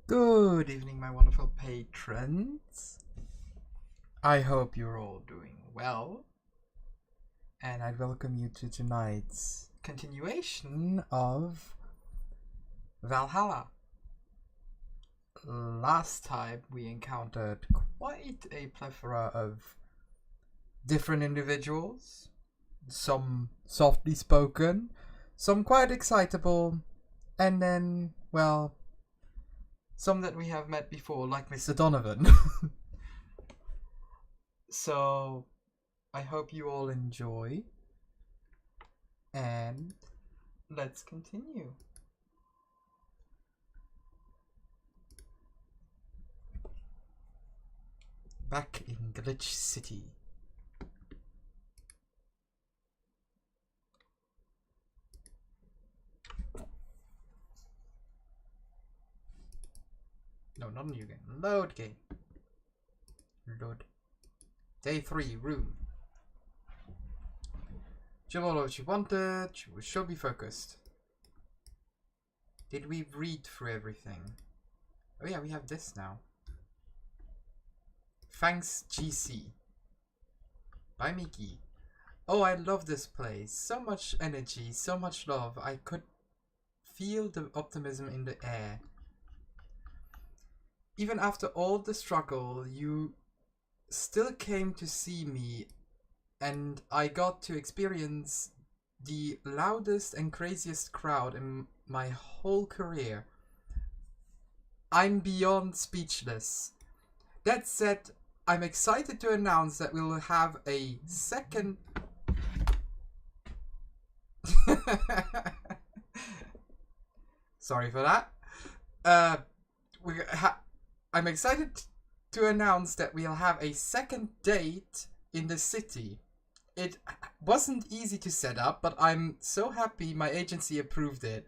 Good evening, my wonderful patrons. I hope you're all doing well, and I welcome you to tonight's continuation of Valhalla. Last time we encountered quite a plethora of different individuals, some softly spoken, some quite excitable, and then, well, some that we have met before, like Mr. Donovan. So, I hope you all enjoy. And let's continue. Back in Glitch City. No, not a new game. Load game. Load. Day 3, room. Do all what you wanted. We should be focused. Did we read through everything? Oh yeah, we have this now. Thanks, GC. By Miki. Oh, I love this place. So much energy, so much love. I could feel the optimism in the air. Even after all the struggle, you still came to see me, and I got to experience the loudest and craziest crowd in my whole career. I'm beyond speechless. That said, I'm excited to announce that we'll have a second... Sorry for that. I'm excited to announce that we'll have a second date in the city. It wasn't easy to set up, but I'm so happy my agency approved it.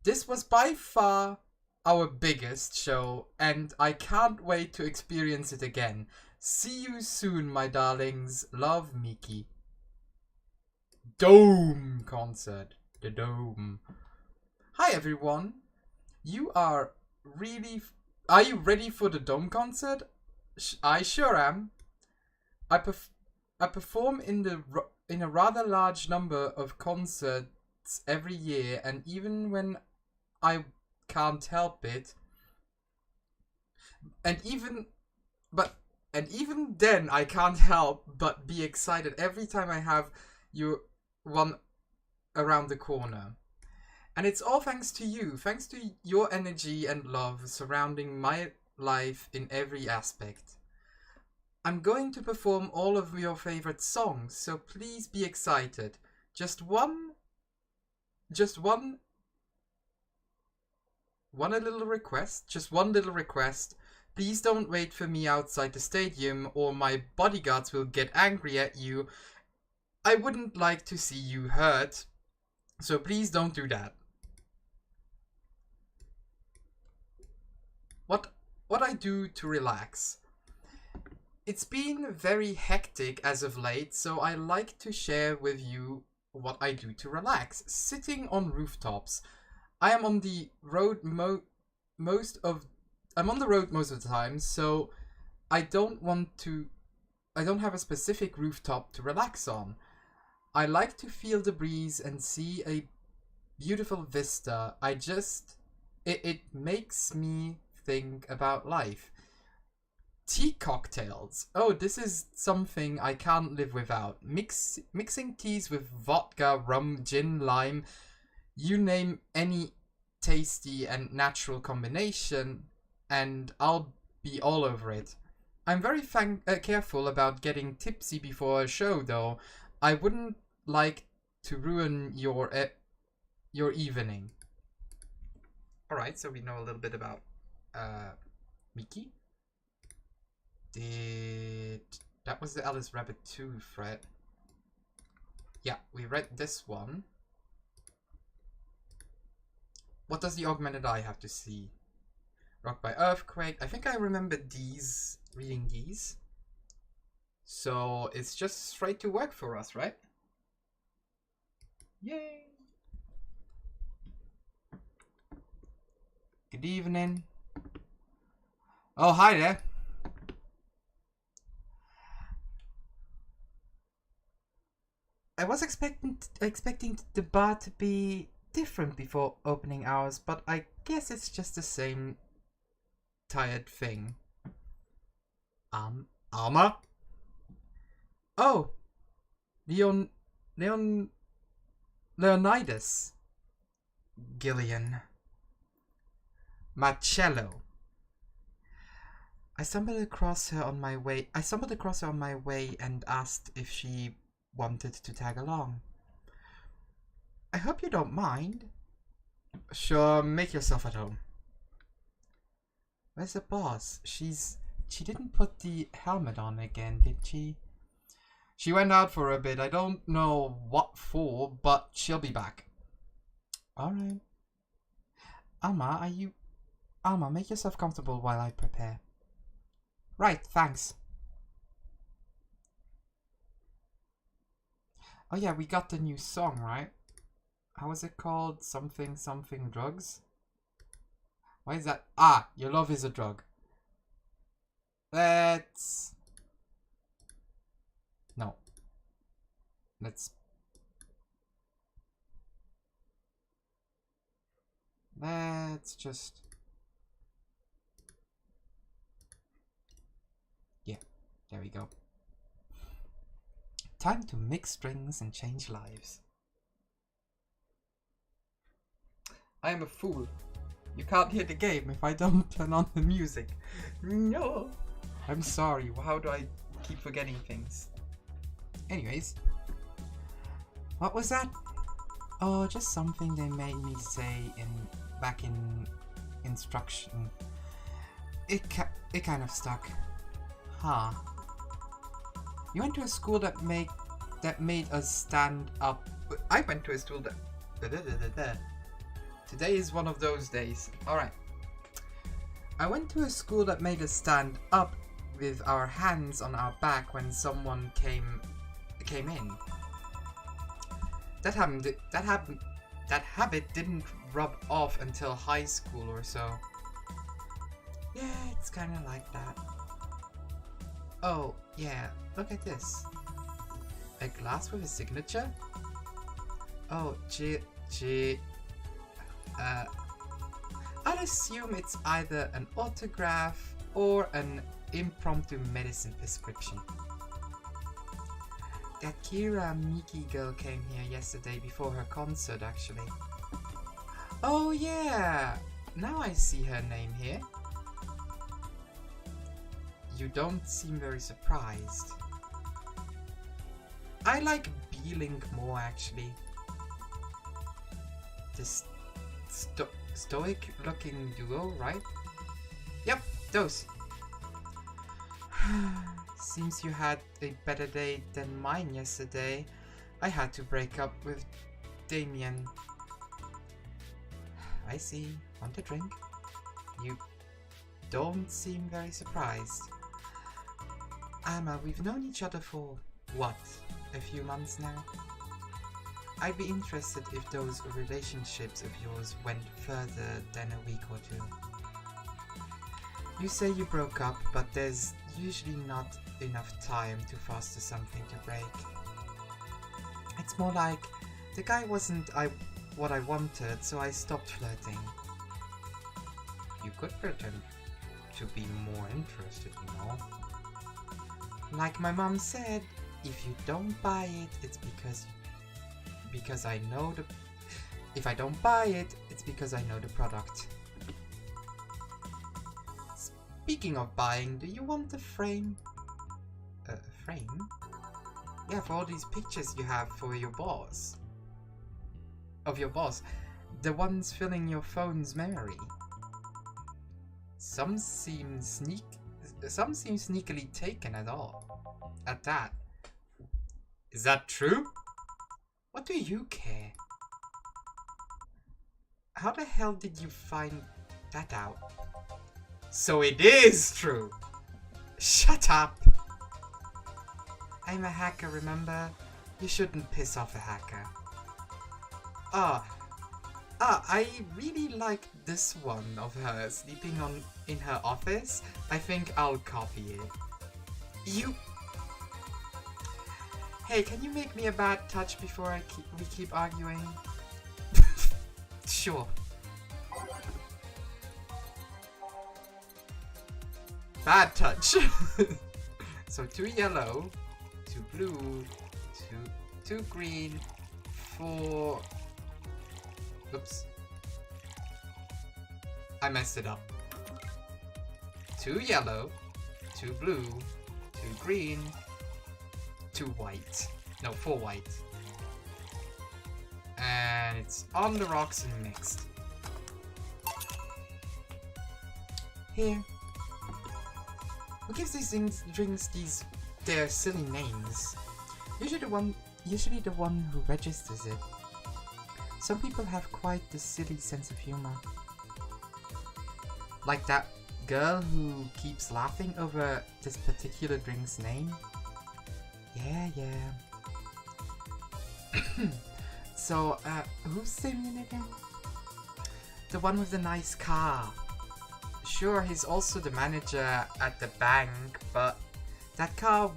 This was by far our biggest show, and I can't wait to experience it again. See you soon, my darlings. Love, Miki. Dome concert. The Dome. Hi, everyone. Are you ready for the Dome concert? I sure am. I perform in a rather large number of concerts every year, and even when I can't help it, and even then I can't help but be excited every time I have one around the corner. And it's all thanks to you, thanks to your energy and love surrounding my life in every aspect. I'm going to perform all of your favorite songs, so please be excited. Just one little request. Please don't wait for me outside the stadium, or my bodyguards will get angry at you. I wouldn't like to see you hurt, so please don't do that. What I do to relax. It's been very hectic as of late, so I like to share with you what I do to relax. Sitting on rooftops. I am on the road most of the time, so I don't have a specific rooftop to relax on. I like to feel the breeze and see a beautiful vista. It makes me think about life. Tea cocktails. Oh, this is something I can't live without. Mixing teas with vodka, rum, gin, lime, you name any tasty and natural combination, and I'll be all over it. I'm very careful about getting tipsy before a show, though. I wouldn't like to ruin your evening. Alright, so we know a little bit about Miki. That was the Alice Rabbit 2 thread. Yeah, we read this one. What does the augmented eye have to see? Rocked by earthquake. I think I remember reading these. So it's just straight to work for us, right? Yay! Good evening. Oh, hi there. I was expecting the bar to be different before opening hours, but I guess it's just the same tired thing. Armor? Oh, Leon, Leon, Leonidas, Gillian, Marcello. I stumbled across her on my way. And asked if she wanted to tag along. I hope you don't mind. Sure, make yourself at home. Where's the boss? She didn't put the helmet on again, did she? She went out for a bit. I don't know what for, but she'll be back. Alright. Alma, make yourself comfortable while I prepare. Right, thanks. Oh yeah, we got the new song, right? How is it called? Something drugs? Why is that? Ah, your love is a drug. Let's... No. Let's just... Yeah, there we go. Time to mix strings and change lives. I am a fool. You can't hear the game if I don't turn on the music. No. I'm sorry. How do I keep forgetting things? Anyways. What was that? Oh, just something they made me say back in instruction. It kind of stuck. Huh. You went to a school that made us stand up. I went to a school that... Today is one of those days. Alright. I went to a school that made us stand up with our hands on our back when someone came in. That habit didn't rub off until high school or so. Yeah, it's kinda like that. Oh, yeah, look at this. A glass with a signature? Oh, I'd assume it's either an autograph or an impromptu medicine prescription. That Kira Miki girl came here yesterday before her concert, actually. Oh yeah! Now I see her name here. You don't seem very surprised. I like B-Link more, actually. This stoic-looking duo, right? Yep, those. Seems you had a better day than mine yesterday. I had to break up with Damien. I see. Want a drink? You don't seem very surprised. Alma, we've known each other for, what, a few months now? I'd be interested if those relationships of yours went further than a week or two. You say you broke up, but there's usually not enough time to foster something to break. It's more like, the guy wasn't what I wanted, so I stopped flirting. You could pretend to be more interested, you know. Like my mom said, if you don't buy it, it's because I know the... If I don't buy it, it's because I know the product. Speaking of buying, do you want a frame? Frame? Yeah, for all these pictures you have for your boss. Of your boss. The ones filling your phone's memory. Some seem sneakily taken at that. Is that true? What do you care? How the hell did you find that out? So it is true! Shut up! I'm a hacker, remember? You shouldn't piss off a hacker. Ah, I really like this one of her sleeping in her office. I think I'll copy it. You. Hey, can you make me a bad touch before we keep arguing? Sure. Bad touch. So 2 yellow, 2 blue, 2 green, 4. Oops. I messed it up. 2 yellow, 2 blue, 2 green, 2 white. No, 4 white. And it's on the rocks and mixed. Here. Who gives these drinks their silly names? Usually the one who registers it. Some people have quite the silly sense of humor. Like that girl who keeps laughing over this particular drink's name. Yeah. So, who's Simeon again? The one with the nice car. Sure, he's also the manager at the bank, but that car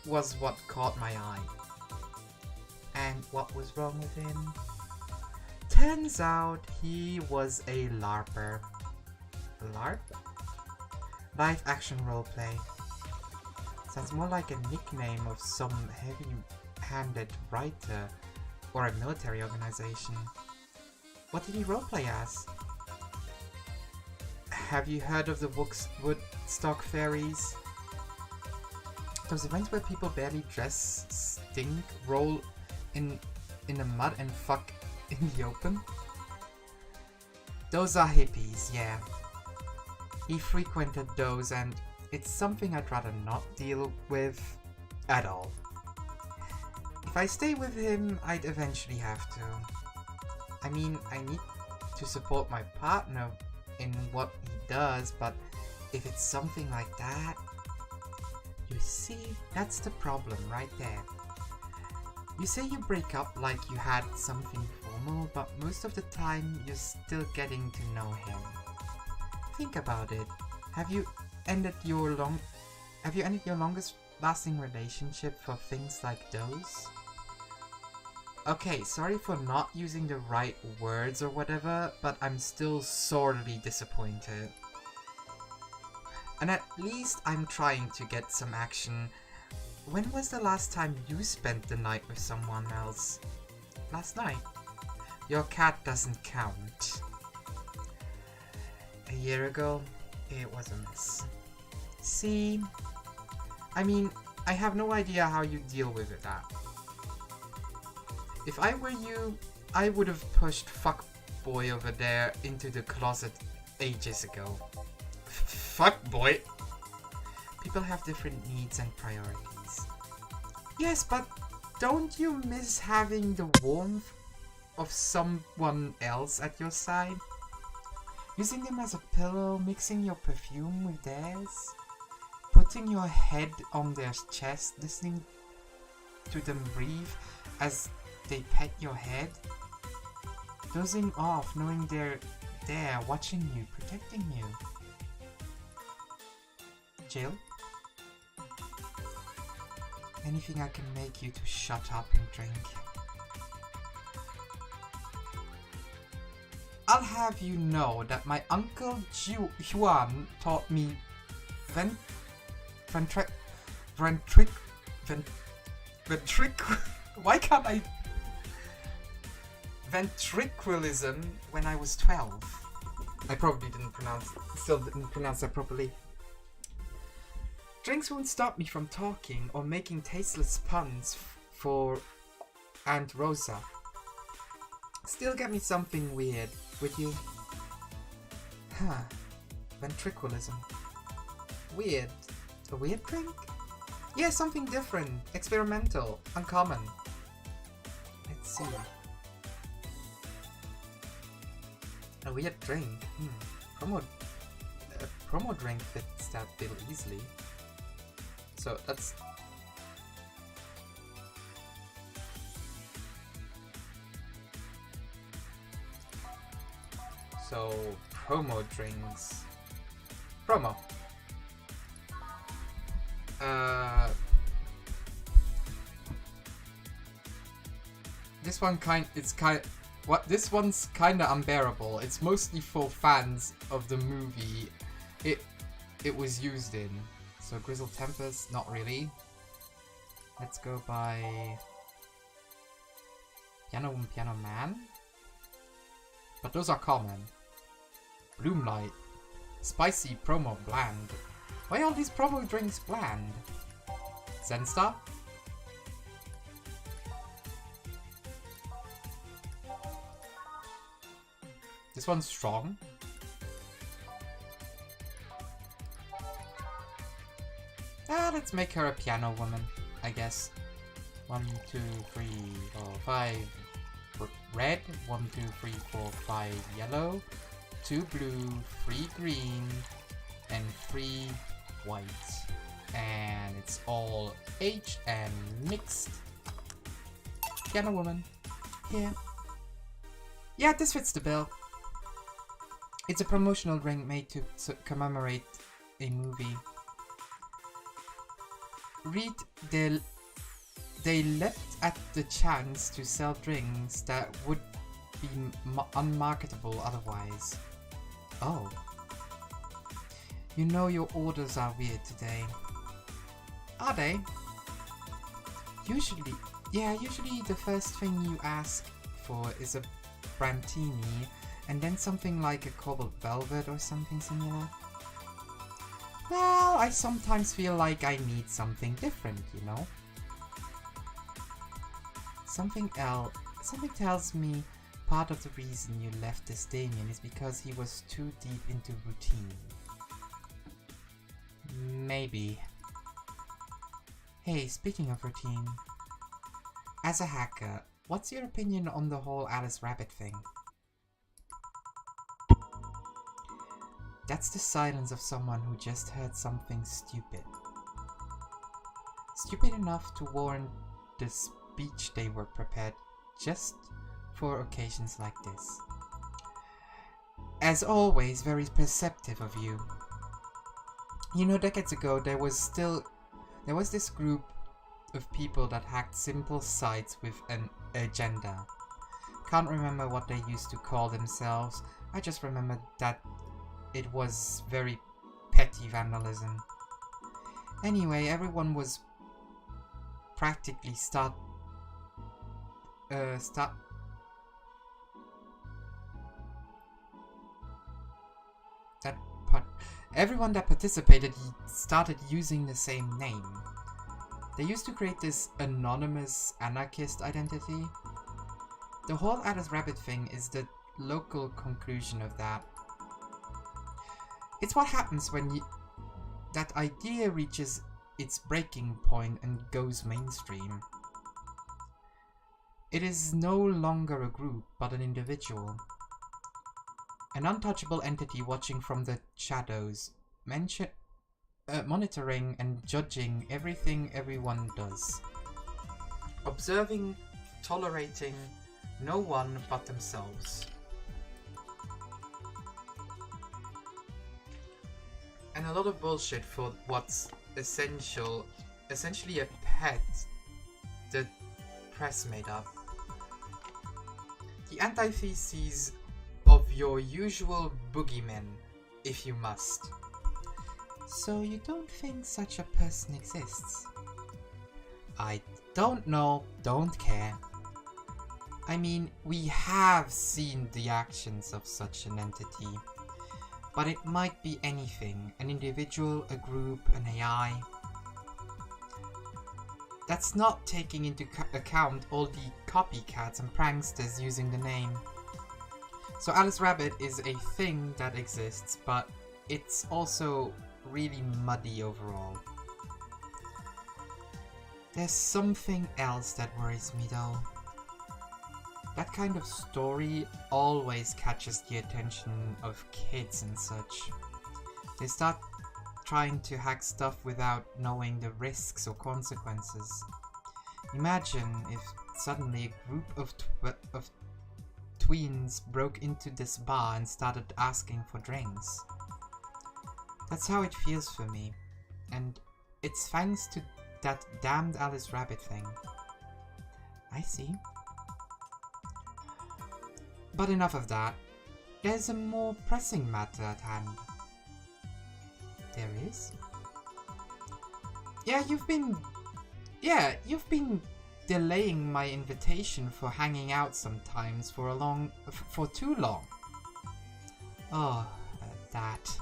was what caught my eye. And what was wrong with him? Turns out he was a LARPer. LARP? Live action roleplay. Sounds more like a nickname of some heavy-handed writer or a military organization. What did he roleplay as? Have you heard of the Woodstock fairies? Those events where people barely dress, stink, roll in the mud and fuck in the open? Those are hippies, yeah. He frequented those and it's something I'd rather not deal with at all. If I stay with him, I'd eventually have to. I mean, I need to support my partner in what he does, but if it's something like that, you see, that's the problem right there. You say you break up like you had something formal, but most of the time you're still getting to know him. Think about it. Have you ended your longest lasting relationship for things like those? Okay, sorry for not using the right words or whatever, but I'm still sorely disappointed. And at least I'm trying to get some action. When was the last time you spent the night with someone else? Last night? Your cat doesn't count. A year ago, it was a mess. See? I mean, I have no idea how you deal with it that. If I were you, I would have pushed fuckboy over there into the closet ages ago. Fuckboy? People have different needs and priorities. Yes, but don't you miss having the warmth of someone else at your side? Using them as a pillow, mixing your perfume with theirs? Putting your head on their chest, listening to them breathe as they pet your head? Dozing off, knowing they're there, watching you, protecting you. Jill? Anything I can make you to shut up and drink. I'll have you know that my uncle Juan taught me ventriloquism when I was 12. I probably still didn't pronounce that properly. Drinks won't stop me from talking or making tasteless puns for Aunt Rosa. Still get me something weird, would you? Huh. Ventriloquism. Weird. A weird drink? Yeah, something different, experimental, uncommon. Let's see. A weird drink. Promo drink fits that bill easily. So that's... So, promo drinks. Promo. This one's kinda unbearable. It's mostly for fans of the movie it was used in. So Grizzled Tempest, not really. Let's go by Piano Man. But those are common. Bloomlight. Spicy promo bland. Why are all these promo drinks bland? Zenstar? This one's strong. Let's make her a piano woman, I guess. 1, 2, 3, 4, 5 red. 1, 2, 3, 4, 5 yellow. 2 blue, 3 green, and 3 white. And it's all aged and mixed. Piano woman. Here. Yeah, this fits the bill. It's a promotional drink made to commemorate a movie. Read they leapt at the chance to sell drinks that would be unmarketable otherwise. Oh. You know your orders are weird today. Are they? Usually the first thing you ask for is a Brantini, and then something like a Cobalt Velvet or something similar. Well, I sometimes feel like I need something different, you know? Something tells me part of the reason you left this Damien is because he was too deep into routine. Maybe. Hey, speaking of routine. As a hacker, what's your opinion on the whole Alice Rabbit thing? That's the silence of someone who just heard something stupid. Stupid enough to warrant the speech they were prepared just for occasions like this. As always, very perceptive of you. You know, decades ago there was this group of people that hacked simple sites with an agenda. Can't remember what they used to call themselves, I just remember that it was very petty vandalism. Anyway, everyone was practically everyone that participated started using the same name. They used to create this anonymous anarchist identity. The whole Alice Rabbit thing is the local conclusion of that. It's what happens when that idea reaches its breaking point and goes mainstream. It is no longer a group, but an individual. An untouchable entity watching from the shadows, monitoring and judging everything everyone does. Observing, tolerating no one but themselves. And a lot of bullshit for what's essentially a pet the press made up. The antithesis of your usual boogeymen, if you must. So you don't think such a person exists? I don't know, don't care. I mean, we have seen the actions of such an entity. But it might be anything, an individual, a group, an AI. That's not taking into account all the copycats and pranksters using the name. So Alice Rabbit is a thing that exists, but it's also really muddy overall. There's something else that worries me though. That kind of story always catches the attention of kids and such. They start trying to hack stuff without knowing the risks or consequences. Imagine if suddenly a group of tweens broke into this bar and started asking for drinks. That's how it feels for me. And it's thanks to that damned Alice Rabbit thing. I see. But enough of that. There's a more pressing matter at hand. There is? Yeah, you've been delaying my invitation for hanging out sometimes for too long. Oh, that.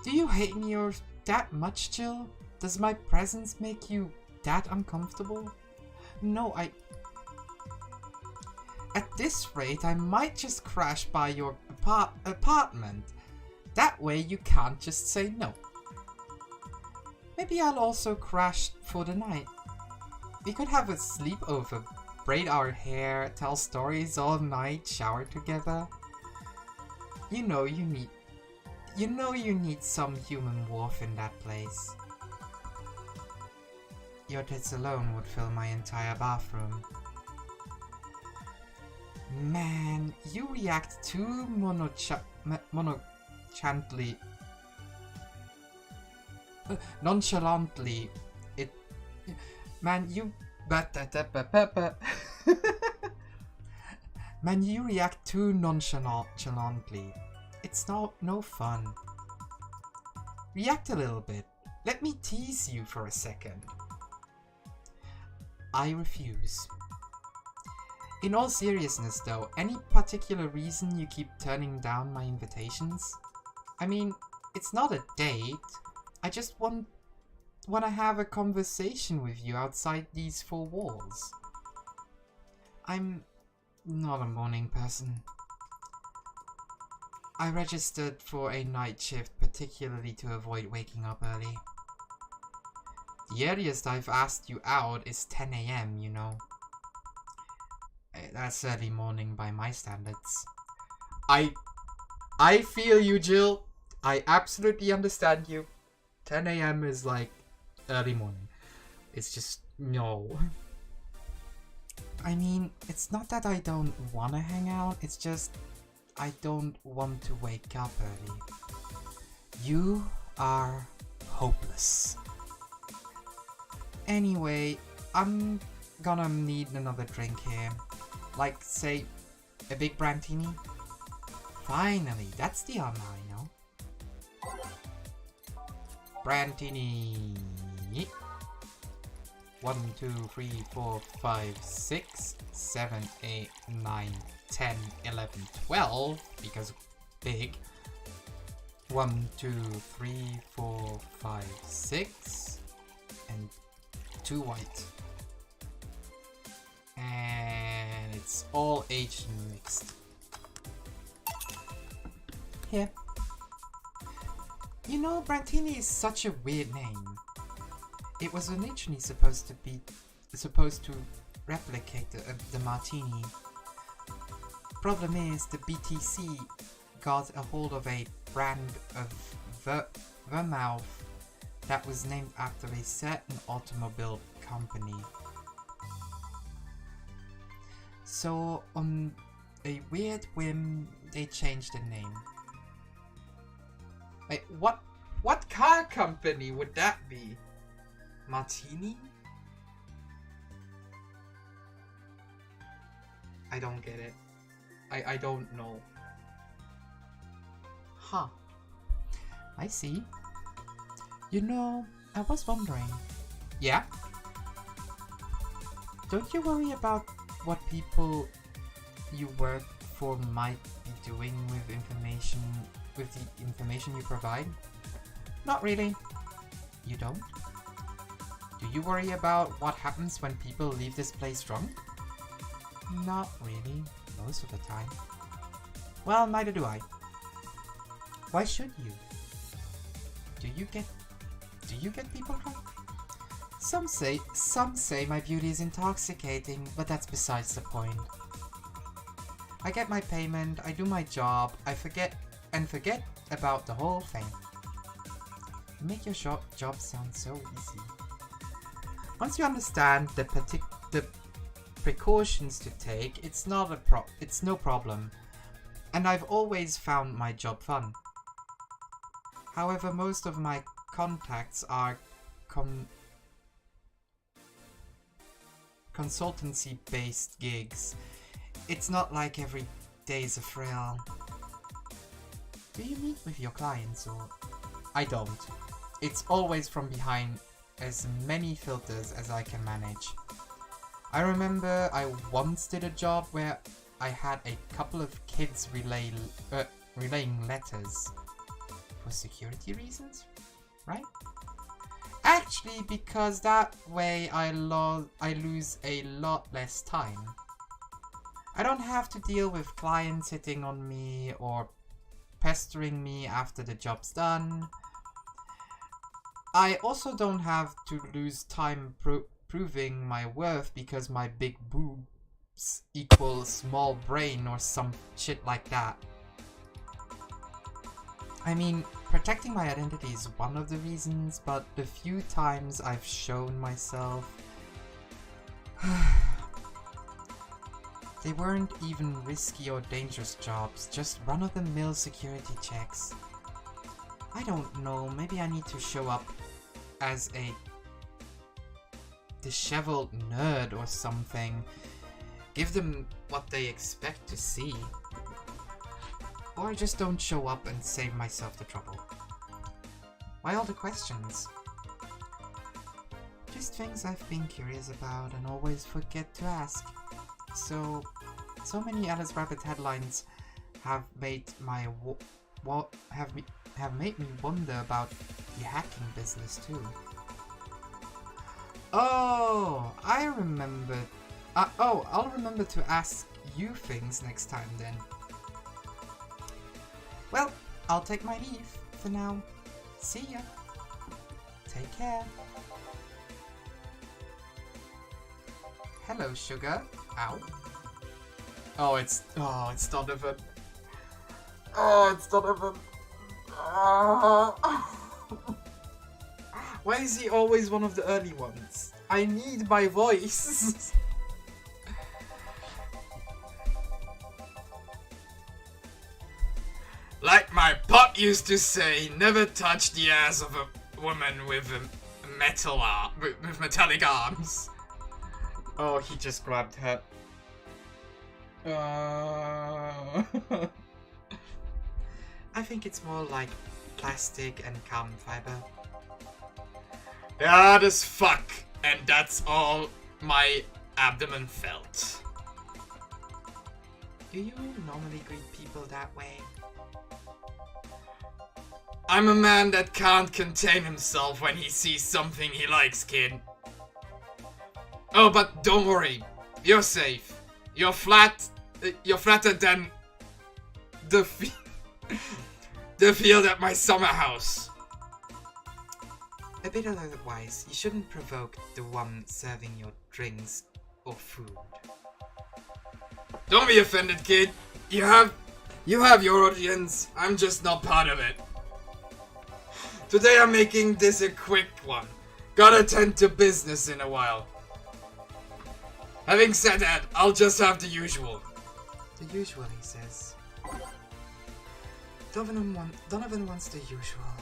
Do you hate me that much, Jill? Does my presence make you that uncomfortable? No, At this rate, I might just crash by your apartment. That way you can't just say no. Maybe I'll also crash for the night. We could have a sleepover, braid our hair, tell stories all night, shower together. You know you need some human warmth in that place. Your tits alone would fill my entire bathroom. Man, you react too nonchalantly. Man, you react too nonchalantly. It's no fun. React a little bit. Let me tease you for a second. I refuse. In all seriousness though, any particular reason you keep turning down my invitations? I mean, it's not a date. I just want to have a conversation with you outside these four walls. I'm not a morning person. I registered for a night shift particularly to avoid waking up early. The earliest I've asked you out is 10 AM, you know. That's early morning by my standards. I feel you, Jill. I absolutely understand you. 10 AM is like early morning. It's just, no. I mean, it's not that I don't want to hang out, it's just I don't want to wake up early. You are hopeless. Anyway, I'm gonna need another drink here. Like, say, a big brandtini? Finally, that's the armor I know. Brandtini. 1, 2, 3, 4, 5, 6, 7, 8, 9, 10, 11, 12, because big. 1, 2, 3, 4, 5, 6, and 2 white. And it's all aged and mixed. Here. You know, Brantini is such a weird name. It was originally supposed to replicate the martini. Problem is, the BTC got a hold of a brand of vermouth that was named after a certain automobile company. So, on a weird whim, they changed the name. Wait, what car company would that be? Martini? I don't get it. I don't know. Huh. I see. You know, I was wondering. Yeah? Don't you worry about what people you work for might be doing with the information you provide? Not really. You don't? Do you worry about what happens when people leave this place drunk? Not really, most of the time. Well, neither do I. Why should you? Do you get people drunk? Some say my beauty is intoxicating, but that's besides the point. I get my payment, I do my job, I forget about the whole thing. You make your job sound so easy. Once you understand the precautions to take, it's no problem. And I've always found my job fun. However, most of my contacts are consultancy-based gigs. It's not like every day's a thrill. Do you meet with your clients or...? I don't. It's always from behind as many filters as I can manage. I remember I once did a job where I had a couple of kids relaying letters. For security reasons, right? Actually, because that way I lose a lot less time. I don't have to deal with clients hitting on me or pestering me after the job's done. I also don't have to lose time proving my worth because my big boobs equal small brain or some shit like that. I mean, protecting my identity is one of the reasons, but the few times I've shown myself, they weren't even risky or dangerous jobs, just run-of-the-mill security checks. I don't know, maybe I need to show up as a disheveled nerd or something. Give them what they expect to see. Or I just don't show up and save myself the trouble. Why all the questions? Just things I've been curious about and always forget to ask. So many Alice Rabbit headlines have made my have made me wonder about the hacking business too. Oh, I remember. I'll remember to ask you things next time then. Well, I'll take my leave for now. See ya. Take care. Hello, sugar. Ow. Oh, it's Donovan. Oh, it's Donovan. Why is he always one of the early ones? I need my voice. Like my pop used to say, never touch the ass of a woman with a with metallic arms. Oh, he just grabbed her. I think it's more like plastic and carbon fiber. They're hard as fuck, and that's all my abdomen felt. Do you normally greet people that way? I'm a man that can't contain himself when he sees something he likes, kid. Oh, but don't worry. You're safe. You're flatter than the field at my summer house. A bit otherwise, you shouldn't provoke the one serving your drinks or food. Don't be offended, kid. You have your audience. I'm just not part of it. Today I'm making this a quick one. Gotta tend to business in a while. Having said that, I'll just have the usual. The usual, he says. Donovan wants the usual.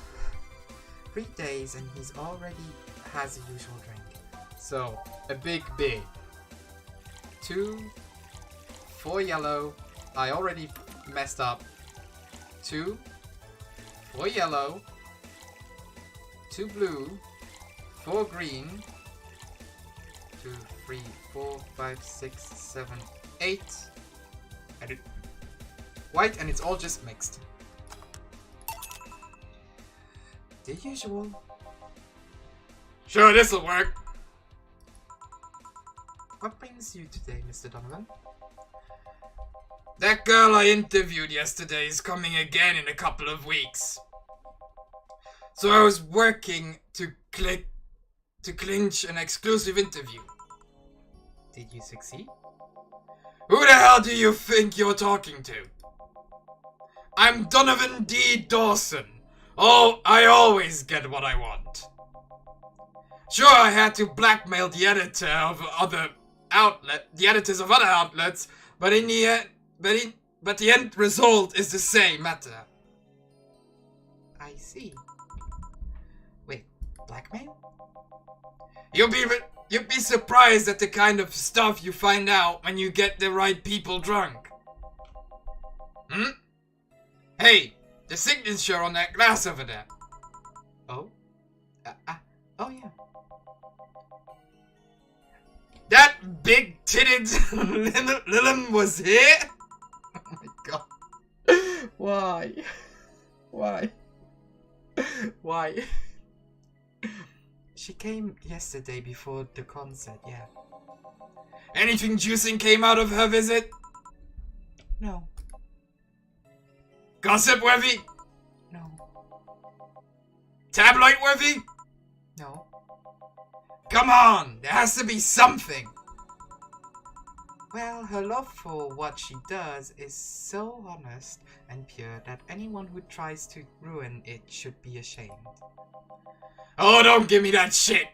3 days and he's already has a usual drink. So, a big B. 2, 4 yellow. I already messed up. 2, 4 yellow. 2 blue, 4 green, 2, 3, 4, 5, 6, 7, 8. Edit. White, and it's all just mixed. The usual. Sure, this'll work. What brings you today, Mr. Donovan? That girl I interviewed yesterday is coming again in a couple of weeks. So I was working to clinch an exclusive interview. Did you succeed? Who the hell do you think you're talking to? I'm Donovan D. Dawson. Oh, I always get what I want. Sure, I had to blackmail the editor of other outlet, the editors of other outlets, but in the end, but the end result is the same matter. I see. Wait, blackmail? You'll be surprised at the kind of stuff you find out when you get the right people drunk. Hmm? Hey, the signature on that glass over there. Oh? Oh yeah. That big-titted Lilum was here? Oh my god. Why? Why? Why? She came yesterday before the concert, yeah. Anything juicing came out of her visit? No. Gossip worthy? No. Tabloid worthy? No. Come on, there has to be something. Well, her love for what she does is so honest and pure that anyone who tries to ruin it should be ashamed. Oh, don't give me that shit!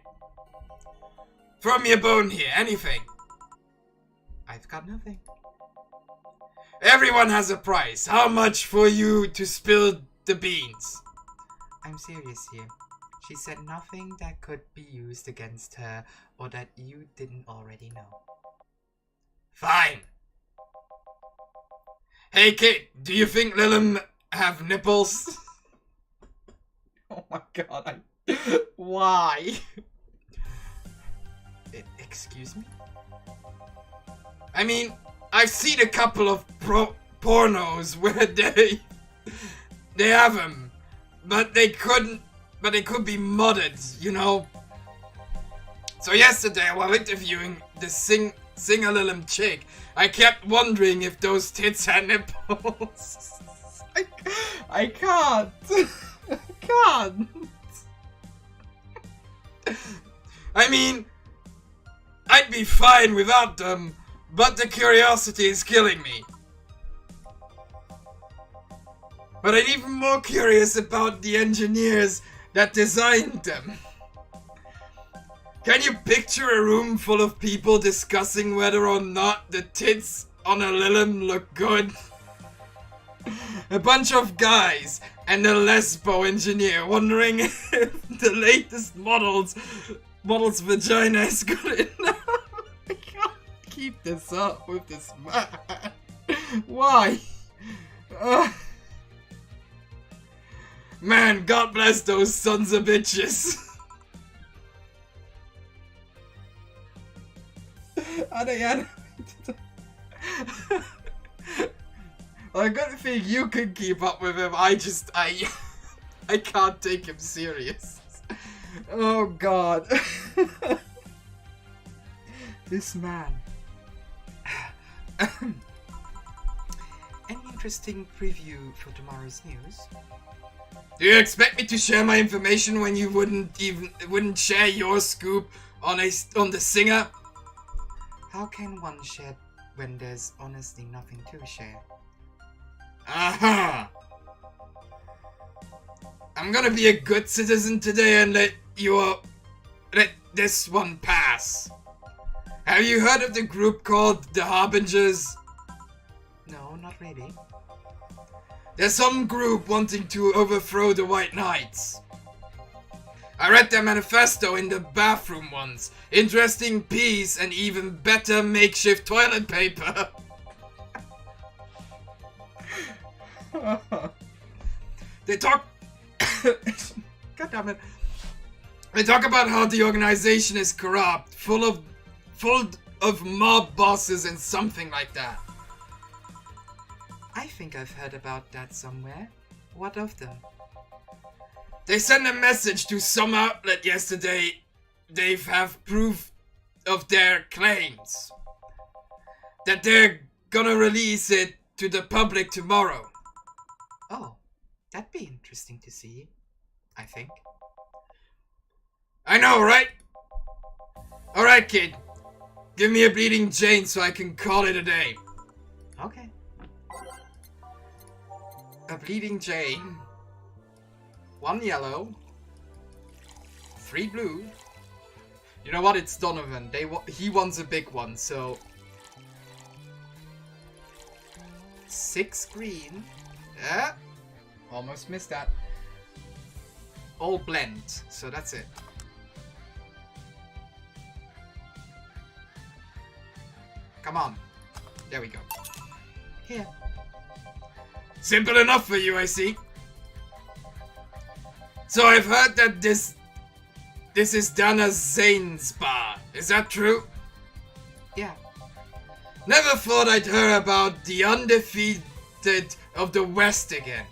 Throw me a bone here, anything. I've got nothing. Everyone has a price. How much for you to spill the beans? I'm serious here. She said nothing that could be used against her or that you didn't already know. Fine. Hey kid, do you think Lilum have nipples? Oh my god, why? Excuse me? I mean, I've seen a couple of pornos where they have them, but they could be modded, you know? So yesterday, while interviewing the singer Lilum chick, I kept wondering if those tits had nipples. I can't. I can't. I mean, I'd be fine without them, but the curiosity is killing me. But I'm even more curious about the engineers that designed them. Can you picture a room full of people discussing whether or not the tits on a Lilum look good? A bunch of guys and a lesbo engineer wondering if the latest model's vagina is good enough. I can't keep this up with this man. Why? Man, God bless those sons of bitches. Are they animated? Well, good thing you can keep up with him. I can't take him serious. Oh God. This man. Any interesting preview for tomorrow's news? Do you expect me to share my information when you wouldn't share your scoop on the singer? How can one share when there's honestly nothing to share? Aha! I'm gonna be a good citizen today and let this one pass. Have you heard of the group called the Harbingers? No, not really. There's some group wanting to overthrow the White Knights. I read their manifesto in the bathroom once. Interesting piece and even better makeshift toilet paper. They talk... God damn it. They talk about how the organization is corrupt, full of mob bosses and something like that. I think I've heard about that somewhere. What of them? They sent a message to some outlet yesterday. They have proof of their claims. That they're gonna release it to the public tomorrow. Oh, that'd be interesting to see, I think. I know, right? Alright, kid. Give me a bleeding Jane so I can call it a day. Okay. A bleeding Jane. 1 yellow. 3 blue. You know what? It's Donovan. He wants a big one, so 6 green. Yeah. Almost missed that. All blend, so that's it. Come on. There we go. Here. Simple enough for you, I see. So I've heard that this is Dana Zane's bar. Is that true? Yeah. Never thought I'd hear about the undefeated of the West again.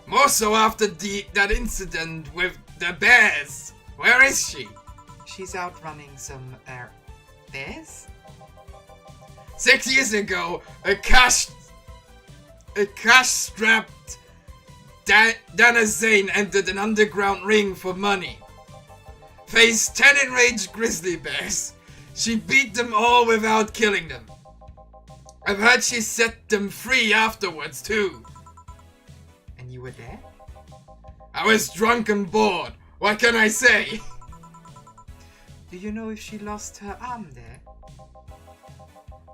More so after that incident with the bears. Where is she? She's out running some bears? 6 years ago, a cash-strapped Dana Zane entered an underground ring for money. Faced 10 enraged grizzly bears. She beat them all without killing them. I've heard she set them free afterwards too. And you were there? I was drunk and bored. What can I say? Do you know if she lost her arm there?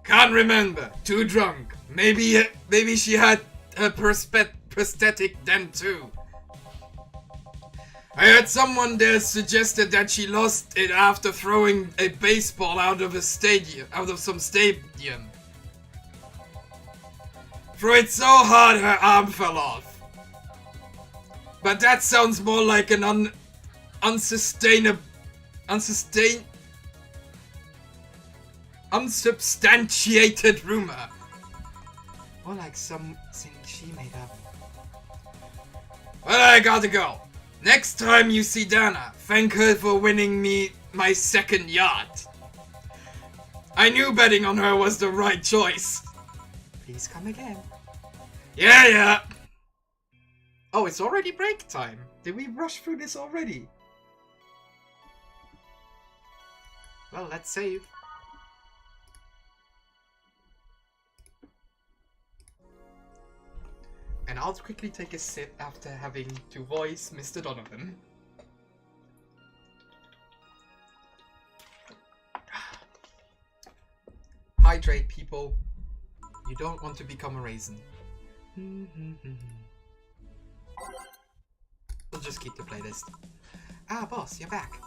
Can't remember. Too drunk. Maybe she had a prosthetic then too. I heard someone there suggested that she lost it after throwing a baseball out of some stadium. Threw it so hard her arm fell off. But that sounds more like an unsubstantiated rumor. More like something she made up. Well, I gotta go. Next time you see Dana, thank her for winning me my second yacht. I knew betting on her was the right choice. Please come again. Yeah. Oh, it's already break time. Did we rush through this already? Well, let's save. And I'll quickly take a sip after having to voice Mr. Donovan. Hydrate, people. You don't want to become a raisin. We'll just keep the playlist. Ah, boss, you're back.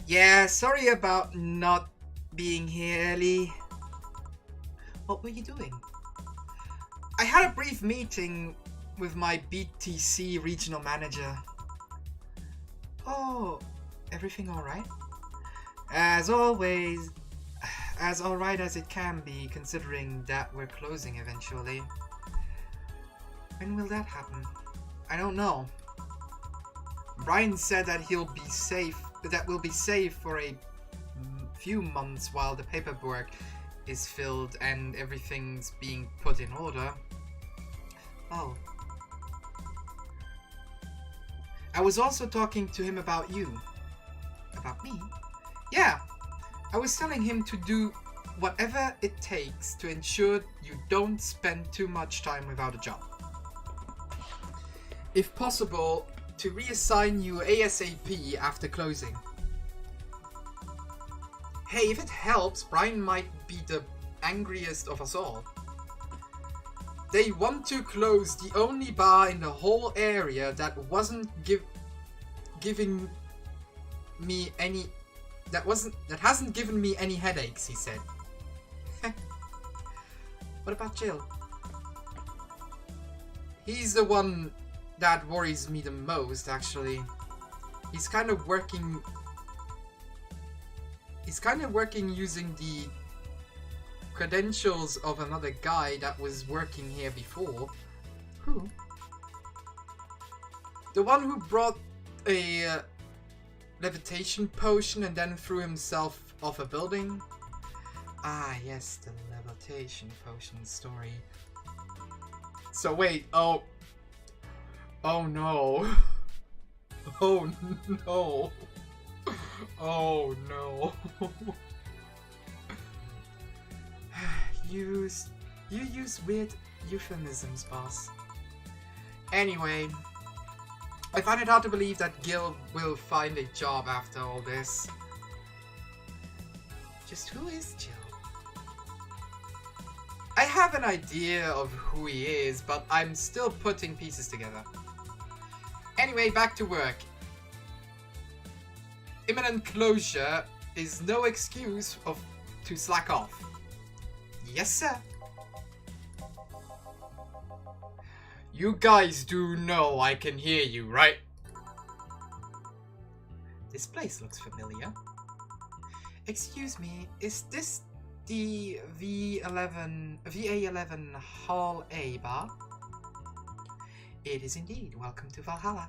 Yeah, sorry about not being here early. What were you doing? I had a brief meeting with my BTC regional manager. Oh, everything alright? As always, as alright as it can be, considering that we're closing eventually. When will that happen? I don't know. Brian said that we'll be safe for a few months while the paperwork is filled and everything's being put in order. Oh. I was also talking to him about you. About me? Yeah. I was telling him to do whatever it takes to ensure you don't spend too much time without a job. If possible, to reassign you ASAP after closing. Hey, if it helps, Brian might be the angriest of us all. They want to close the only bar in the whole area that wasn't giving me any that hasn't given me any headaches, he said. What about Jill? He's the one that worries me the most, actually. He's kind of working using the credentials of another guy that was working here before. Who? The one who brought a levitation potion and then threw himself off a building? Ah, yes, the levitation potion story. So wait, oh no. Oh no. Oh no. You use weird euphemisms, boss. Anyway, I find it hard to believe that Gil will find a job after all this. Just who is Jill? I have an idea of who he is, but I'm still putting pieces together. Anyway, back to work. Imminent closure is no excuse to slack off. Yes, sir. You guys do know I can hear you, right? This place looks familiar. Excuse me, is this the VA-11 Hall A bar? It is indeed. Welcome to Valhalla.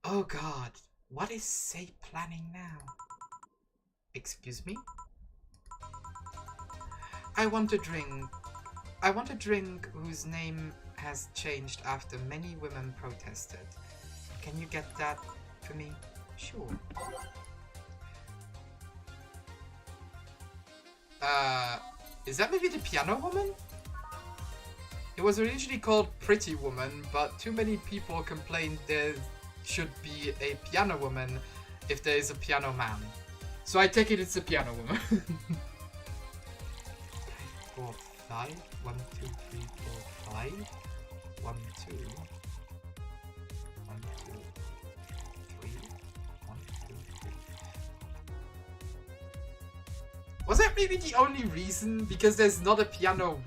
Oh god, what is Say planning now? Excuse me? I want a drink whose name has changed after many women protested. Can you get that for me? Sure. Is that maybe the piano woman? It was originally called Pretty Woman, but too many people complained there should be a piano woman if there is a piano man. So I take it it's a piano woman. 4, 5. 1, 2, 3, 4, 5. 1, 2. 1, 2, 3. 1, 2, 3. Was that maybe the only reason? Because there's not a piano.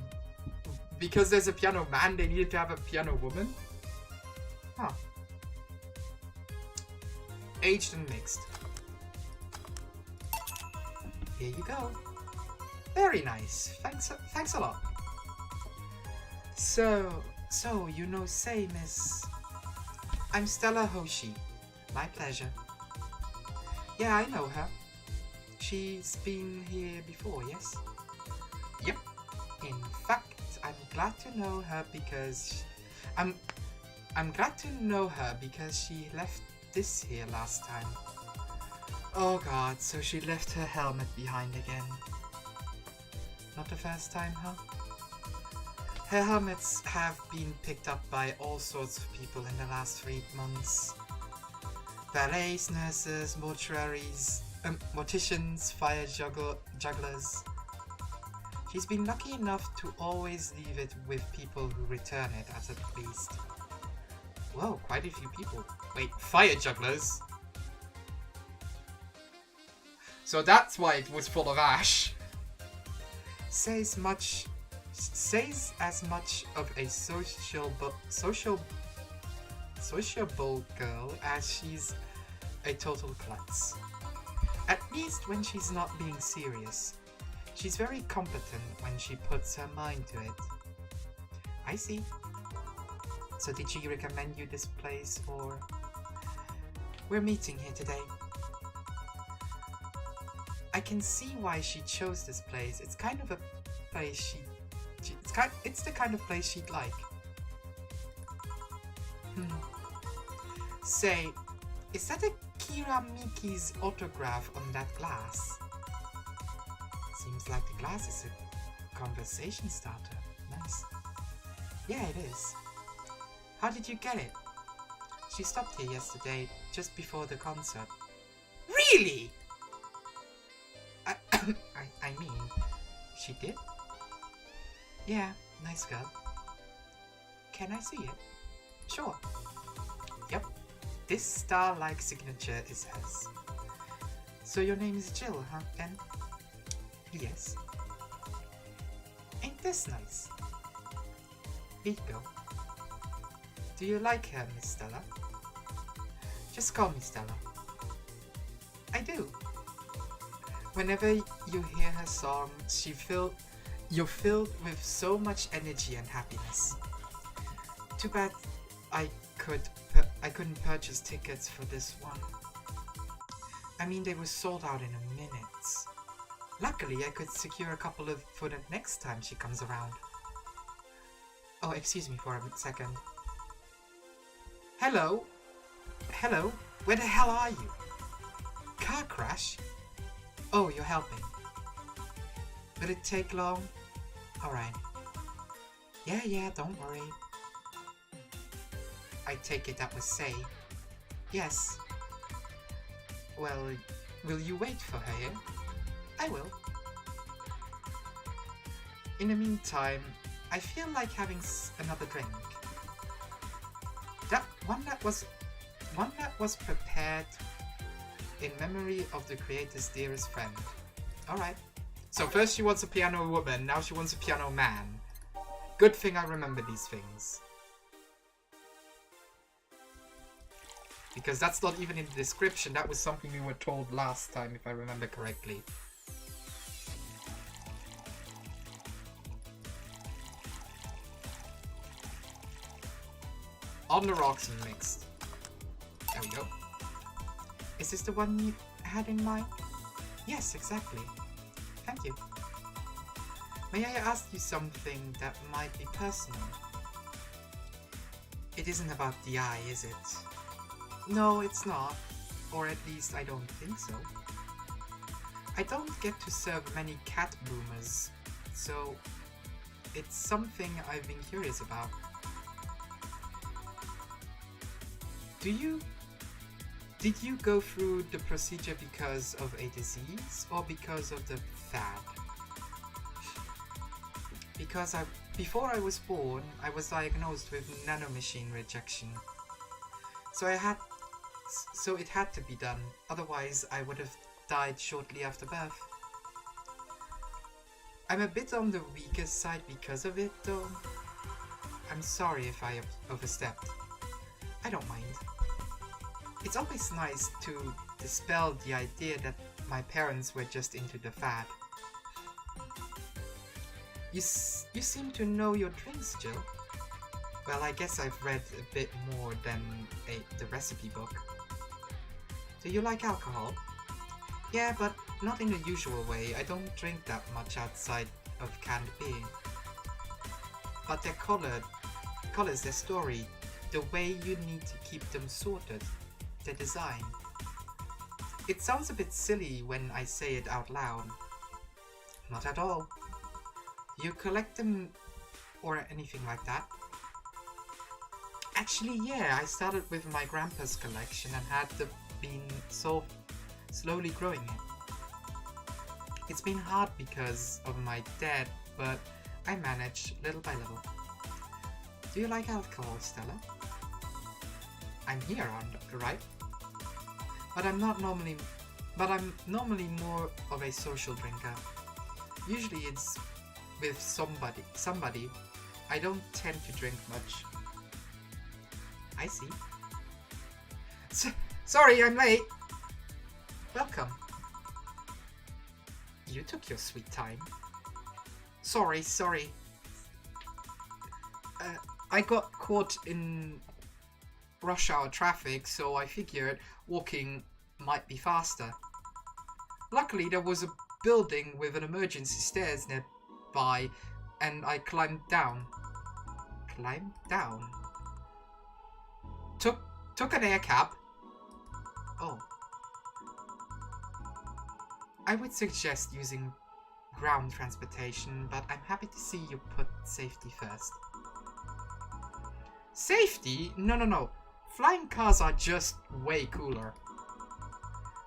Because there's a piano man, they needed to have a piano woman? Huh. Aged and mixed. Here you go. Very nice. Thanks a lot. So you know Say, Miss. I'm Stella Hoshi. My pleasure. Yeah, I know her. She's been here before, yes? Yep. In fact, I'm glad to know her because I'm glad to know her because she left this here last time. Oh god, so she left her helmet behind again. Not the first time, huh? Her helmets have been picked up by all sorts of people in the last 3 months. Valets, nurses, mortuaries, morticians, fire jugglers. She's been lucky enough to always leave it with people who return it at least. Whoa, quite a few people. Wait, fire jugglers? So that's why it was full of ash. Says as much of a sociable girl as she's a total klutz. At least when she's not being serious. She's very competent when she puts her mind to it. I see. So did she recommend you this place, or... We're meeting here today. I can see why she chose this place. It's kind of a place it's the kind of place she'd like. Say, is that a Kira Miki's autograph on that glass? Seems like the glass is a conversation starter. Nice. Yeah, it is. How did you get it? She stopped here yesterday, just before the concert. Really? I mean, she did? Yeah, nice girl. Can I see it? Sure. Yep. This star-like signature is hers. So your name is Jill, huh, then? Yes. Ain't this nice? Here you go. Do you like her, Miss Stella? Just call me Stella. I do. Whenever you hear her song, you're filled with so much energy and happiness. Too bad I couldn't purchase tickets for this one. I mean, they were sold out in a minute. Luckily, I could secure a couple for the next time she comes around. Oh, excuse me for a second. Hello? Hello? Where the hell are you? Car crash? Oh, you're helping. Will it take long? Alright. Yeah, don't worry. I take it that was Say. Yes. Well, will you wait for her here? I will. In the meantime, I feel like having another drink. That one that was prepared in memory of the creator's dearest friend. Alright. So first she wants a piano woman, now she wants a piano man. Good thing I remember these things. Because that's not even in the description, that was something we were told last time, if I remember correctly. On the rocks and mixed. There we go. Is this the one you had in mind? Yes, exactly. Thank you. May I ask you something that might be personal? It isn't about the eye, is it? No, it's not. Or at least I don't think so. I don't get to serve many cat boomers, so it's something I've been curious about. Did you go through the procedure because of a disease or because of the fad? Because before I was born, I was diagnosed with nanomachine rejection. So it had to be done, otherwise I would have died shortly after birth. I'm a bit on the weaker side because of it, though. I'm sorry if I overstepped. I don't mind. It's always nice to dispel the idea that my parents were just into the fad. You seem to know your drinks, Jill. Well, I guess I've read a bit more than the recipe book. Do you like alcohol? Yeah, but not in the usual way. I don't drink that much outside of canned beer. But their colors, their story, the way you need to keep them sorted, the design. It sounds a bit silly when I say it out loud. Not at all. You collect them or anything like that? Actually, yeah, I started with my grandpa's collection and had been so slowly growing it. It's been hard because of my dad, but I managed little by little. Do you like alcohol, Stella? I'm here, right? But I'm normally more of a social drinker. Usually it's with somebody. I don't tend to drink much. I see. Sorry, I'm late. Welcome. You took your sweet time. Sorry. I got caught in rush hour traffic, so I figured walking might be faster. Luckily, there was a building with an emergency stairs nearby, and I climbed down. Took an air cab. Oh. I would suggest using ground transportation, but I'm happy to see you put safety first. Safety? No. Flying cars are just way cooler.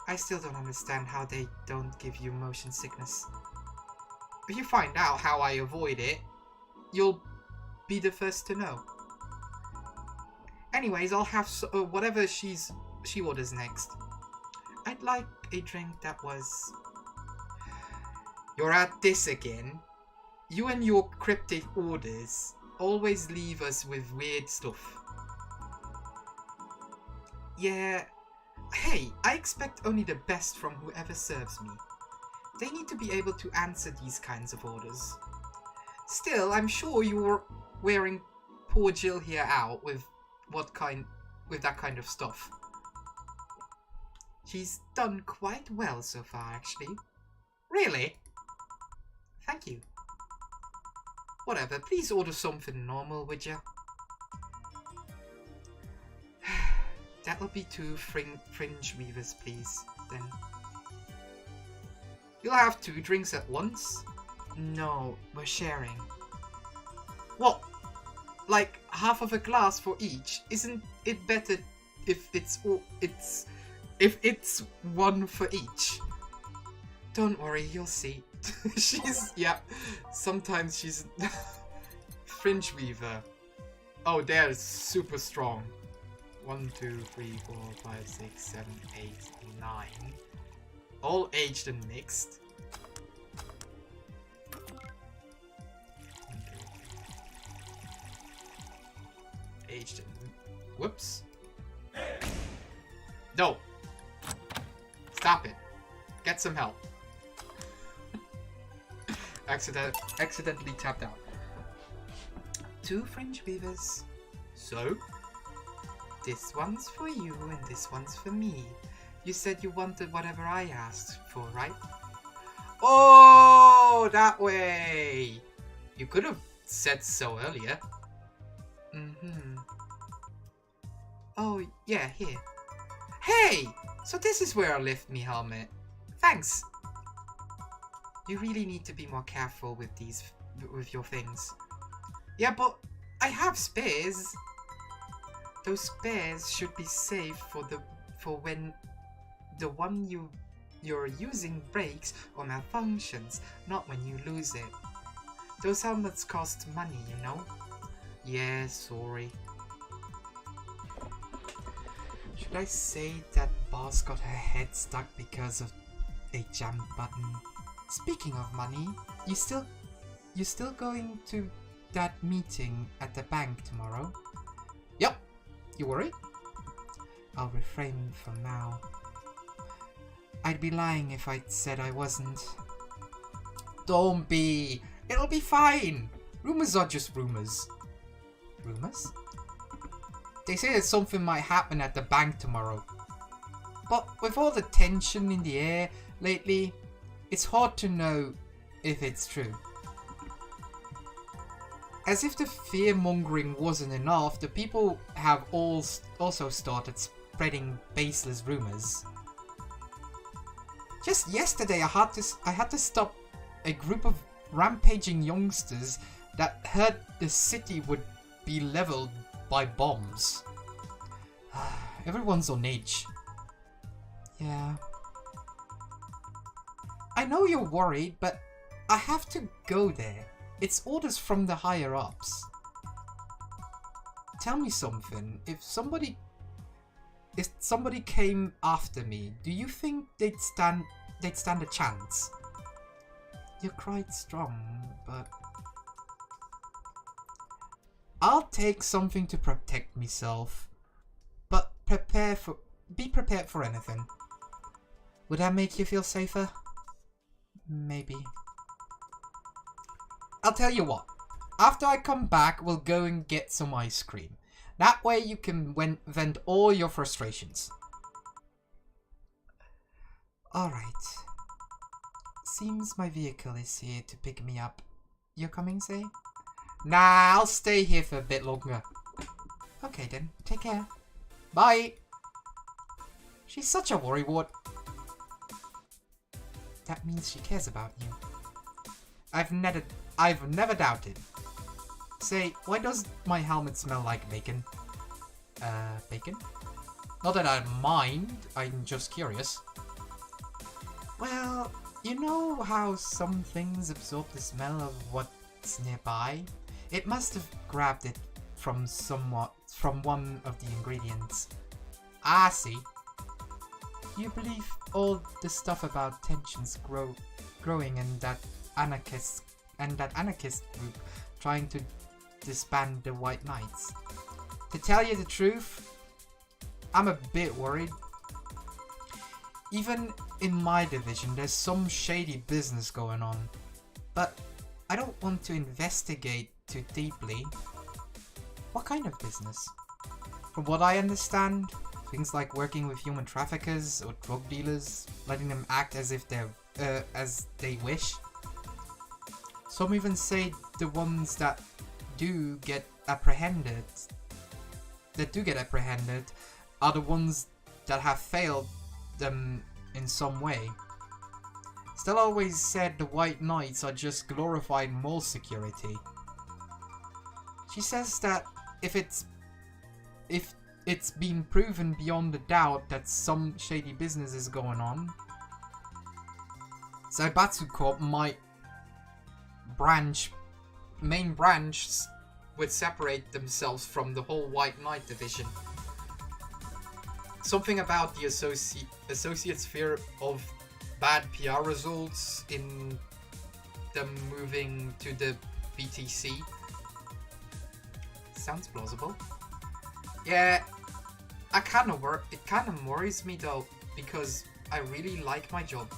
I still don't understand how they don't give you motion sickness. If you find out how I avoid it, you'll be the first to know. Anyways, I'll have whatever she orders next. I'd like a drink that was... You're at this again. You and your cryptic orders always leave us with weird stuff. Yeah. Hey, I expect only the best from whoever serves me. They need to be able to answer these kinds of orders. Still, I'm sure you're wearing poor Jill here out with that kind of stuff. She's done quite well so far, actually. Really? Thank you. Whatever, please order something normal, would you? That'll be 2 fringe weavers, please, then. You'll have 2 drinks at once? No, we're sharing. What? like half of a glass for each. Isn't it better if it's one for each? Don't worry, you'll see. Yeah, sometimes she's Fringe Weaver. Oh, they're super strong. 1, 2, 3, 4, 5, 6, 7, 8, 9. All aged and mixed. Aged and... Whoops. No! Stop it. Get some help. Accidentally tapped out. 2 Fringe Weavers. So? This one's for you and this one's for me. You said you wanted whatever I asked for, right? Oh, that way! You could have said so earlier. Oh, yeah, here. Hey! So this is where I left me helmet. Thanks. You really need to be more careful with your things. Yeah, but I have spares. Those spares should be safe for when the one you're using breaks or malfunctions, not when you lose it. Those helmets cost money, you know? Yeah, sorry. Should I say that boss got her head stuck because of a jammed button? Speaking of money, you still going to that meeting at the bank tomorrow? Yep. You worried? I'll refrain from now. I'd be lying if I said I wasn't. Don't be. It'll be fine. Rumors are just rumors. Rumors? They say that something might happen at the bank tomorrow. But with all the tension in the air lately, it's hard to know if it's true. As if the fear-mongering wasn't enough, the people have also started spreading baseless rumors. Just yesterday I had to stop a group of rampaging youngsters that heard the city would be leveled by bombs. Everyone's on edge. Yeah. I know you're worried, but I have to go there. It's orders from the higher-ups. Tell me something. If somebody came after me, do you think they'd stand a chance? You're quite strong, but I'll take something to protect myself. But be prepared for anything. Would that make you feel safer? Maybe. I'll tell you what. After I come back, we'll go and get some ice cream. That way you can vent all your frustrations. Alright. Seems my vehicle is here to pick me up. You're coming, say? Nah, I'll stay here for a bit longer. Okay then, take care. Bye! She's such a worrywart. That means she cares about you. I've never doubted. Say, why does my helmet smell like bacon? Bacon? Not that I mind, I'm just curious. Well, you know how some things absorb the smell of what's nearby? It must have grabbed it from one of the ingredients. I see. You believe all the stuff about tensions growing and that anarchist group trying to disband the White Knights? To tell you the truth, I'm a bit worried. Even in my division, there's some shady business going on, but I don't want to investigate too deeply. What kind of business? From what I understand, things like working with human traffickers or drug dealers, letting them act as if as they wish. Some even say the ones that do get apprehended are the ones that have failed them in some way. Stella always said the White Knights are just glorified mall security. She says that if it's been proven beyond a doubt that some shady business is going on, Zaibatsu Corp might main branch would separate themselves from the whole White Knight division. Something about the associates' fear of bad PR results in them moving to the BTC. Sounds plausible. Yeah, it kind of worries me though, because I really like my job.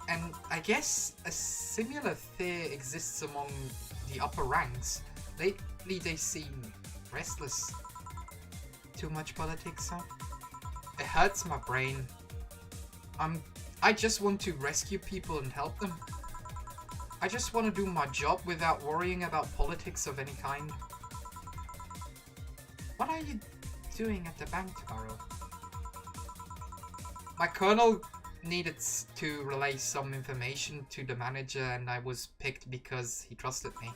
And I guess a similar fear exists among the upper ranks. Lately they seem restless. Too much politics, huh? It hurts my brain. I just want to rescue people and help them. I just want to do my job without worrying about politics of any kind. What are you doing at the bank tomorrow? My colonel needed to relay some information to the manager and I was picked because he trusted me.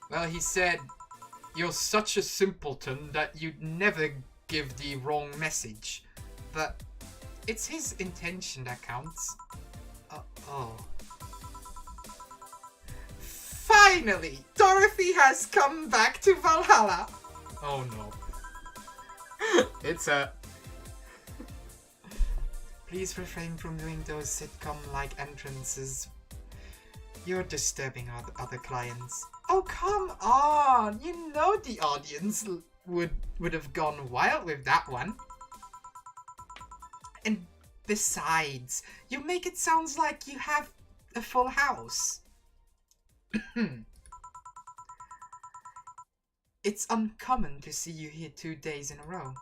Well, he said, "You're such a simpleton that you'd never give the wrong message." But it's his intention that counts. Oh. Finally! Dorothy has come back to Valhalla! Oh no. It's a... Please refrain from doing those sitcom-like entrances. You're disturbing other clients. Oh, come on! You know the audience would have gone wild with that one. And besides, you make it sound like you have a full house. It's uncommon to see you here 2 days in a row.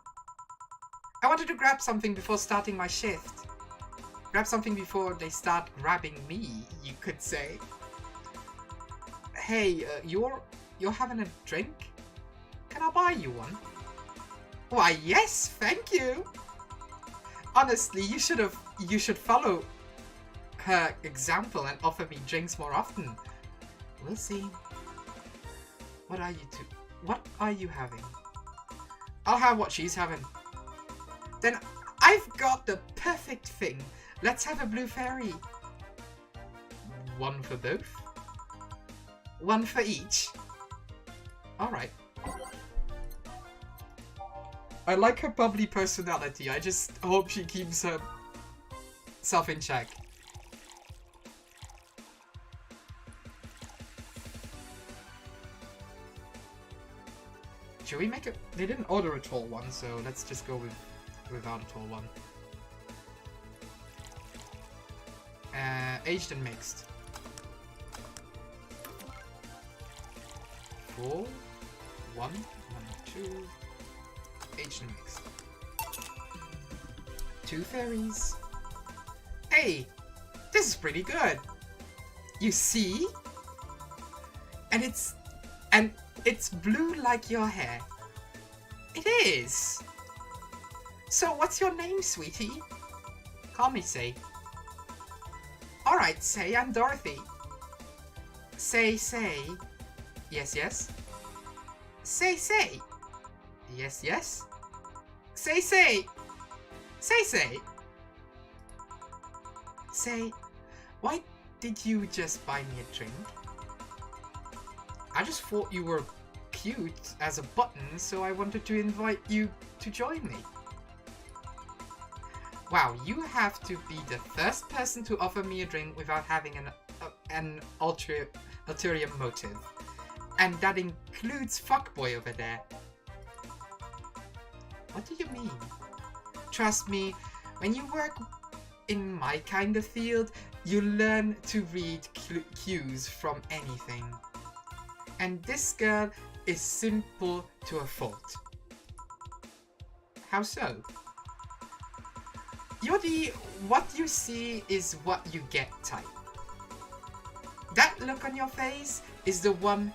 I wanted to grab something before starting my shift. Grab something before they start grabbing me, you could say. Hey, you're having a drink? Can I buy you one? Why, yes, thank you. Honestly, you should follow her example and offer me drinks more often. We'll see. What are you having? I'll have what she's having. Then I've got the perfect thing. Let's have a blue fairy. One for both? One for each? Alright. I like her bubbly personality. I just hope she keeps herself in check. Should we make it? They didn't order a tall one, so let's just go without a tall one. Aged and mixed. 4, 1, 2. Aged and mixed. 2 fairies. Hey, this is pretty good. You see? And it's blue like your hair. It is. So what's your name, sweetie? Call me Say. Alright, Say, I'm Dorothy. Say. Yes, yes. Say. Yes, yes. Say. Say, why did you just buy me a drink? I just thought you were cute as a button, so I wanted to invite you to join me. Wow, you have to be the first person to offer me a drink without having an ulterior motive. And that includes fuckboy over there. What do you mean? Trust me, when you work in my kind of field, you learn to read cues from anything. And this girl is simple to a fault. How so? You're the what you see is what you get type. That look on your face is one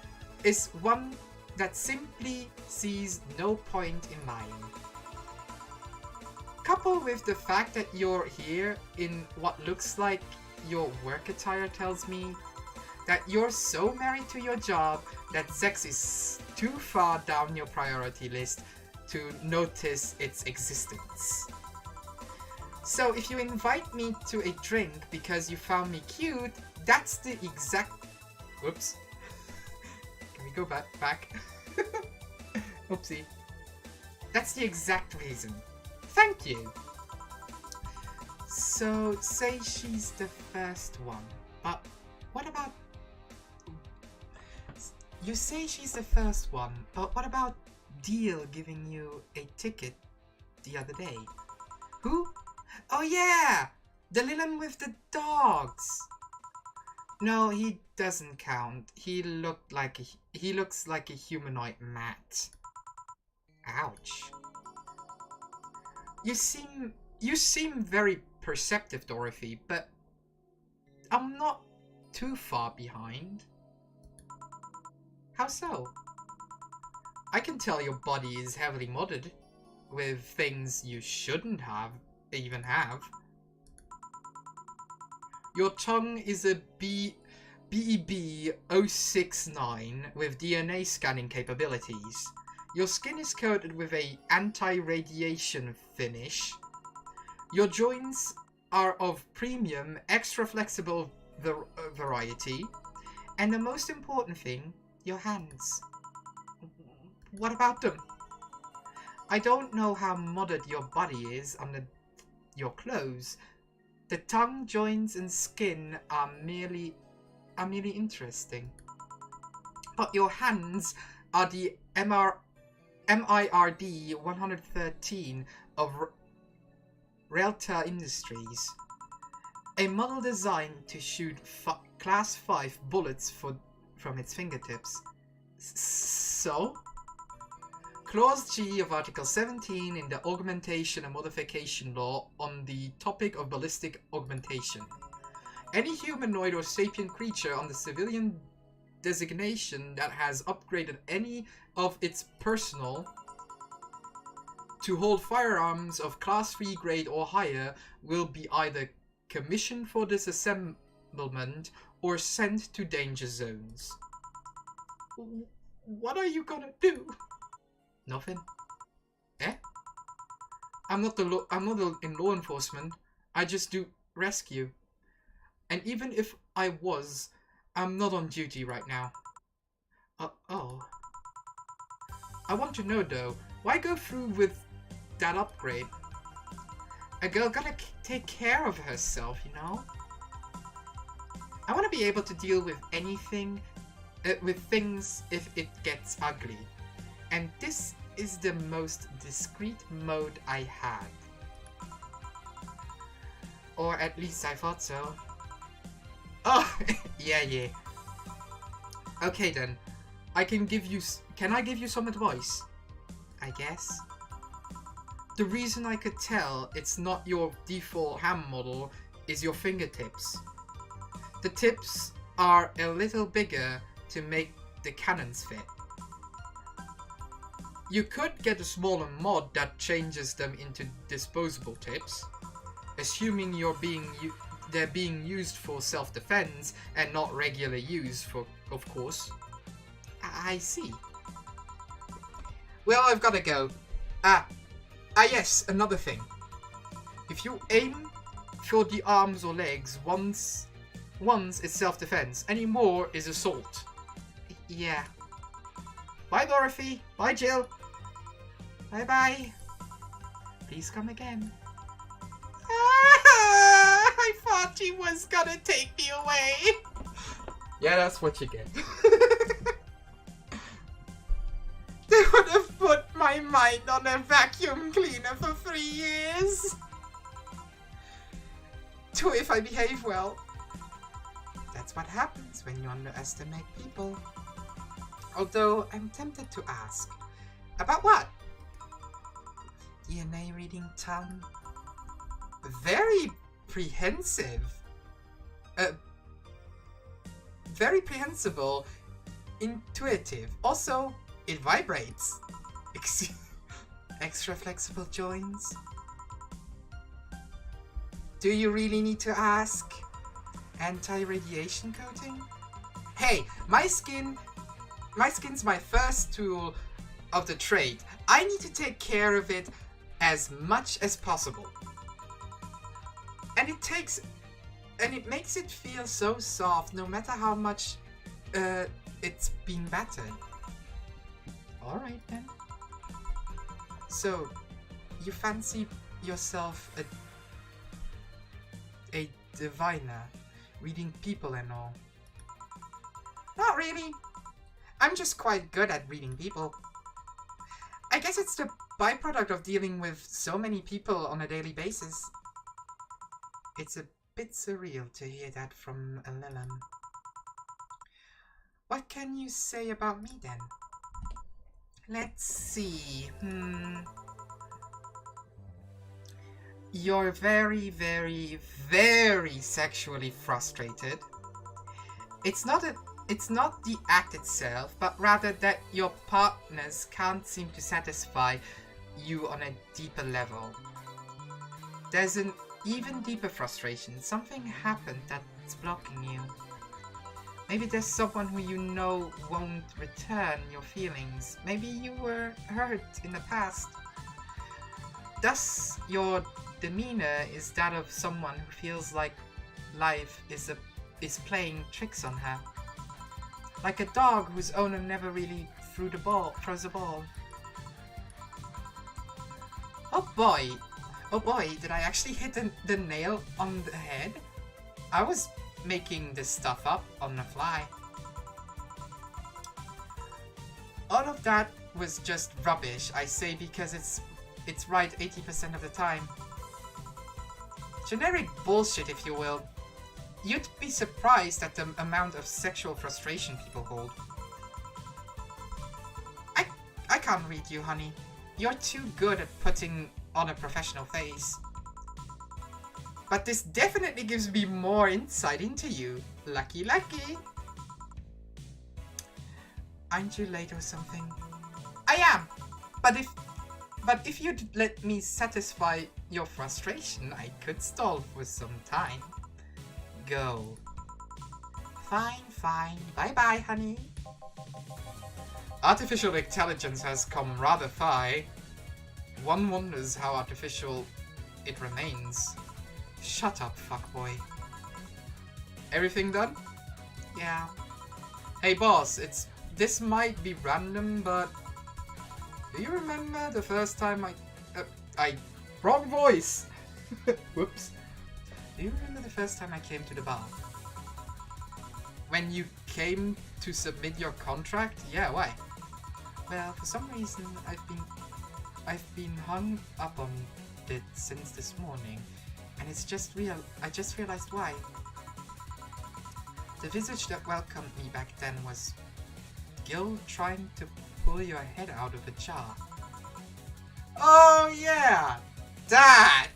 that simply sees no point in lying. Coupled with the fact that you're here in what looks like your work attire tells me that you're so married to your job that sex is too far down your priority list to notice its existence. So if you invite me to a drink because you found me cute, that's the exact... Whoops. Can we go back? Oopsie. That's the exact reason. Thank you. So, say she's the first one. But what about... You say she's the first one, but what about Deal giving you a ticket the other day? Who? Oh yeah! The Lilin with the dogs! No, he doesn't count. He looks like a humanoid mat. Ouch. You seem very perceptive, Dorothy, but I'm not too far behind. How so? I can tell your body is heavily modded with things you shouldn't even have. Your tongue is a BEB-069 with DNA scanning capabilities. Your skin is coated with a anti-radiation finish. Your joints are of premium, extra flexible variety. And the most important thing, your hands. What about them? I don't know how modded your body is under your clothes. The tongue, joints, and skin are merely interesting. But your hands are the MIRD 113 of Relta Industries. A model designed to shoot Class 5 bullets from its fingertips. So? Clause G of Article 17 in the Augmentation and Modification Law on the topic of ballistic augmentation. Any humanoid or sapient creature on the civilian designation that has upgraded any of its personnel to hold firearms of Class 3 grade or higher will be either commissioned for disassemblement or sent to danger zones. What are you gonna do? Nothing. Eh? I'm not in law enforcement. I just do rescue. And even if I was, I'm not on duty right now. Oh. I want to know though, why go through with that upgrade? A girl gotta take care of herself, you know? I want to be able to deal with anything, with things if it gets ugly. And this is the most discreet mode I had. Or at least I thought so. Oh, yeah. Okay then. Can I give you some advice? I guess. The reason I could tell it's not your default hand model is your fingertips. The tips are a little bigger to make the cannons fit. You could get a smaller mod that changes them into disposable tips, assuming they're being used for self-defense and not regular use for, of course. I see. Well, I've gotta go. Yes, another thing. If you aim for the arms or legs, once it's self-defense, any more is assault. Yeah. Bye, Dorothy. Bye, Jill. Bye-bye. Please come again. I thought he was gonna take me away. Yeah, that's what you get. They would have put my mind on a vacuum cleaner for 3 years. 2 if I behave well. That's what happens when you underestimate people. Although, I'm tempted to ask. About what? DNA reading tongue? Very prehensive. Very prehensible. Intuitive. Also, it vibrates. Extra flexible joints. Do you really need to ask? Anti-radiation coating? hey, my skin's my first tool of the trade. I need to take care of it as much as possible. And it makes it feel so soft no matter how much it's been battered. Alright then. So, you fancy yourself a diviner, reading people and all? Not really. I'm just quite good at reading people. I guess it's the byproduct of dealing with so many people on a daily basis. It's a bit surreal to hear that from a Lilum. What can you say about me then? Let's see. You're very, very, very sexually frustrated. It's not the act itself, but rather that your partners can't seem to satisfy you on a deeper level. There's an even deeper frustration. Something happened that's blocking you. Maybe there's someone who you know won't return your feelings. Maybe you were hurt in the past. Thus, your demeanor is that of someone who feels like life is playing tricks on her. Like a dog whose owner never really throws a ball. Oh boy, did I actually hit the nail on the head? I was making this stuff up on the fly. All of that was just rubbish, I say, because it's right 80% of the time. Generic bullshit, if you will. You'd be surprised at the amount of sexual frustration people hold. I can't read you, honey. You're too good at putting on a professional face. But this definitely gives me more insight into you. Lucky, lucky. Aren't you late or something? I am! But if you'd let me satisfy your frustration, I could stall for some time. Go. Fine. Bye-bye, honey. Artificial intelligence has come rather far. One wonders how artificial it remains. Shut up, fuckboy. Everything done? Yeah. Hey boss, this might be random, but do you remember the first time wrong voice! Whoops. Do you remember the first time I came to the bar? When you came to submit your contract? Yeah, why? Well, for some reason I've been hung up on it since this morning, and I just realized why. The visage that welcomed me back then was Gil trying to pull your head out of a jar. Oh yeah! That!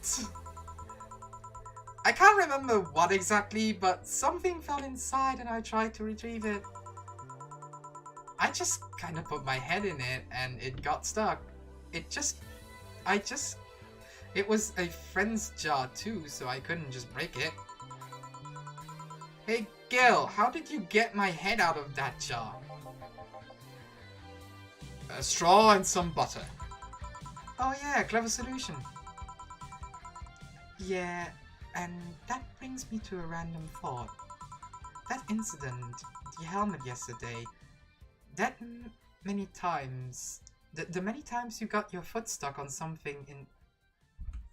I can't remember what exactly, but something fell inside and I tried to retrieve it. I just kinda put my head in it and it got stuck. It was a friend's jar too, so I couldn't just break it. Hey Gil, how did you get my head out of that jar? A straw and some butter. Oh yeah, clever solution. Yeah, and that brings me to a random thought. That incident, the helmet yesterday, that many times, the many times you got your foot stuck on something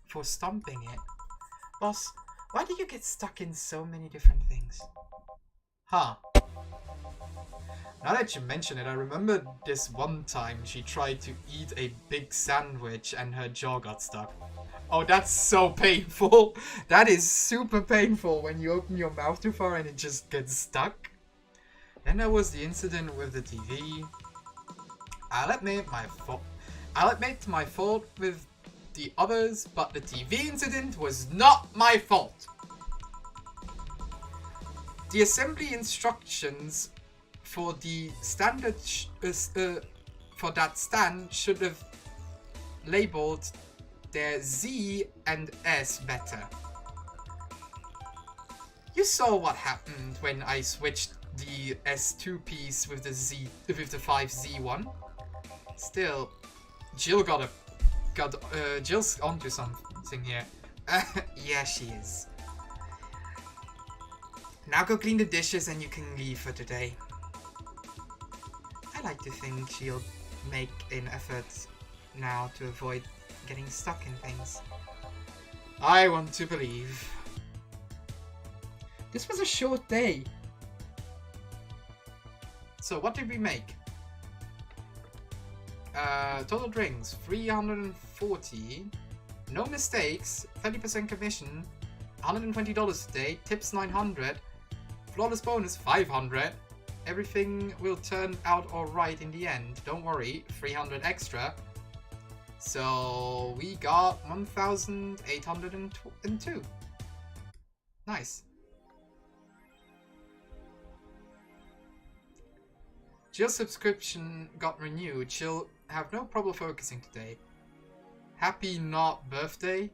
for stomping it. Boss, why do you get stuck in so many different things? Huh. Now that you mention it, I remember this one time she tried to eat a big sandwich and her jaw got stuck. Oh, that's so painful. That is super painful when you open your mouth too far and it just gets stuck. Then there was the incident with the TV. I'll admit my fault with the others, but the TV incident was not my fault. The assembly instructions for the standard for that stand should have labeled their Z and S better. You saw what happened when I switched the S2 piece with the the 5Z one. Still, Jill's onto something here. Yeah, she is. Now go clean the dishes and you can leave for today. I like to think she'll make an effort now to avoid getting stuck in things. I want to believe. This was a short day. So what did we make? Total drinks, 340. No mistakes, 30% commission, $120 a day, tips 900, flawless bonus 500. Everything will turn out alright in the end, don't worry, 300 extra. So we got 1,802. Nice. Jill's subscription got renewed. She'll have no problem focusing today. Happy not birthday.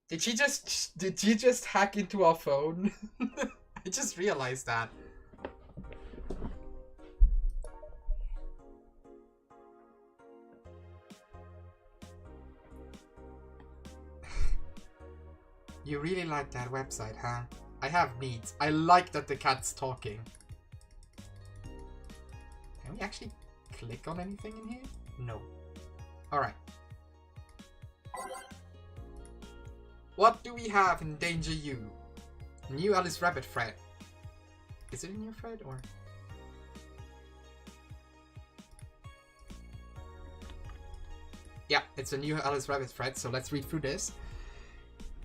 Did you just hack into our phone? I just realized that. You really like that website, huh? I have needs. I like that the cat's talking. Can we actually click on anything in here? No. Alright. What do we have in Danger You? New Alice Rabbit thread. Is it a new thread or? Yeah, it's a new Alice Rabbit thread, so let's read through this.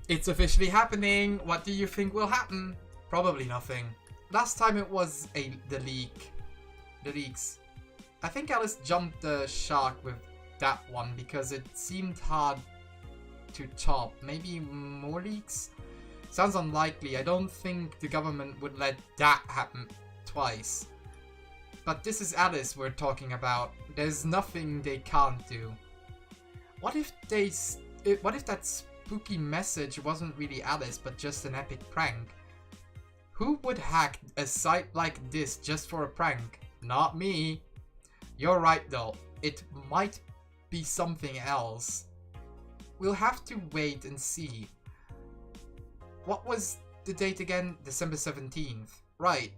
It's officially happening. What do you think will happen? Probably nothing. Last time it was the leaks. I think Alice jumped the shark with that one because it seemed hard to top. Maybe more leaks? Sounds unlikely. I don't think the government would let that happen twice. But this is Alice we're talking about. There's nothing they can't do. What if that spooky message wasn't really Alice but just an epic prank? Who would hack a site like this just for a prank? Not me. You're right though. It might be something else. We'll have to wait and see. What was the date again? December 17th. Right.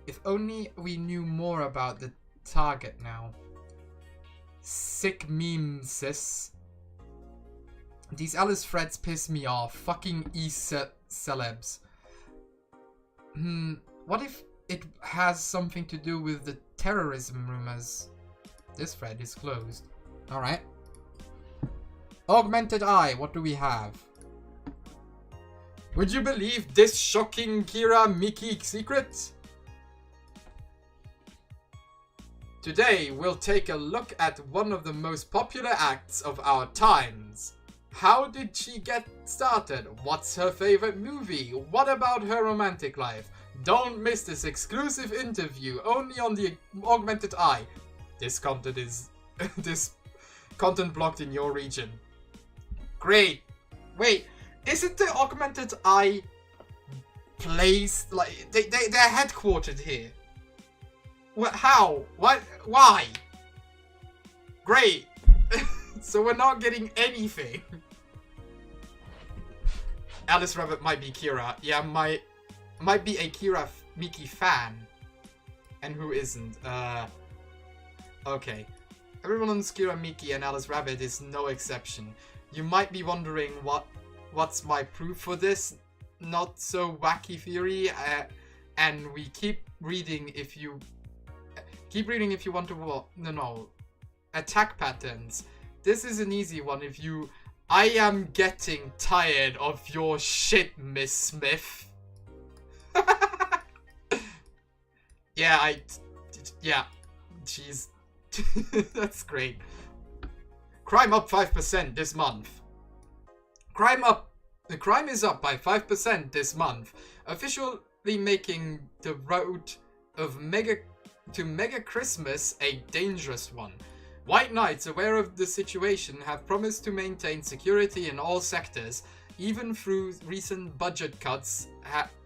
If only we knew more about the target now. Sick meme, sis. These Alice threads piss me off. Fucking celebs. What if it has something to do with the terrorism rumors? This thread is closed. Alright. Augmented Eye, what do we have? Would you believe this shocking Kira Miki secret? Today we'll take a look at one of the most popular acts of our times. How did she get started? What's her favorite movie? What about her romantic life? Don't miss this exclusive interview only on the Augmented Eye. This content is this content blocked in your region. Great. Wait, isn't the Augmented Eye place like they're headquartered here? What? How? What? Why? Great. So we're not getting anything. Alice Rabbit might be Kira. Yeah, might be a Kira Miki fan. And who isn't? Okay. Everyone on Kira Miki and Alice Rabbit is no exception. You might be wondering what's my proof for this not so wacky theory, and we keep reading if you want to no attack patterns. This is an easy one if you... I am getting tired of your shit, Miss Smith. Yeah, yeah, jeez. That's great. Crime up 5% this month. The crime is up by 5% this month, officially making the road of Mega Christmas a dangerous one. White Knights, aware of the situation, have promised to maintain security in all sectors. even through recent budget cuts.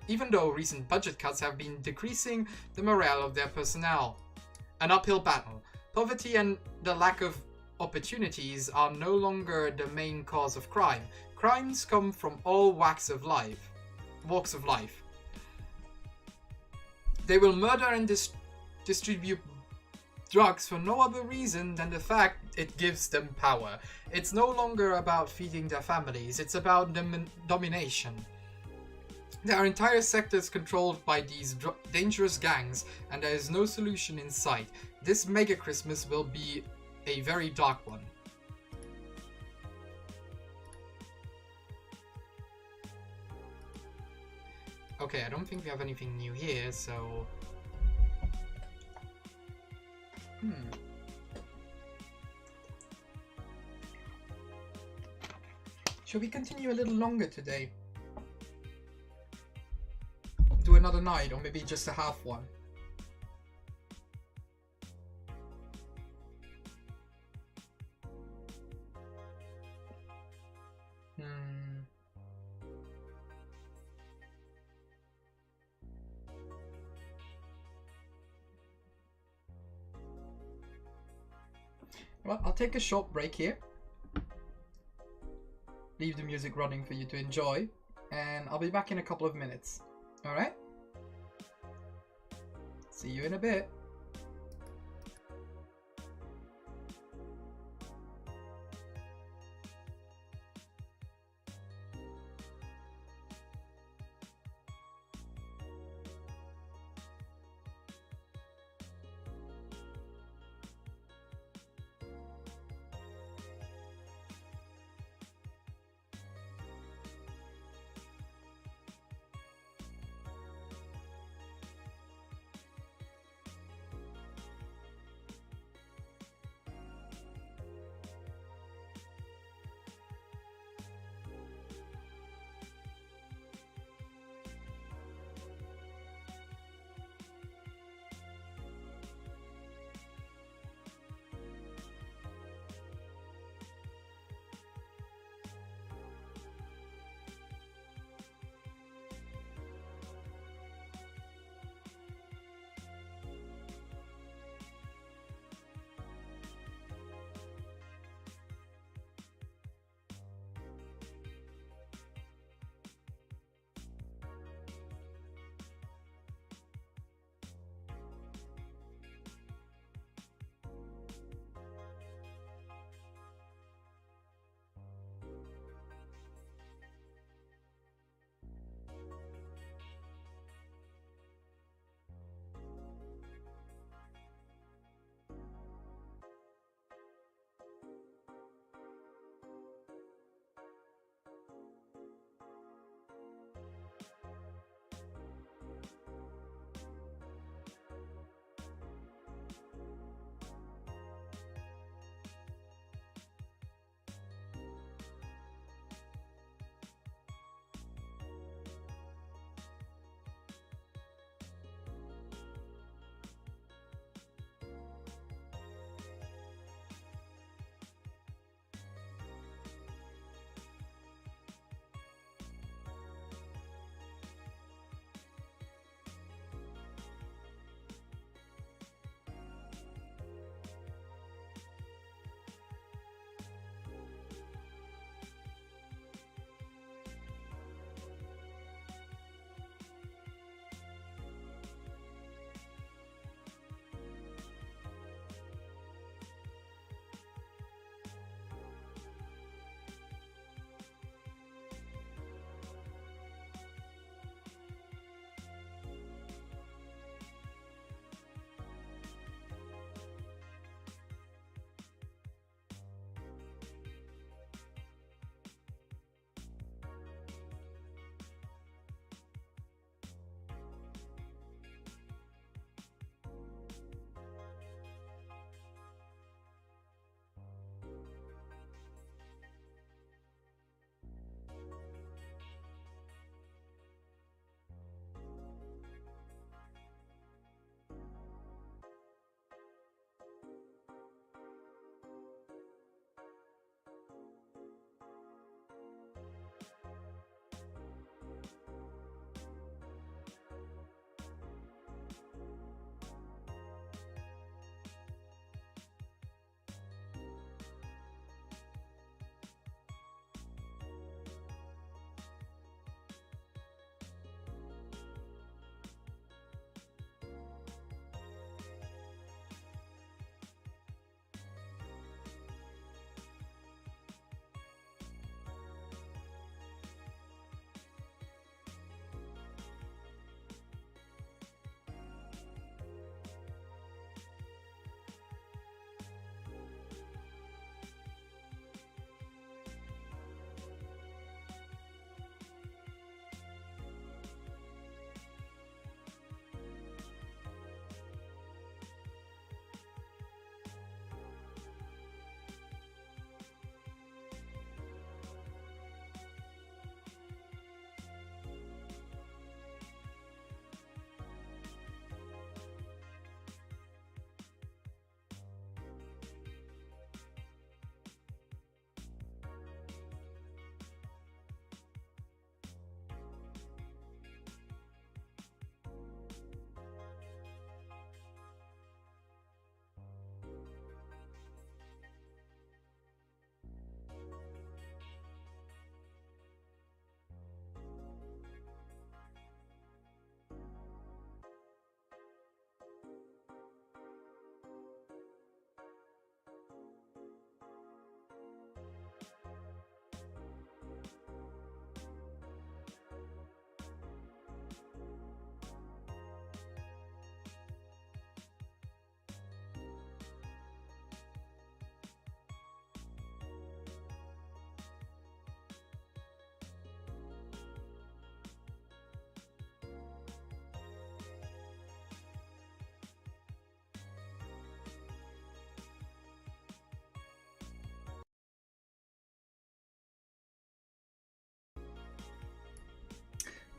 Even though recent budget cuts have been decreasing the morale of their personnel. An uphill battle. Poverty and the lack of opportunities are no longer the main cause of crime. Crimes come from all walks of life. They will murder and distribute drugs for no other reason than the fact it gives them power. It's no longer about feeding their families, it's about domination. There are entire sectors controlled by these dangerous gangs, and there is no solution in sight. This mega Christmas will be a very dark one. Okay, I don't think we have anything new here, so... Shall we continue a little longer today? Do another night, or maybe just a half one? Well, I'll take a short break here. Leave the music running for you to enjoy, and I'll be back in a couple of minutes. Alright? See you in a bit.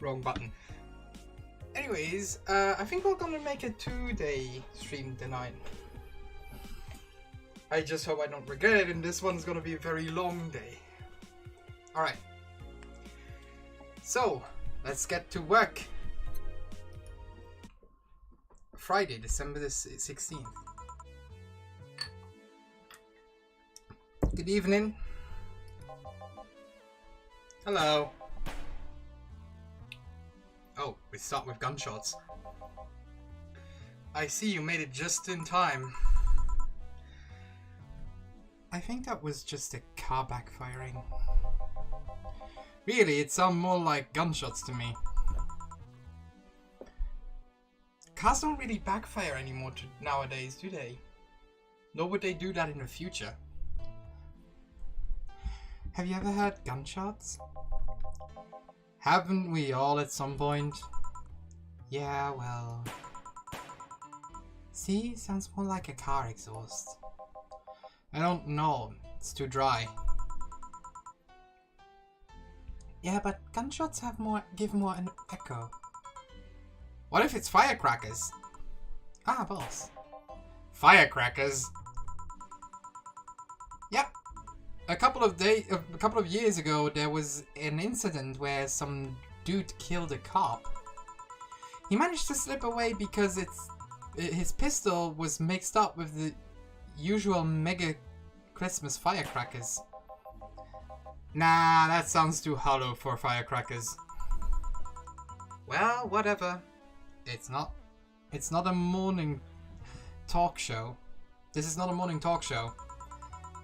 Wrong button. Anyways, I think we're gonna make a 2-day stream tonight. I just hope I don't regret it, and this one's gonna be a very long day. Alright. So, let's get to work. Friday, December the 16th. Good evening. Hello. Oh, we start with gunshots. I see you made it just in time. I think that was just a car backfiring. Really, it sounded more like gunshots to me. Cars don't really backfire anymore nowadays, do they? Nor would they do that in the future. Have you ever heard gunshots? Haven't we all at some point? Yeah, well... See, sounds more like a car exhaust. I don't know, it's too dry. Yeah, but gunshots give more an echo. What if it's firecrackers? Ah, boss. Firecrackers? Yep. A couple of years ago, there was an incident where some dude killed a cop. He managed to slip away because his pistol was mixed up with the usual mega Christmas firecrackers. Nah, that sounds too hollow for firecrackers. Well, whatever. It's not a morning talk show. This is not a morning talk show.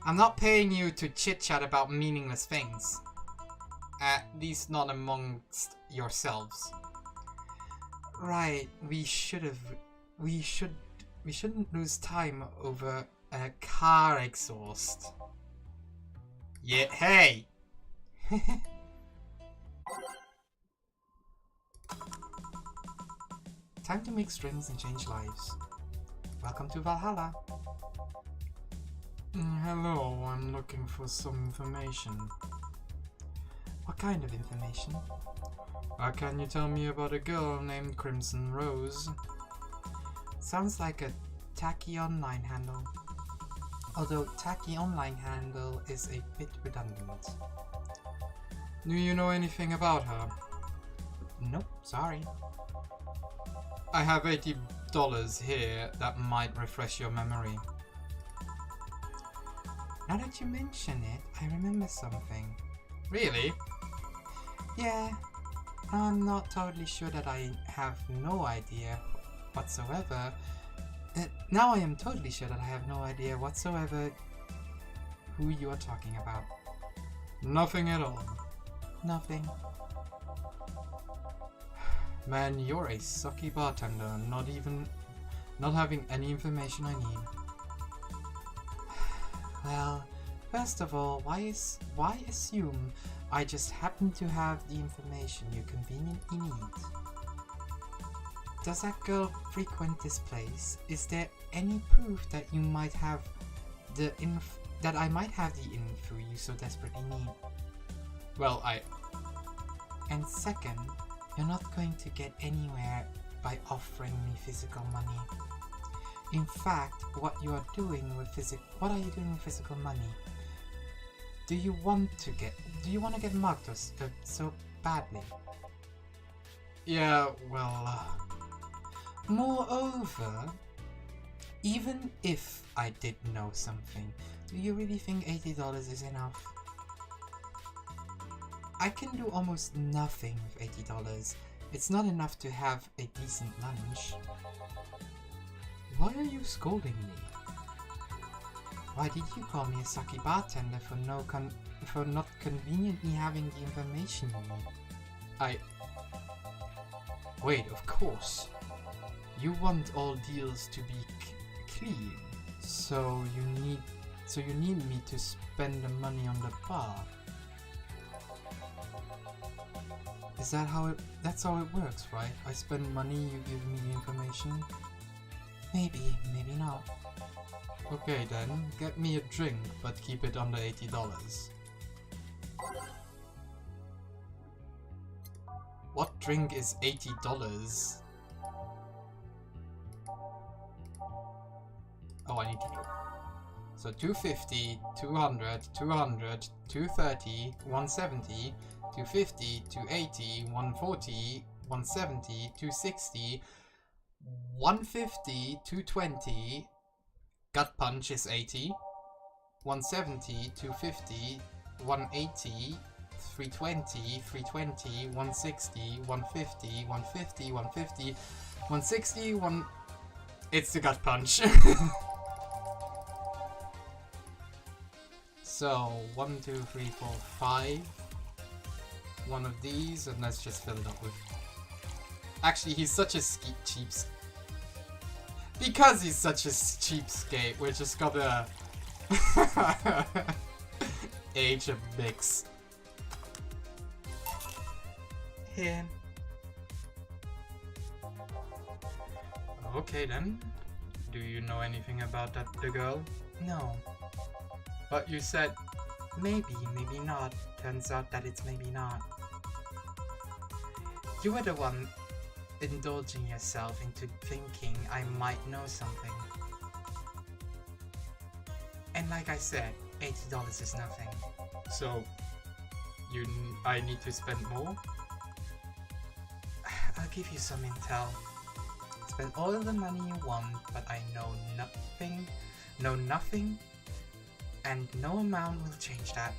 I'm not paying you to chit-chat about meaningless things. At least not amongst yourselves. Right, we shouldn't lose time over a car exhaust. Yeah, hey! Time to make strings and change lives. Welcome to Valhalla. Hello, I'm looking for some information. What kind of information? Can you tell me about a girl named Crimson Rose? Sounds like a tacky online handle. Although tacky online handle is a bit redundant. Do you know anything about her? Nope, sorry. I have $80 here that might refresh your memory. Now that you mention it, I remember something. Really? Yeah. I'm not totally sure that I have no idea whatsoever. Now I am totally sure that I have no idea whatsoever who you are talking about. Nothing at all. Nothing. Man, you're a sucky bartender, not having any information I need. Well, first of all, why assume I just happen to have the information you conveniently need? Does that girl frequent this place? Is there any proof that you might have that I might have the info you so desperately need? Well, And second, you're not going to get anywhere by offering me physical money. In fact, what are you doing with physical money? Do you want to get mugged so badly? Yeah, well... Moreover, even if I did know something, do you really think $80 is enough? I can do almost nothing with $80. It's not enough to have a decent lunch. Why are you scolding me? Why did you call me a sucky bartender for not conveniently having the information you need? Wait, of course. You want all deals to be clean, so you need me to spend the money on the bar. Is that that's how it works, right? I spend money, you give me the information? Maybe, maybe not. Okay then, get me a drink, but keep it under $80. What drink is $80? Oh, I need to drink. So 250, 200, 200, 230, 170, 250, 280, 140, 170, 260, 150, 220. Gut punch is 80. 170, 250, 180, 320, 320, 160, 150, 150, 150, 160, 1... It's the gut punch. So, 1, 2, 3, 4, 5. One of these, and let's just fill it up with... Actually, he's such a cheapskate. Because he's such a cheapskate, we're just gonna... age a mix. Here. Okay then. Do you know anything about the girl? No. But you said maybe, maybe not. Turns out that it's maybe not. You were the one indulging yourself into thinking I might know something. And like I said, $80 is nothing. So, I need to spend more? I'll give you some intel. Spend all of the money you want, but I know nothing, and no amount will change that.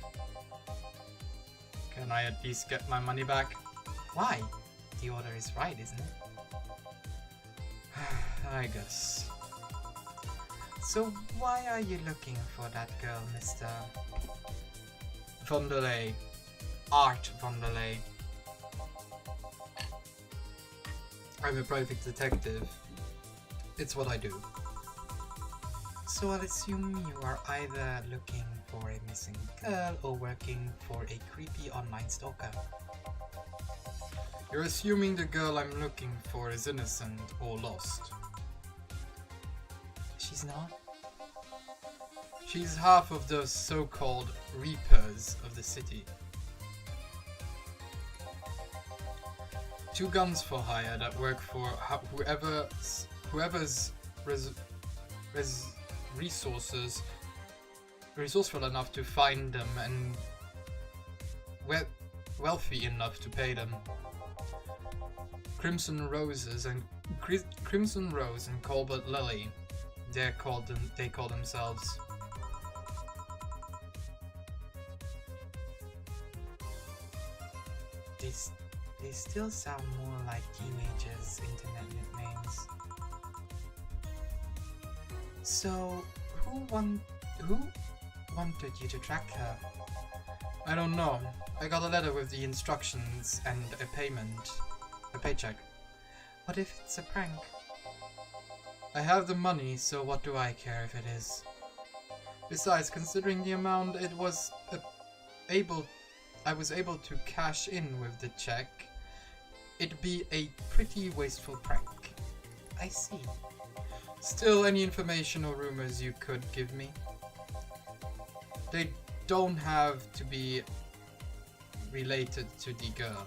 Can I at least get my money back? Why? The order is right, isn't it? I guess. So why are you looking for that girl, Mr. Vondelay? Art Vondelay. I'm a private detective. It's what I do. So I'll assume you are either looking for a missing girl or working for a creepy online stalker. You're assuming the girl I'm looking for is innocent or lost. She's not? She's half of the so-called Reapers of the city. 2 guns for hire that work for whoever's resourceful enough to find them and wealthy enough to pay them. Crimson Rose and Colbert Lily. They call themselves. They still sound more like teenagers' internet nicknames. So, who wanted you to track her? I don't know. I got a letter with the instructions and a paycheck. What if it's a prank? I have the money, so what do I care if it is? Besides, considering the amount I was able to cash in with the check, it'd be a pretty wasteful prank. I see. Still, any information or rumors you could give me? They don't have to be related to the girl.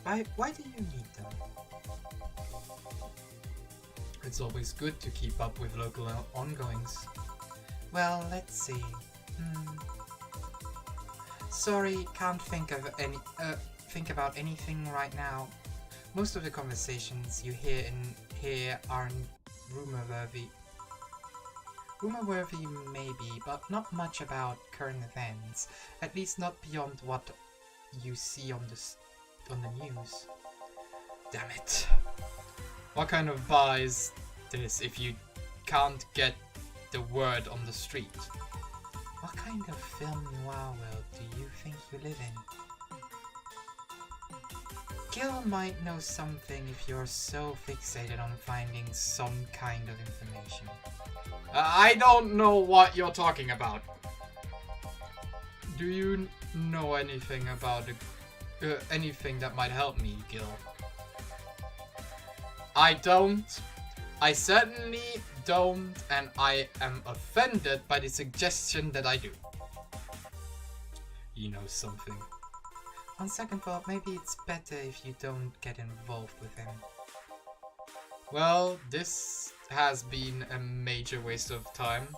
Why do you need them? It's always good to keep up with local ongoings. Well, let's see. Sorry, can't think about anything right now. Most of the conversations you hear aren't rumor-worthy. Rumor-worthy maybe, but not much about current events. At least not beyond what you see on the news. Damn it. What kind of bar is this if you can't get the word on the street? What kind of film noir world do you think you live in? Gil might know something if you're so fixated on finding some kind of information. I don't know what you're talking about. Do you know anything about anything that might help me, Gil? I don't. I certainly don't, and I am offended by the suggestion that I do. You know something. On second thought, maybe it's better if you don't get involved with him. Well, this has been a major waste of time.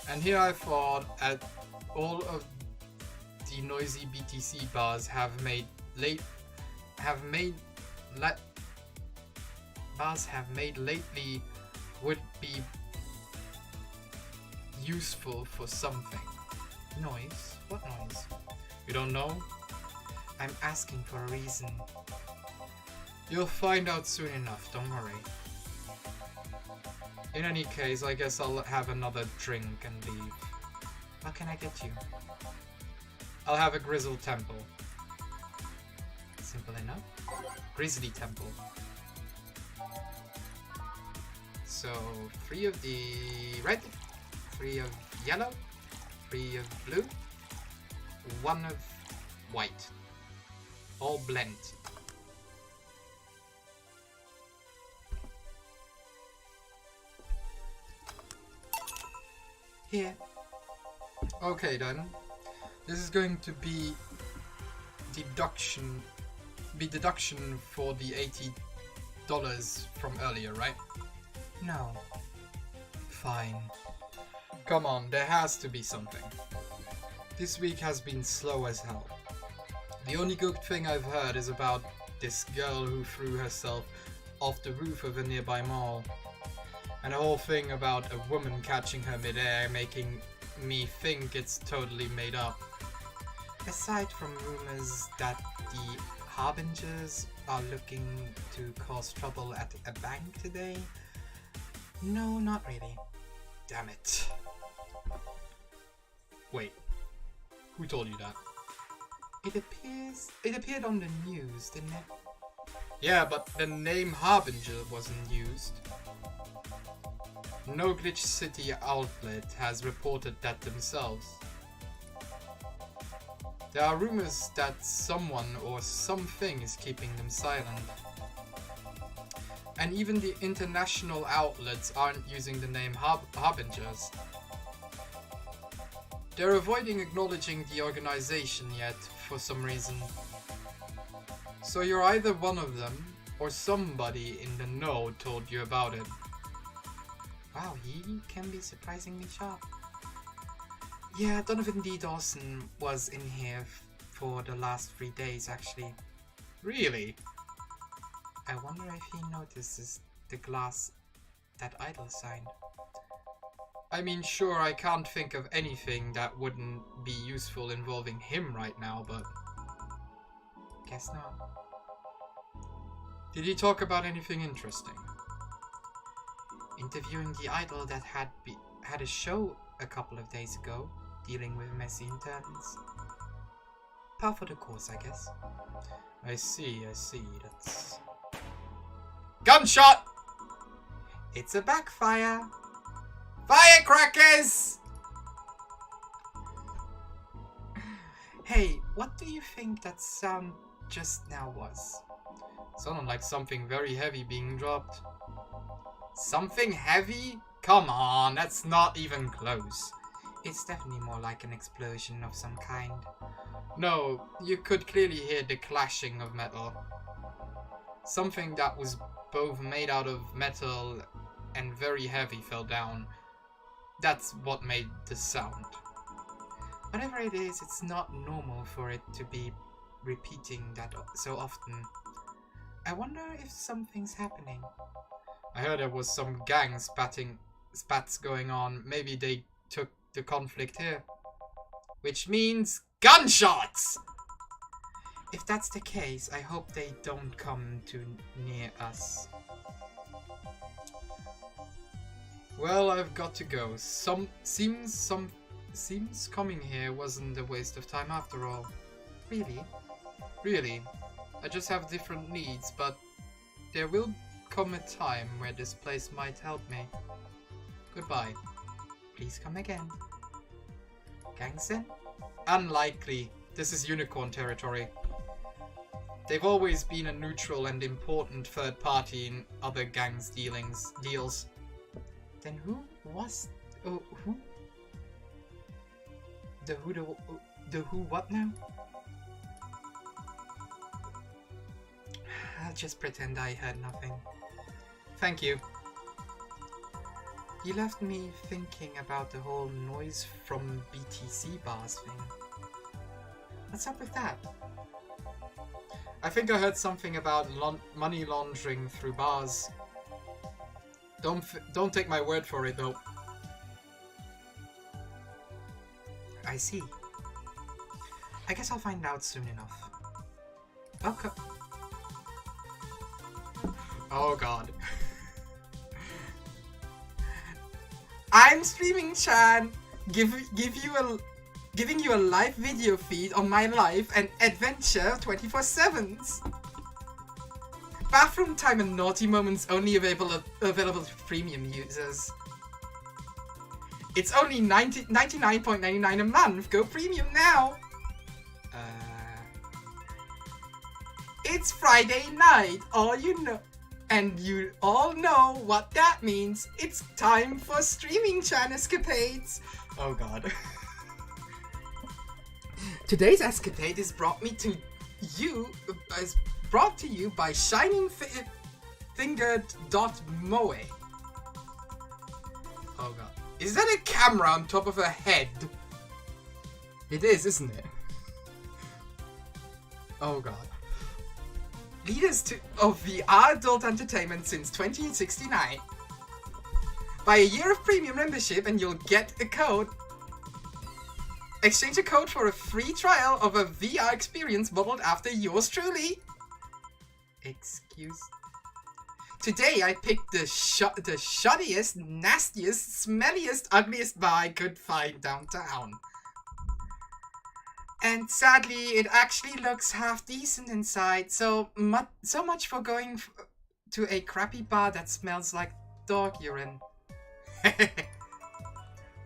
And here I thought all of the noisy BTC bars have made lately would be useful for something. Noise? What noise? You don't know? I'm asking for a reason. You'll find out soon enough, don't worry. In any case, I guess I'll have another drink and leave. What can I get you? I'll have a Grizzle Temple. Simple enough. Grizzly Temple. So, 3 of the red, 3 of yellow, 3 of blue, 1 of white. All blend. Here. Okay then. This is going to be deduction for the $80 from earlier, right? No. Fine. Come on, there has to be something. This week has been slow as hell. The only good thing I've heard is about this girl who threw herself off the roof of a nearby mall. And the whole thing about a woman catching her midair making me think it's totally made up. Aside from rumors that the Harbingers are looking to cause trouble at a bank today, no, not really. Damn it. Wait, who told you that? It appeared on the news, didn't it? Yeah, but the name Harbinger wasn't used. No Glitch City outlet has reported that themselves. There are rumors that someone or something is keeping them silent. And even the international outlets aren't using the name Harbingers. They're avoiding acknowledging the organization yet, for some reason. So you're either one of them, or somebody in the know told you about it. Wow, he can be surprisingly sharp. Yeah, Donovan D. Dawson was in here for the last 3 days, actually. Really? I wonder if he notices the glass that Idol signed. I mean, sure, I can't think of anything that wouldn't be useful involving him right now, but... guess not. Did he talk about anything interesting? Interviewing the idol that had a show a couple of days ago, dealing with messy interns. Par for the course, I guess. I see, that's... Gunshot! It's a backfire! Firecrackers! Hey, what do you think that sound just now was? Sounded like something very heavy being dropped. Something heavy? Come on, that's not even close. It's definitely more like an explosion of some kind. No, you could clearly hear the clashing of metal. Something that was both made out of metal and very heavy fell down. That's what made the sound. Whatever it is, it's not normal for it to be repeating that so often. I wonder if something's happening. I heard there was some gang spats going on. Maybe they took the conflict here. Which means gunshots! If that's the case, I hope they don't come too near us. Well, I've got to go. Seems coming here wasn't a waste of time after all. Really? Really. I just have different needs, but there will come a time where this place might help me. Goodbye. Please come again. Gangster? Unlikely. This is unicorn territory. They've always been a neutral and important third party in other gangs' deals. Then who was... oh, who? The who what now? just pretend I heard nothing. Thank you. You left me thinking about the whole noise from BTC bars thing. What's up with that? I think I heard something about money laundering through bars. Don't take my word for it though. I see. I guess I'll find out soon enough. Okay. Oh god. I'm streaming Chan, giving you a live video feed on my life and adventure 24/7s. Bathroom time and naughty moments only available to premium users. It's only 99.99 a month. Go premium now. It's Friday night. And you all know what that means. It's time for streaming Chan escapades. Oh god. Today's escapade is brought to you by shiningfingered.moe. Oh god. Is that a camera on top of her head? It is, isn't it? Oh god. Leaders of VR adult entertainment since 2069. Buy a year of premium membership and you'll get a code. Exchange a code for a free trial of a VR experience modeled after yours truly. Excuse. Today I picked the shoddiest, nastiest, smelliest, ugliest bar I could find downtown. And sadly, it actually looks half decent inside, so much for going to a crappy bar that smells like dog urine.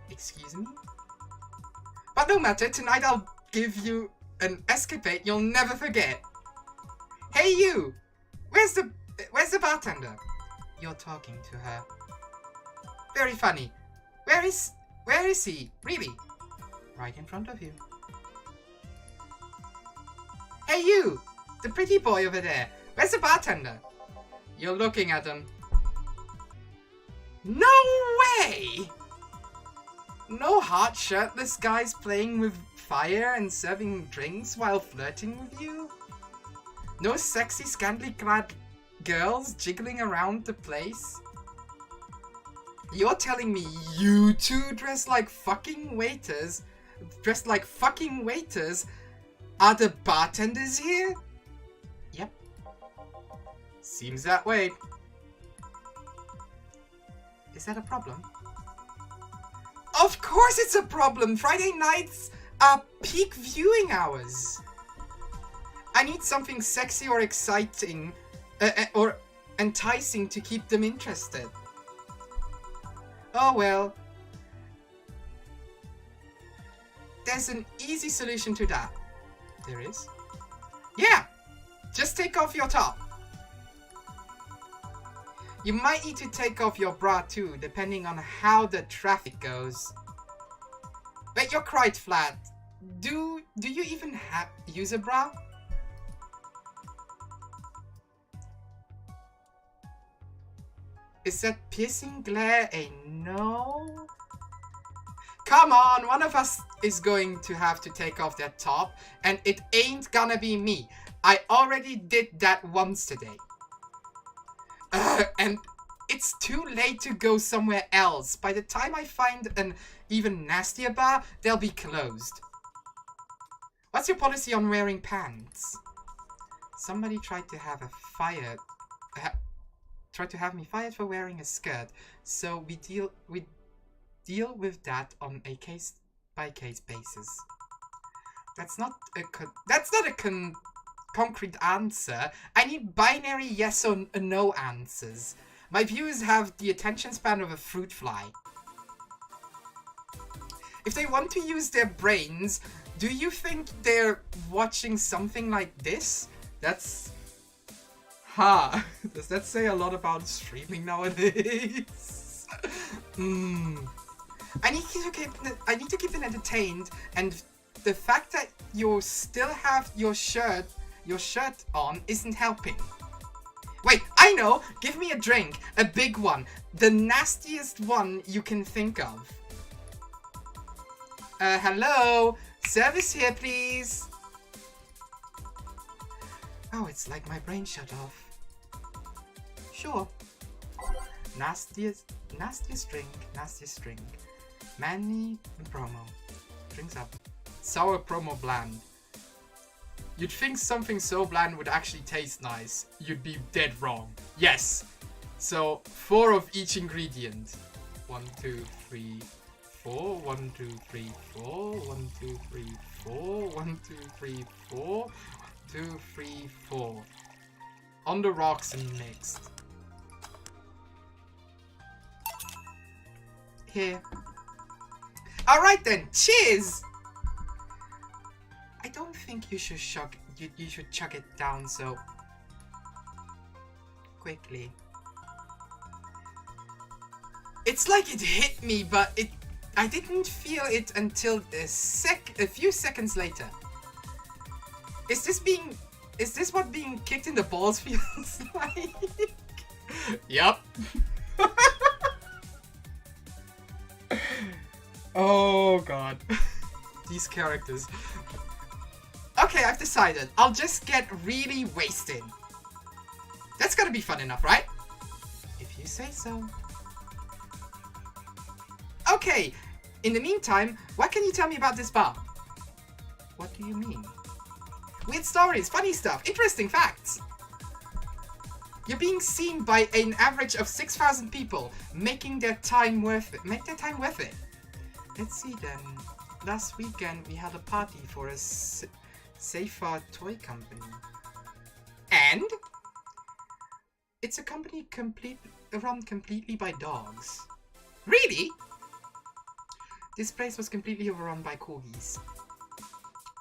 Excuse me? But no matter, tonight I'll give you an escapade you'll never forget. Hey you! Where's the bartender? You're talking to her. Very funny. Where is he? Really? Right in front of you. Hey you! The pretty boy over there. Where's the bartender? You're looking at him. No way! No hot shirtless guys playing with fire and serving drinks while flirting with you? No sexy scantily clad girls jiggling around the place? You're telling me you two dressed like fucking waiters are the bartenders here? Yep. Seems that way. Is that a problem? Of course it's a problem! Friday nights are peak viewing hours. I need something sexy or exciting or enticing to keep them interested. Oh well. There's an easy solution to that. There is? Yeah! Just take off your top. You might need to take off your bra too, depending on how the traffic goes. Wait, you're quite flat. Do you even use a bra? Is that piercing glare a no? Come on, one of us is going to have to take off that top, and it ain't gonna be me. I already did that once today. And it's too late to go somewhere else. By the time I find an even nastier bar, they'll be closed. What's your policy on wearing pants? Somebody tried to have me fired for wearing a skirt, so we deal with that on a case-by-case basis. That's not a concrete answer. I need binary yes or no answers. My viewers have the attention span of a fruit fly. If they want to use their brains, do you think they're watching something like this? That's... Does that say a lot about streaming nowadays? I need to keep them entertained, and the fact that you still have your shirt on isn't helping. I know! Give me a drink. A big one. The nastiest one you can think of. Hello? Service here, please. Oh, it's like my brain shut off. Sure. Nastiest drink. Manny promo. Drinks up. Sour promo bland. You'd think something so bland would actually taste nice. You'd be dead wrong. Yes. So 4 of each ingredient. 1, 2, 3, 4. 1, 2, 3, 4. 1, 2, 3, 4. 1, 2, 3, 4. 2, 3, 4. On the rocks and mixed. Here. Alright then, cheers! I don't think you should you should chuck it down so quickly. It's like it hit me, but I didn't feel it until a few seconds later. Is this what being kicked in the balls feels like? Yup. Oh god. These characters. Okay, I've decided. I'll just get really wasted. That's gotta be fun enough, right? If you say so. Okay, in the meantime, what can you tell me about this bar? What do you mean? Weird stories, funny stuff, interesting facts. You're being seen by an average of 6,000 people, making their time worth it. Make their time worth it. Let's see then. Last weekend we had a party for a Safer toy company. And it's a company run completely by dogs. Really? This place was completely overrun by corgis.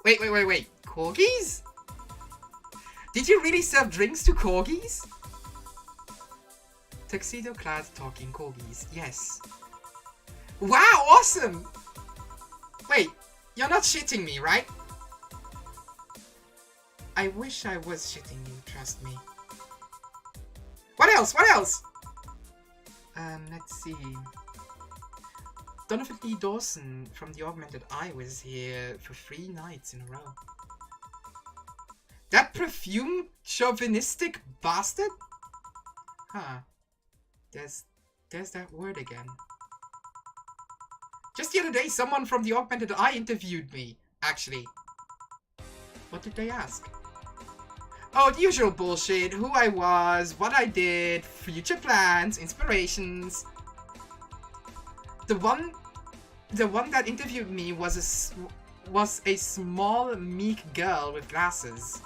Wait. Corgis? Did you really serve drinks to corgis? Tuxedo-clad talking corgis. Yes. Wow, awesome! Wait, you're not shitting me, right? I wish I was shitting you, trust me. What else? Let's see. Donovan Lee Dawson from the Augmented Eye was here for 3 nights in a row. That perfume chauvinistic bastard? Huh. There's that word again. Just the other day, someone from the Augmented Eye interviewed me, actually. What did they ask? Oh, the usual bullshit. Who I was, what I did, future plans, inspirations. The one that interviewed me was a small, meek girl with glasses.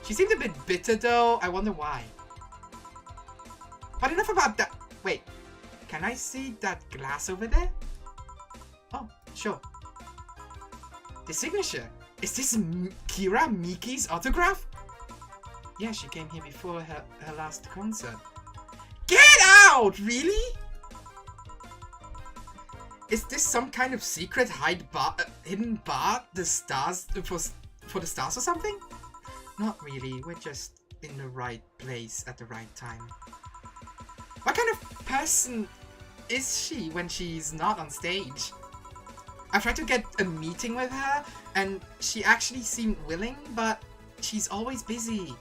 She seemed a bit bitter though. I wonder why. But enough about that. Wait, can I see that glass over there? Oh, sure. The signature. Is this Kira Miki's autograph? Yeah, she came here before her last concert. Get out! Really? Is this some kind of secret hidden bar? The stars for the stars or something? Not really. We're just in the right place at the right time. What kind of person is she when she's not on stage? I tried to get a meeting with her, and she actually seemed willing, but she's always busy.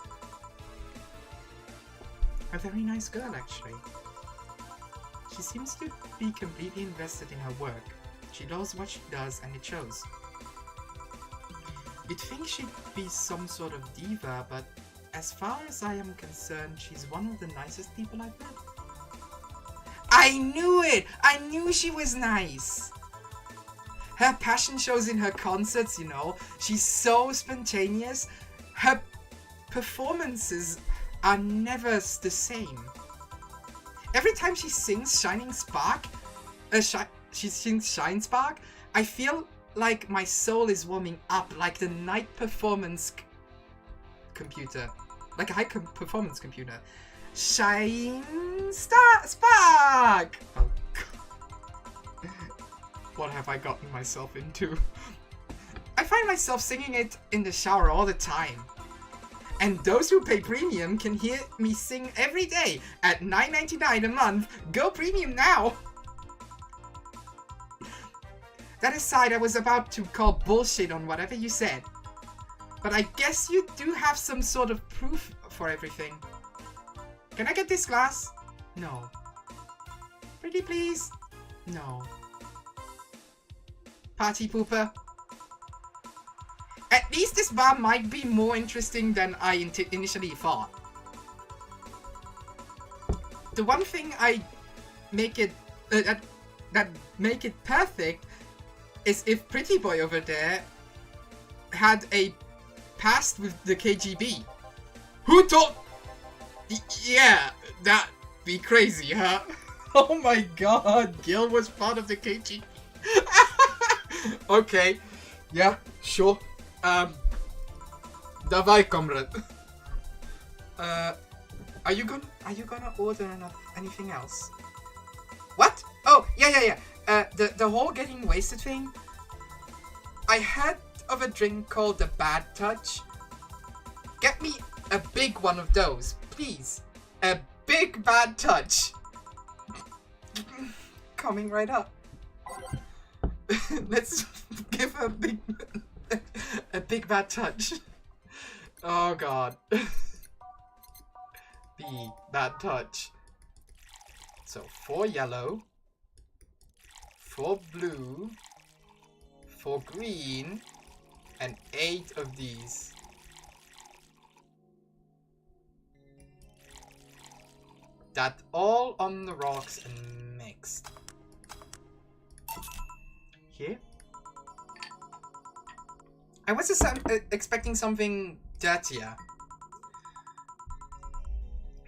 A very nice girl, actually. She seems to be completely invested in her work. She knows what she does, and it shows. You'd think she'd be some sort of diva, but as far as I am concerned, she's one of the nicest people I've met. I knew it! I knew she was nice! Her passion shows in her concerts, you know. She's so spontaneous. Her performances are never the same. Every time she sings Shining Spark, she sings Shine Spark, I feel like my soul is warming up like the night performance computer. Like a high performance computer. Shine Spark! Oh, God. What have I gotten myself into? I find myself singing it in the shower all the time. And those who pay premium can hear me sing every day at $9.99 a month. Go premium now! That aside, I was about to call bullshit on whatever you said. But I guess you do have some sort of proof for everything. Can I get this glass? No. Pretty please? No. Party pooper? At least this bar might be more interesting than I initially thought. The one thing I make it that make it perfect is if Pretty Boy over there had a past with the KGB. Who told? Yeah, that'd be crazy, huh? Oh my god, Gil was part of the KGB. Okay, yeah, sure. Давай, comrade. Are you gonna order anything else? What? Oh, yeah. The whole getting wasted thing. I heard of a drink called the Bad Touch. Get me a big one of those, please. A big Bad Touch. Coming right up. Let's give a big bad touch. Oh god. Big bad touch. So 4 yellow, 4 blue, 4 green, and 8 of these. That all on the rocks and mixed. Here. I was expecting something dirtier.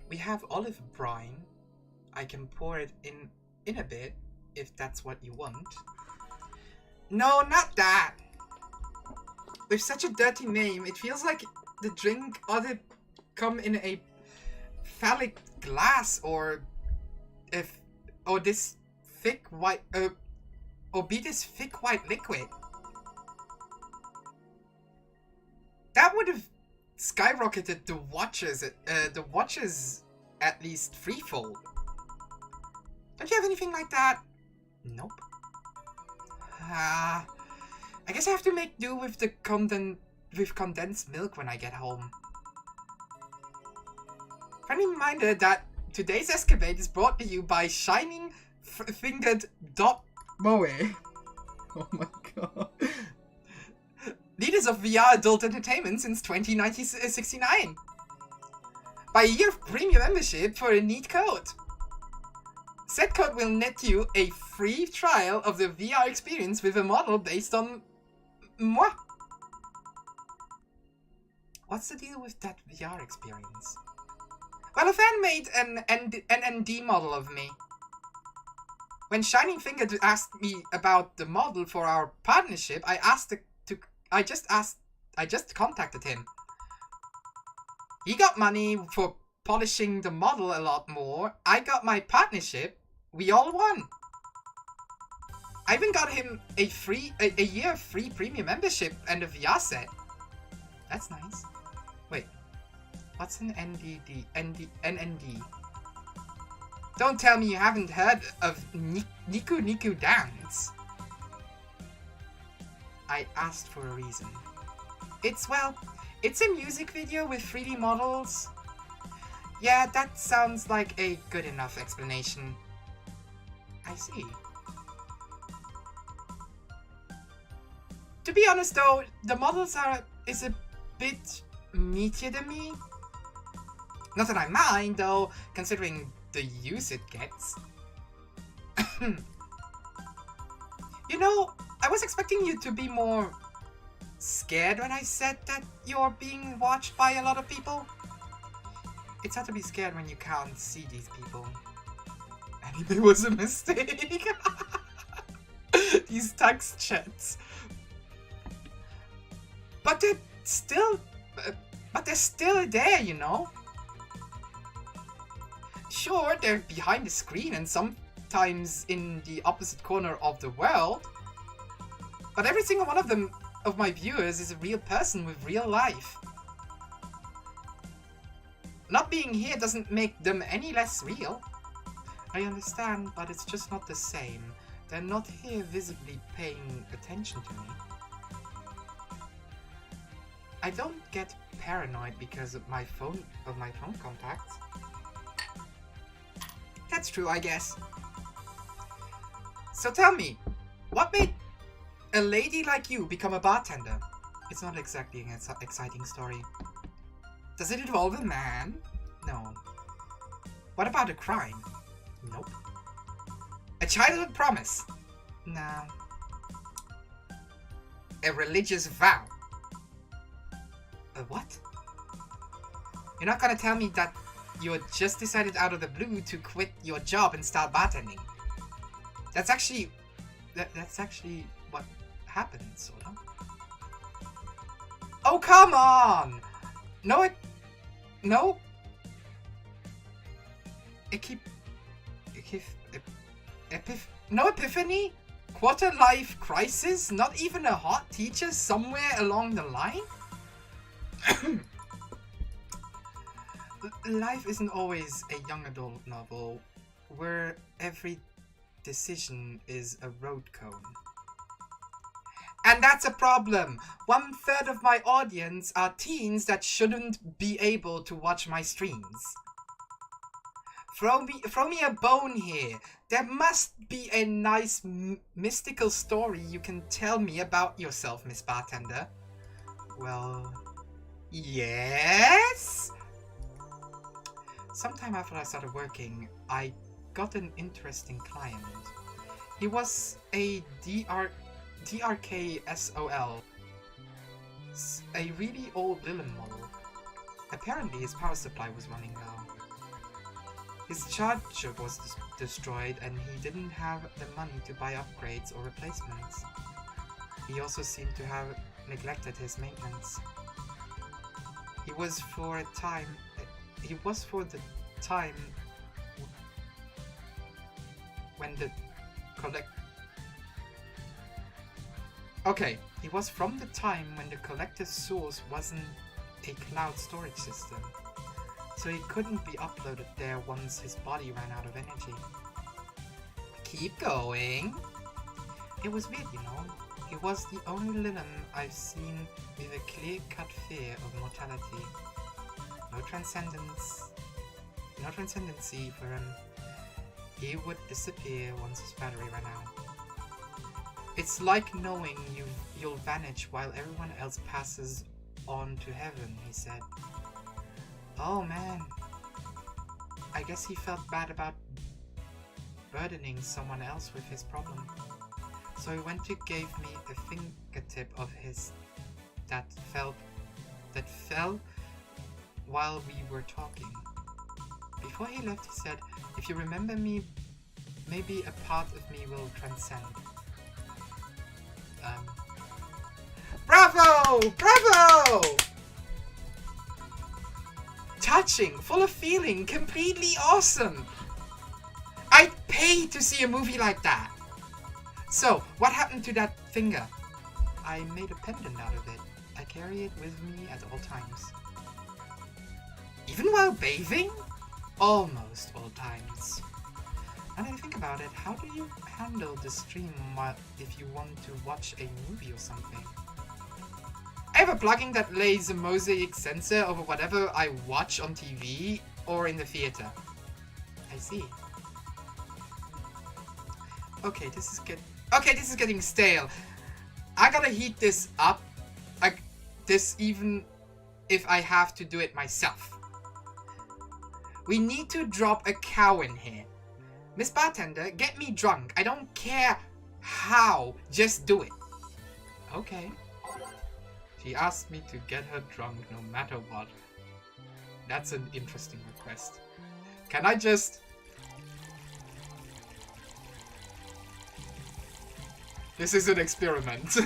We have olive brine. I can pour it in a bit, if that's what you want. No, not that! With such a dirty name, it feels like the drink ought to come in a phallic glass or this thick white or be this thick white liquid. That would have skyrocketed the watches at least threefold. Don't you have anything like that? Nope. I guess I have to make do with the condensed milk when I get home. Friendly reminder that today's escapade is brought to you by Shining Fingered Dot Moe. Oh my god. Leaders of VR adult entertainment since 1969. Buy a year of premium membership for a neat code. Said code will net you a free trial of the VR experience with a model based on moi. What's the deal with that VR experience? Well, a fan made an ND model of me. When Shining Finger asked me about the model for our partnership, I just contacted him. He got money for polishing the model a lot more. I got my partnership. We all won. I even got him a year of free premium membership and a VR set. That's nice. Wait, what's an NND? Don't tell me you haven't heard of Niku Dance. I asked for a reason. It's a music video with 3D models. Yeah, that sounds like a good enough explanation. I see. To be honest though, the models is a bit meatier than me. Not that I mind though, considering the use it gets. You know, I was expecting you to be more scared when I said that you're being watched by a lot of people. It's hard to be scared when you can't see these people. Anime was a mistake. These text chats. But they're still there, you know? Sure, they're behind the screen and sometimes in the opposite corner of the world. But every single one of my viewers is a real person with real life. being here doesn't make them any less real. I understand, but it's just not the same. They're not here visibly paying attention to me. I don't get paranoid because of my phone contacts. That's true, I guess. So tell me, what made a lady like you become a bartender? It's not exactly an exciting story. Does it involve a man? No. What about a crime? Nope. A childhood promise? No. A religious vow? A what? You're not gonna tell me that you just decided out of the blue to quit your job and start bartending. That's actually what happened, sort of. Oh, come on! No. No epiphany? Quarter life crisis? Not even a hot teacher somewhere along the line? Life isn't always a young adult novel where every decision is a road cone. And that's a problem. 1/3 of my audience are teens that shouldn't be able to watch my streams. Throw me a bone here. There must be a nice mystical story you can tell me about yourself, Miss Bartender. Well, yes? Sometime after I started working, I got an interesting client. He was a DRKSOL, a really old Lilith model. Apparently his power supply was running low. His charger was destroyed and he didn't have the money to buy upgrades or replacements. He also seemed to have neglected his maintenance. He was for the time when the collector's source wasn't a cloud storage system, so he couldn't be uploaded there once his body ran out of energy. Keep going. It was weird, you know. He was the only Lilith I've seen with a clear-cut fear of mortality. No transcendency for him. He would disappear once his battery ran out. It's like knowing you'll vanish while everyone else passes on to heaven, he said. Oh man. I guess he felt bad about burdening someone else with his problem. So he went to give me a fingertip of his that fell while we were talking. Before he left, he said, if you remember me, maybe a part of me will transcend. Bravo! Bravo! Touching, full of feeling, completely awesome! I'd pay to see a movie like that! So, what happened to that finger? I made a pendant out of it. I carry it with me at all times. Even while bathing? Almost all times. Now that I think about it, how do you handle the stream if you want to watch a movie or something? I have a plugin that lays a mosaic sensor over whatever I watch on TV or in the theater. I see. Okay, this is getting stale. I gotta heat this up. Even if I have to do it myself. We need to drop a cow in here. Miss Bartender, get me drunk. I don't care how. Just do it. Okay. She asked me to get her drunk no matter what. That's an interesting request. Can I just... This is an experiment.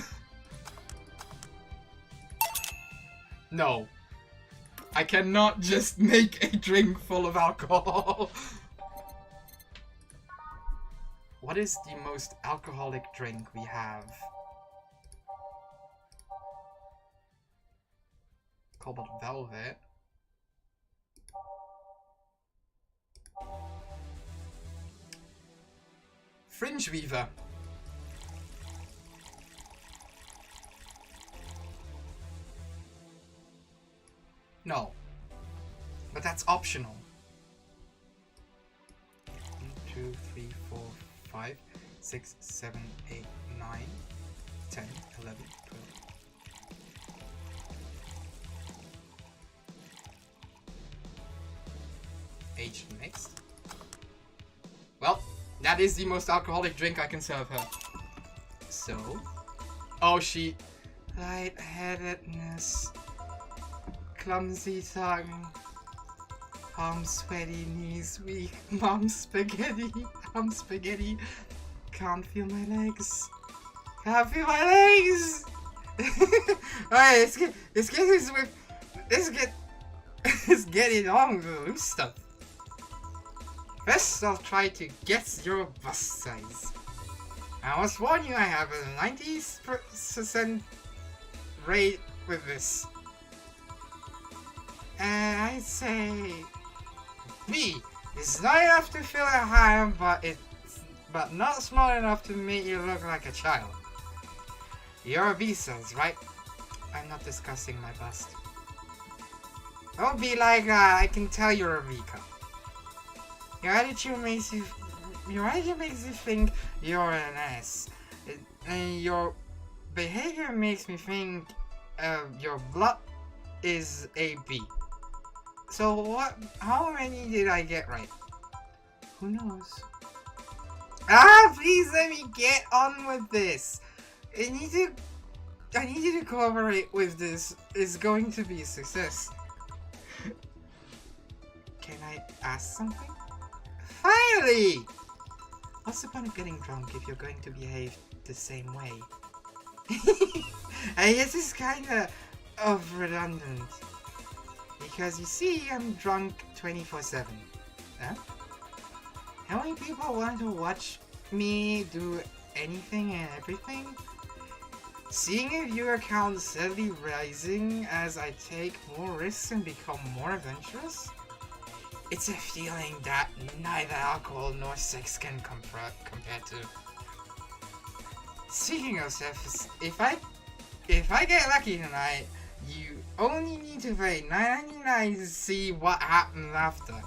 No. I cannot just make a drink full of alcohol. What is the most alcoholic drink we have? Cobalt Velvet. Fringe Weaver. No. But that's optional. 1, 2, 3, 4, 5, 6, 7, 8, 9, 10, 11, 12. Age mixed. Well, that is the most alcoholic drink I can serve her. So, oh, she lightheadedness, clumsy tongue, arms sweaty, knees weak, mom spaghetti, I'm spaghetti, can't feel my legs, can't feel my legs. Alright, let's get it on with the loose stuff. First, I'll try to guess your bust size. I must warn you, I have a 90% rate with this. And I'd say B. It's not enough to fill a ham, but not small enough to make you look like a child. You're a B size, right? I'm not discussing my bust. Don't be like, I can tell you're a B cup. Your attitude makes you think you're an S, and your behavior makes me think your blood is a B. So what? How many did I get right? Who knows? Ah, please let me get on with this. I need you to cooperate with this. It's going to be a success. Can I ask something? Finally! What's the point of getting drunk if you're going to behave the same way? I guess it's kinda redundant. Because you see, I'm drunk 24/7. Huh? How many people want to watch me do anything and everything? Seeing a viewer count steadily rising as I take more risks and become more adventurous? It's a feeling that neither alcohol nor sex can compare to. Speaking of sex, if I get lucky tonight, you only need to pay $9.99 to see what happens after.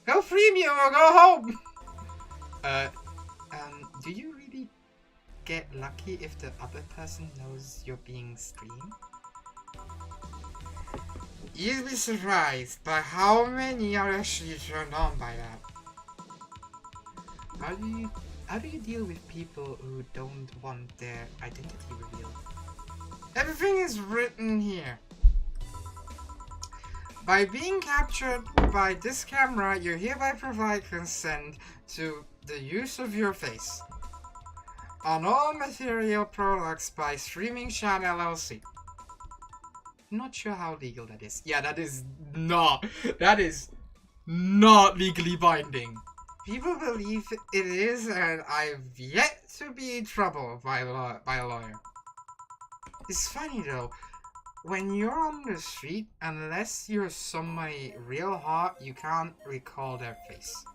Go freemium or go home! Do you really get lucky if the other person knows you're being streamed? You'd be surprised by how many are actually turned on by that. How do you deal with people who don't want their identity revealed? Everything is written here. By being captured by this camera, you hereby provide consent to the use of your face on all material products by Streaming Chat LLC. Not sure how legal that is. Yeah, that is not legally binding. People believe it is, and I've yet to be in trouble by a lawyer. It's funny though, when you're on the street, unless you're somebody real hot, you can't recall their face.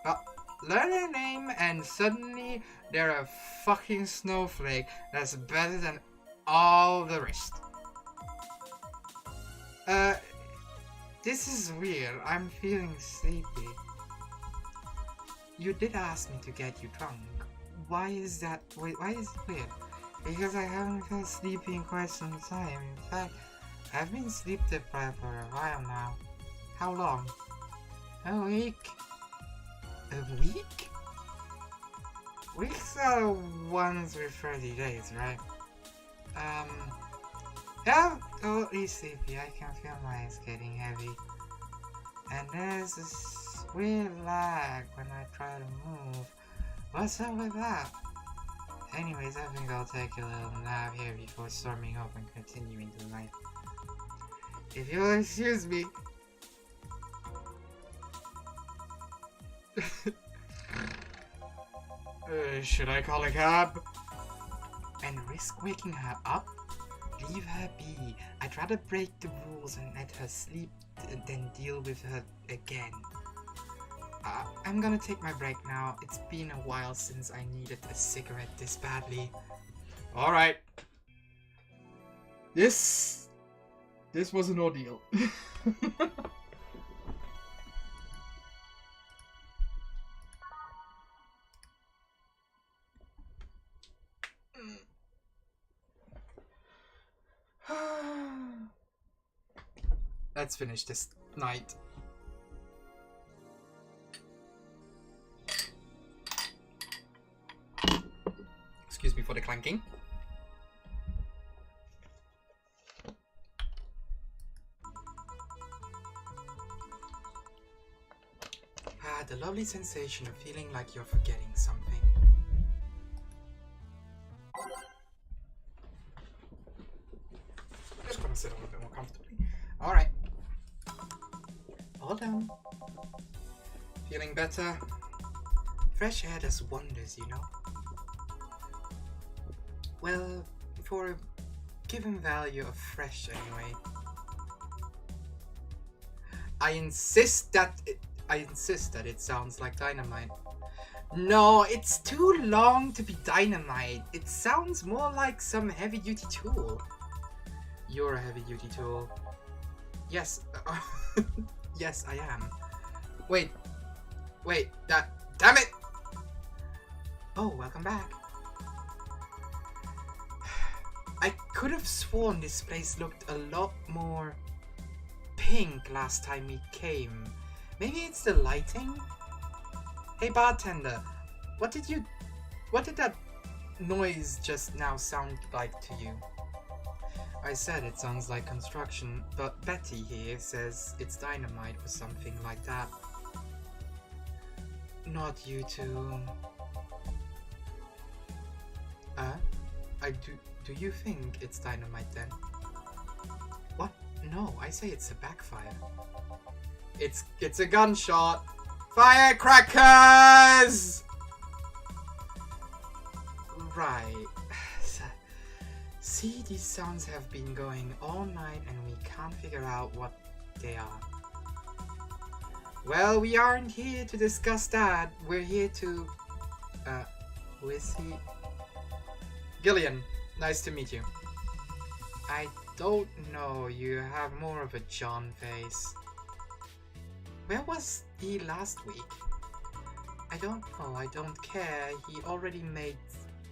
But learn their name and suddenly they're a fucking snowflake that's better than all the rest. This is weird. I'm feeling sleepy. You did ask me to get you drunk. Why is that? Why is it weird? Because I haven't felt sleepy in quite some time. In fact, I've been sleep deprived for a while now. How long? A week. A week? Weeks are the ones with 30 days, right? Yeah, I'm totally sleepy. I can feel my eyes getting heavy. And there's this weird lag when I try to move. What's up with that? Anyways, I think I'll take a little nap here before storming off and continuing the night. If you'll excuse me. Should I call a cab? And risk waking her up? Leave her be. I'd rather break the rules and let her sleep than deal with her again. I'm gonna take my break now. It's been a while since I needed a cigarette this badly. Alright. This was an ordeal. Let's finish this night. Excuse me for the clanking. The lovely sensation of feeling like you're forgetting something. I'm just gonna sit a little bit more comfortably. Alright. All done. Feeling better. Fresh air does wonders, you know. Well, for a given value of fresh anyway. I insist that it sounds like dynamite. No, it's too long to be dynamite. It sounds more like some heavy-duty tool. You're a heavy-duty tool. Yes. Yes, I am. Wait, damn it! Oh, welcome back. I could have sworn this place looked a lot more pink last time we came. Maybe it's the lighting? Hey bartender, what did that noise just now sound like to you? I said it sounds like construction, but Betty here says it's dynamite or something like that. Not you two. Do you think it's dynamite then? What? No, I say it's a backfire. It's a gunshot. Firecrackers! Right. See, these sounds have been going all night and we can't figure out what they are. Well, we aren't here to discuss that. We're here to... who is he? Gillian, nice to meet you. I don't know, you have more of a John face. Where was he last week? I don't know, I don't care. He already made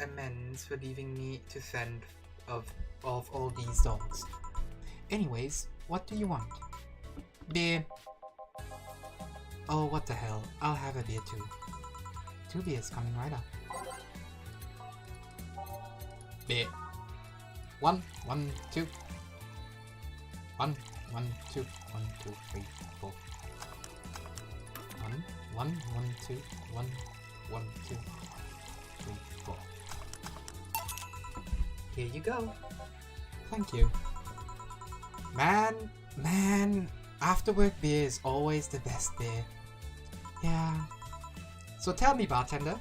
amends for leaving me to fend of all these dogs. Anyways, what do you want? Beer. Oh, what the hell. I'll have a beer too. 2 beers coming right up. Beer. 1, 1, 2. 1, 1, 2, 1, 2, 3, 4. 1, 1, 2, 1, 1, 2, 3, 4. Here you go. Thank you. Man, after work beer is always the best beer. Yeah. So tell me, bartender.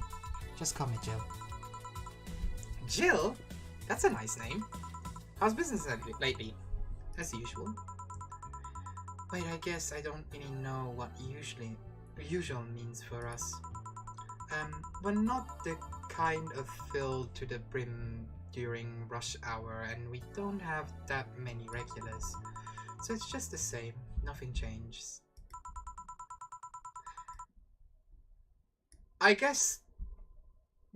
Just call me Jill. Jill? That's a nice name. How's business lately? As usual. Wait, I guess I don't really know what usual means for us. We're not the kind of filled to the brim during rush hour, and we don't have that many regulars. So it's just the same, nothing changes. I guess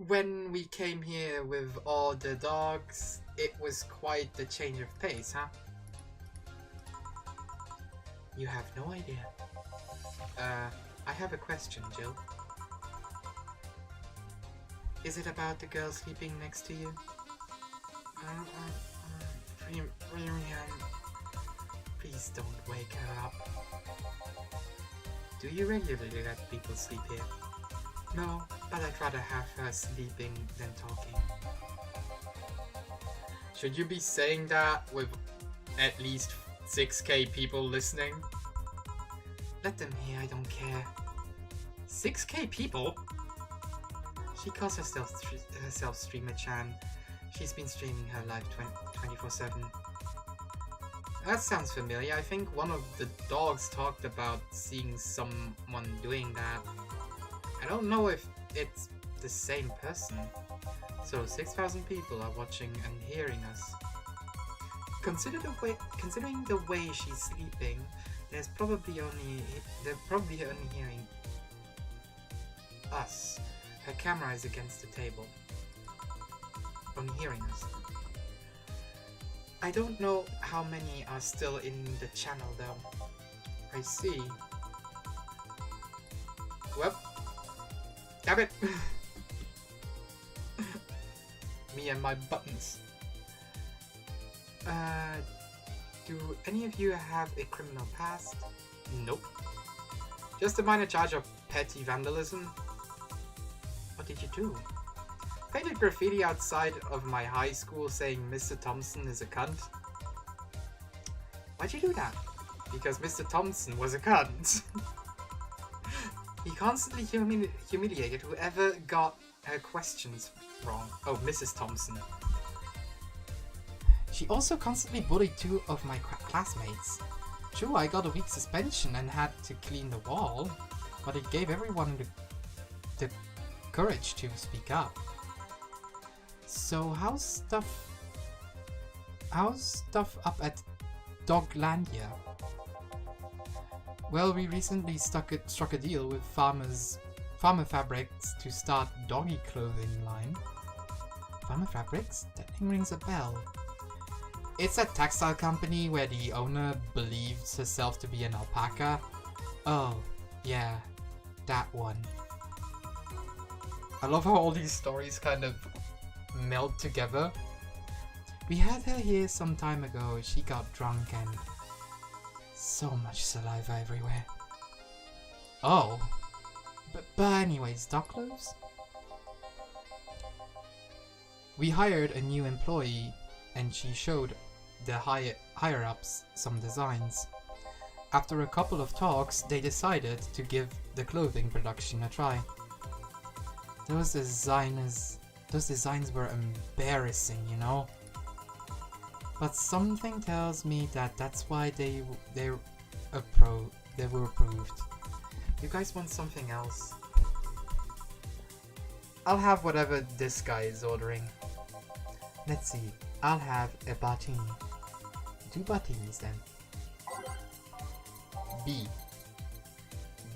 when we came here with all the dogs, it was quite the change of pace, huh? You have no idea. I have a question, Jill. Is it about the girl sleeping next to you? Please don't wake her up. Do you regularly let people sleep here? No, but I'd rather have her sleeping than talking. Should you be saying that with at least 6k people listening? Let them hear, I don't care. 6k people? She calls herself Streamer Chan. She's been streaming her live 24/7. That sounds familiar. I think one of the dogs talked about seeing someone doing that. I don't know if it's the same person. So 6,000 people are watching and hearing us. Considering the way she's sleeping, they're probably only hearing us. Her camera is against the table. Only hearing us. I don't know how many are still in the channel though. I see. Well, damn it! Me and my buttons. Do any of you have a criminal past? Nope. Just a minor charge of petty vandalism. What did you do? Painted graffiti outside of my high school saying Mr. Thompson is a cunt. Why'd you do that? Because Mr. Thompson was a cunt. He constantly humiliated whoever got her questions wrong. Oh, Mrs. Thompson. She also constantly bullied 2 of my classmates. True, I got a week suspension and had to clean the wall, but it gave everyone the courage to speak up. So how's stuff up at Doglandia? Well, we recently struck a deal with Farmer Fabrics to start doggy clothing line. Farmer Fabrics? That name rings a bell. It's a textile company where the owner believes herself to be an alpaca. Oh, yeah, that one. I love how all these stories kind of meld together. We had her here some time ago. She got drunk and so much saliva everywhere. Oh, but anyways, dog clothes? We hired a new employee and she showed the higher-ups some designs. After a couple of talks, they decided to give the clothing production a try. Those designs were embarrassing, you know? But something tells me that that's why they were approved. You guys want something else? I'll have whatever this guy is ordering. Let's see. I'll have a batini. 2 batinis then. B.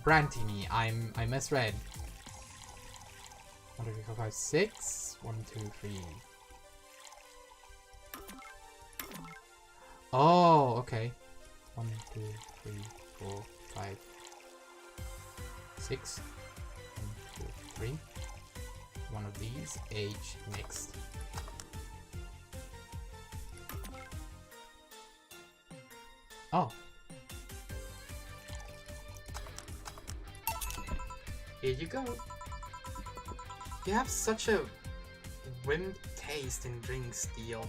Brantini. I misread. 1, 2, 3, 4, 5, 6. 1, 2, 3. Oh, okay. 1, 2, 3, 4, 5, 6. 1, 2, 3. One of these, age mixed. Oh. Here you go. You have such a wimp taste in drinks, Theo.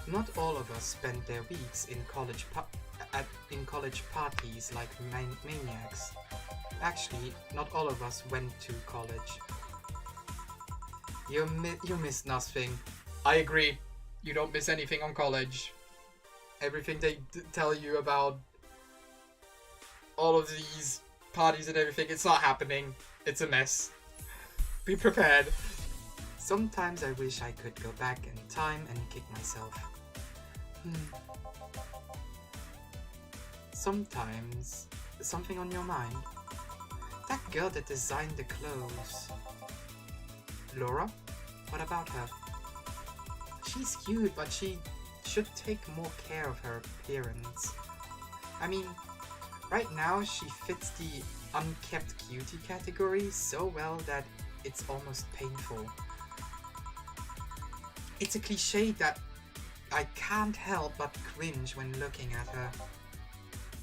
Not all of us spend their weeks in college parties like maniacs. Actually, not all of us went to college. You miss nothing. I agree. You don't miss anything on college. Everything they tell you about all of these parties and everything, it's not happening. It's a mess. Be prepared. Sometimes I wish I could go back in time and kick myself. Sometimes, something on your mind? That girl that designed the clothes. Laura? What about her? She's cute, but she should take more care of her appearance. I mean, right now she fits the unkept cutie category so well that it's almost painful. It's a cliche that I can't help but cringe when looking at her.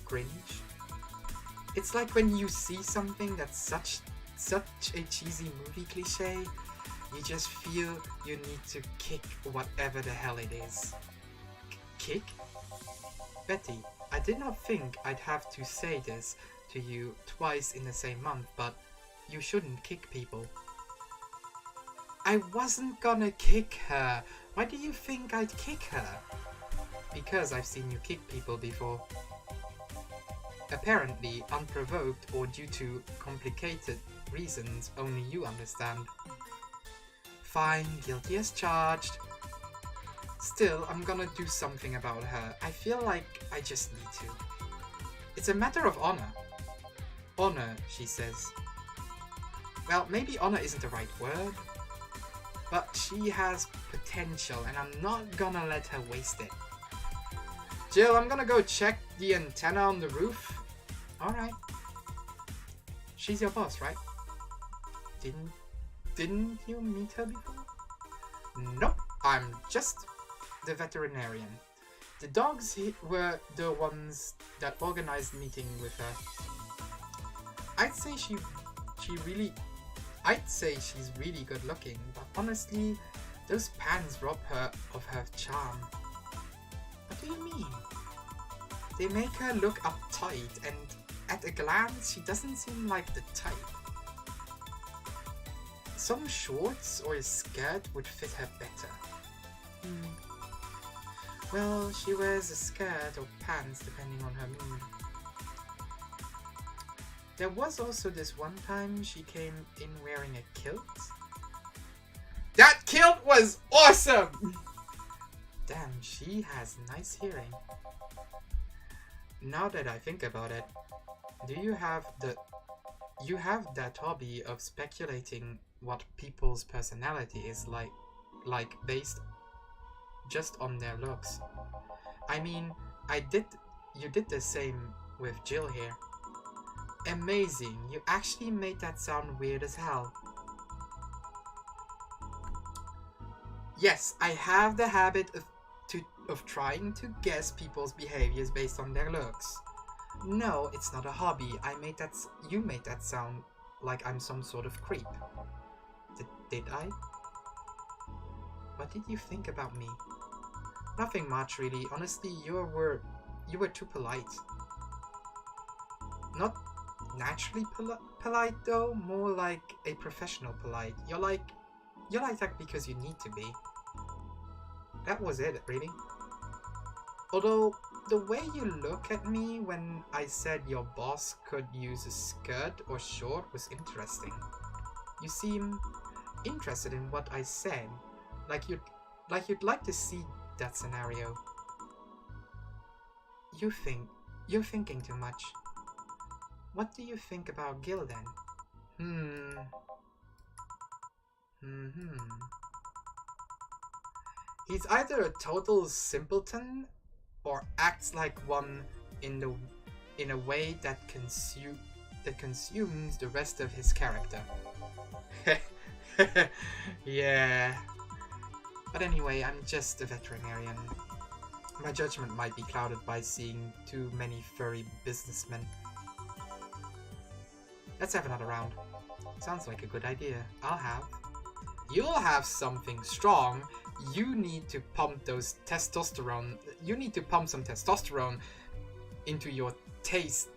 Cringe? It's like when you see something that's such a cheesy movie cliche, you just feel you need to kick whatever the hell it is. Kick? Betty, I did not think I'd have to say this to you twice in the same month, but you shouldn't kick people. I wasn't gonna kick her. Why do you think I'd kick her? because I've seen you kick people before. Apparently unprovoked or due to complicated reasons only you understand. Fine, guilty as charged. Still, I'm gonna do something about her. I feel like I just need to. It's a matter of honor. Honor, she says. Well, maybe honor isn't the right word, but she has potential and I'm not gonna let her waste it. Jill, I'm gonna go check the antenna on the roof. Alright. She's your boss, right? Didn't you meet her before? Nope, I'm just the veterinarian. The dogs were the ones that organized meeting with her. I'd say she's really good looking, but honestly, those pants rob her of her charm. What do you mean? They make her look uptight, and at a glance, she doesn't seem like the type. Some shorts or a skirt would fit her better. Well, she wears a skirt or pants depending on her mood. There was also this one time she came in wearing a kilt. That kilt was awesome! Damn, she has nice hearing. Now that I think about it, you have that hobby of speculating what people's personality is like based just on their looks. I mean, you did the same with Jill here. Amazing, you actually made that sound weird as hell. Yes, I have the habit of trying to guess people's behaviors based on their looks. No, it's not a hobby. You made that sound like I'm some sort of creep. Did I? What did you think about me? Nothing much, really. Honestly, you were too polite. Not naturally polite though, more like a professional polite. You're like that because you need to be. That was it, really. Although, the way you look at me when I said your boss could use a skirt or short was interesting. You seem interested in what I said, like you'd like to see that scenario. You're thinking too much. What do you think about Gil then? He's either a total simpleton or acts like one in a way that consumes the rest of his character. Yeah. But anyway, I'm just a veterinarian. My judgment might be clouded by seeing too many furry businessmen. Let's have another round. Sounds like a good idea. You'll have something strong. You need to pump those testosterone. You need to pump some testosterone into your taste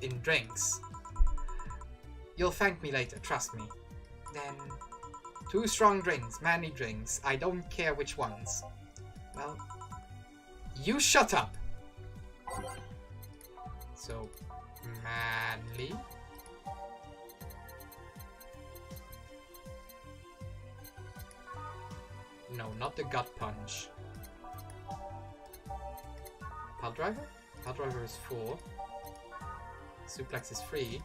in drinks. You'll thank me later, trust me. Then, 2 strong drinks, manly drinks. I don't care which ones. Well, you shut up. So, manly. No, not the gut punch. Pile driver? Pile driver is 4. Suplex is 3.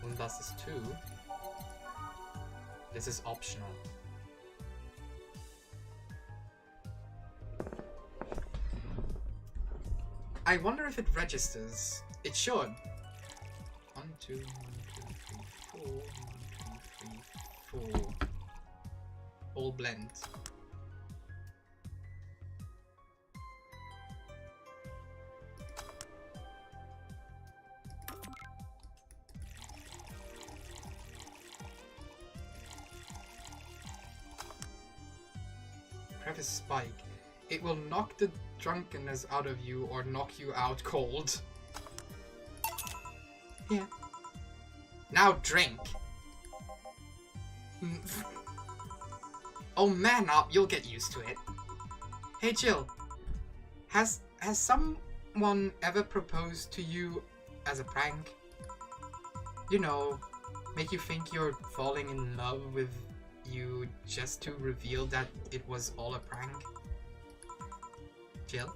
Moonblast is 2. This is optional. I wonder if it registers. It should. 1, 2, 1, 2, 3, 4. 1, 2, 3, 4. All blend. Preface spike. It will knock the drunkenness out of you or knock you out cold. Yeah. Now drink. Oh, man up, you'll get used to it. Hey Jill, has someone ever proposed to you as a prank? You know, make you think you're falling in love with you just to reveal that it was all a prank? Jill?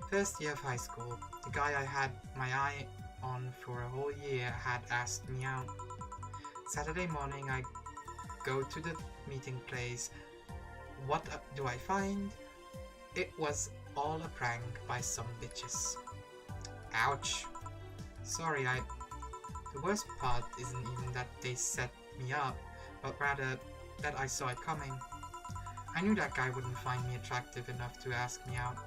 First year of high school, the guy I had my eye on for a whole year had asked me out. Saturday morning I go to the meeting place. What do I find? It was all a prank by some bitches. Ouch. Sorry, the worst part isn't even that they set me up, but rather that I saw it coming. I knew that guy wouldn't find me attractive enough to ask me out.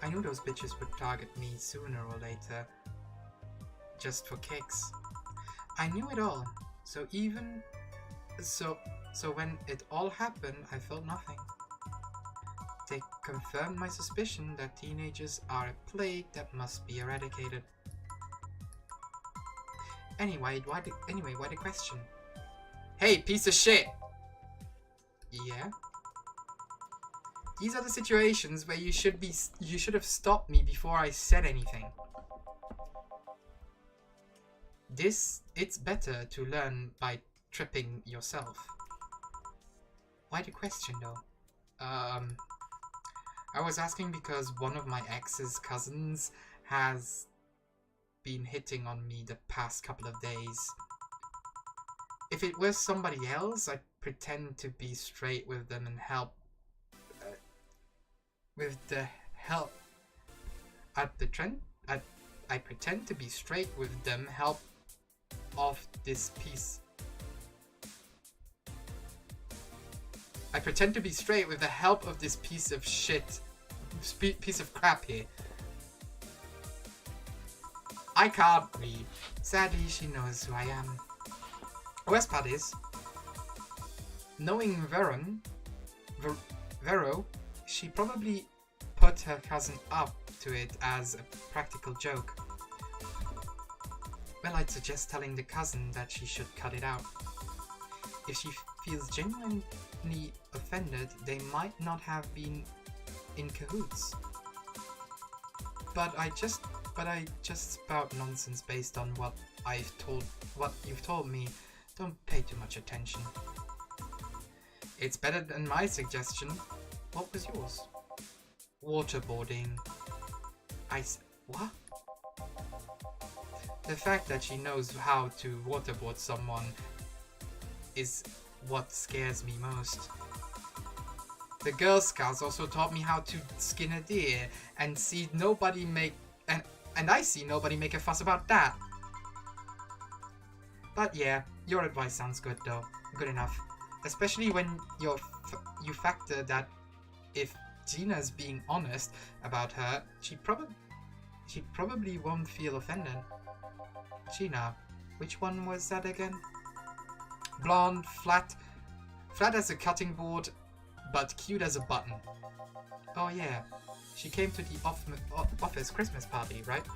I knew those bitches would target me sooner or later, just for kicks. I knew it all, so when it all happened, I felt nothing. They confirmed my suspicion that teenagers are a plague that must be eradicated. Anyway, why the question? Hey, piece of shit! Yeah? These are the situations where you should have stopped me before I said anything. It's better to learn by tripping yourself. Why the question though? I was asking because one of my ex's cousins has been hitting on me the past couple of days. If it was somebody else, I'd pretend to be straight with them and help. With the help at the trend, I pretend to be straight with them. Help off this piece. I pretend to be straight with the help of this piece of shit, piece of crap here. I can't read. Sadly, she knows who I am. The worst part is, knowing Vero, she probably put her cousin up to it as a practical joke. Well, I'd suggest telling the cousin that she should cut it out. If she feels genuinely offended, they might not have been in cahoots. But I just spout nonsense based on what you've told me. Don't pay too much attention. It's better than my suggestion. What was yours? Waterboarding. What? The fact that she knows how to waterboard someone is what scares me most. The Girl Scouts also taught me how to skin a deer, and I see nobody make a fuss about that. But yeah, your advice sounds good though. Good enough. Especially when you factor that if Gina's being honest about her, she probably won't feel offended. Gina, which one was that again? Blonde, flat as a cutting board, but cute as a button. Oh yeah, she came to the office Christmas party, right?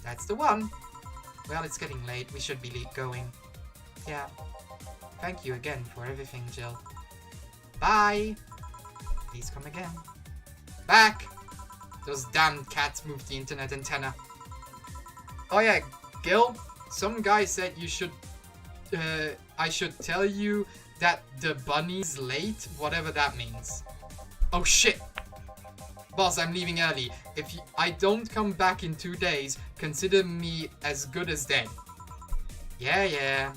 That's the one. Well, it's getting late. We should be going. Yeah. Thank you again for everything, Jill. Bye! Please come again. Back! Those damn cats moved the internet antenna. Oh yeah, Gil, some guy said you should... I should tell you that the bunny's late, whatever that means. Oh shit! Boss, I'm leaving early. If I don't come back in 2 days, consider me as good as dead. Yeah.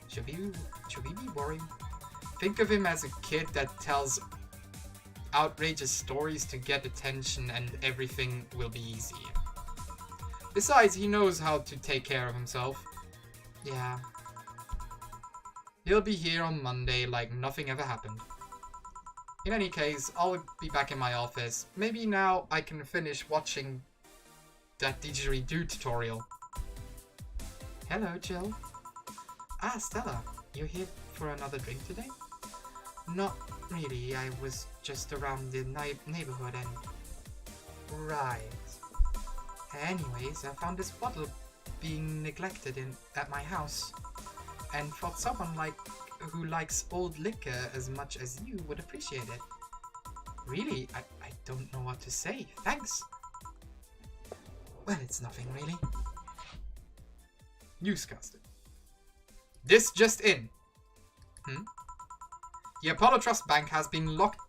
Should we be worried? Think of him as a kid that tells outrageous stories to get attention and everything will be easy. Besides, he knows how to take care of himself. Yeah. He'll be here on Monday like nothing ever happened. In any case, I'll be back in my office. Maybe now I can finish watching that didgeridoo tutorial. Hello, Jill. Ah, Stella. You here for another drink today? Not really. I was just around the neighborhood and... Right. Anyways, I found this bottle being neglected at my house. And thought someone like who likes old liquor as much as you would appreciate it. Really, I don't know what to say. Thanks. Well, it's nothing really. Newscaster. This just in. The Apollo Trust Bank has been locked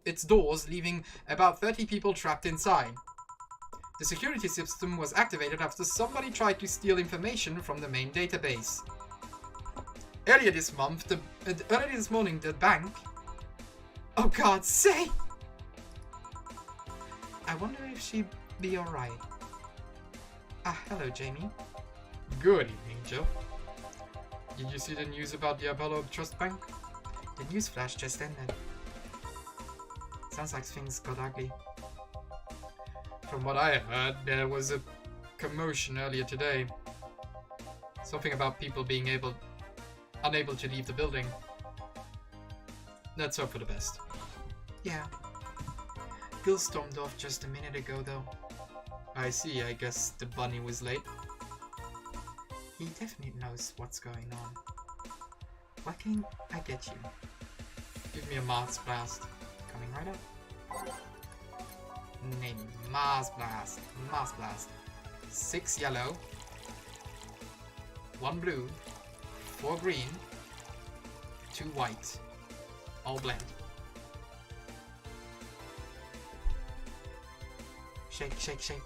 its doors, leaving about 30 people trapped inside. The security system was activated after somebody tried to steal information from the main database. Earlier this morning, the bank... Oh God, say! I wonder if she'd be alright. Ah, hello, Jamie. Good evening, Joe. Did you see the news about the Apollo Trust Bank? The news flash just ended. Sounds like things got ugly. From what I heard, there was a commotion earlier today. Something about people being unable to leave the building. Let's hope for the best. Yeah. Gil stormed off just a minute ago, though. I see, I guess the bunny was late. He definitely knows what's going on. What can I get you? Give me a Mars Blast. Coming right up. Name Mars Blast. Mars Blast. 6 yellow. 1 blue. 4 green. 2 white. All blend. Shake, shake, shake.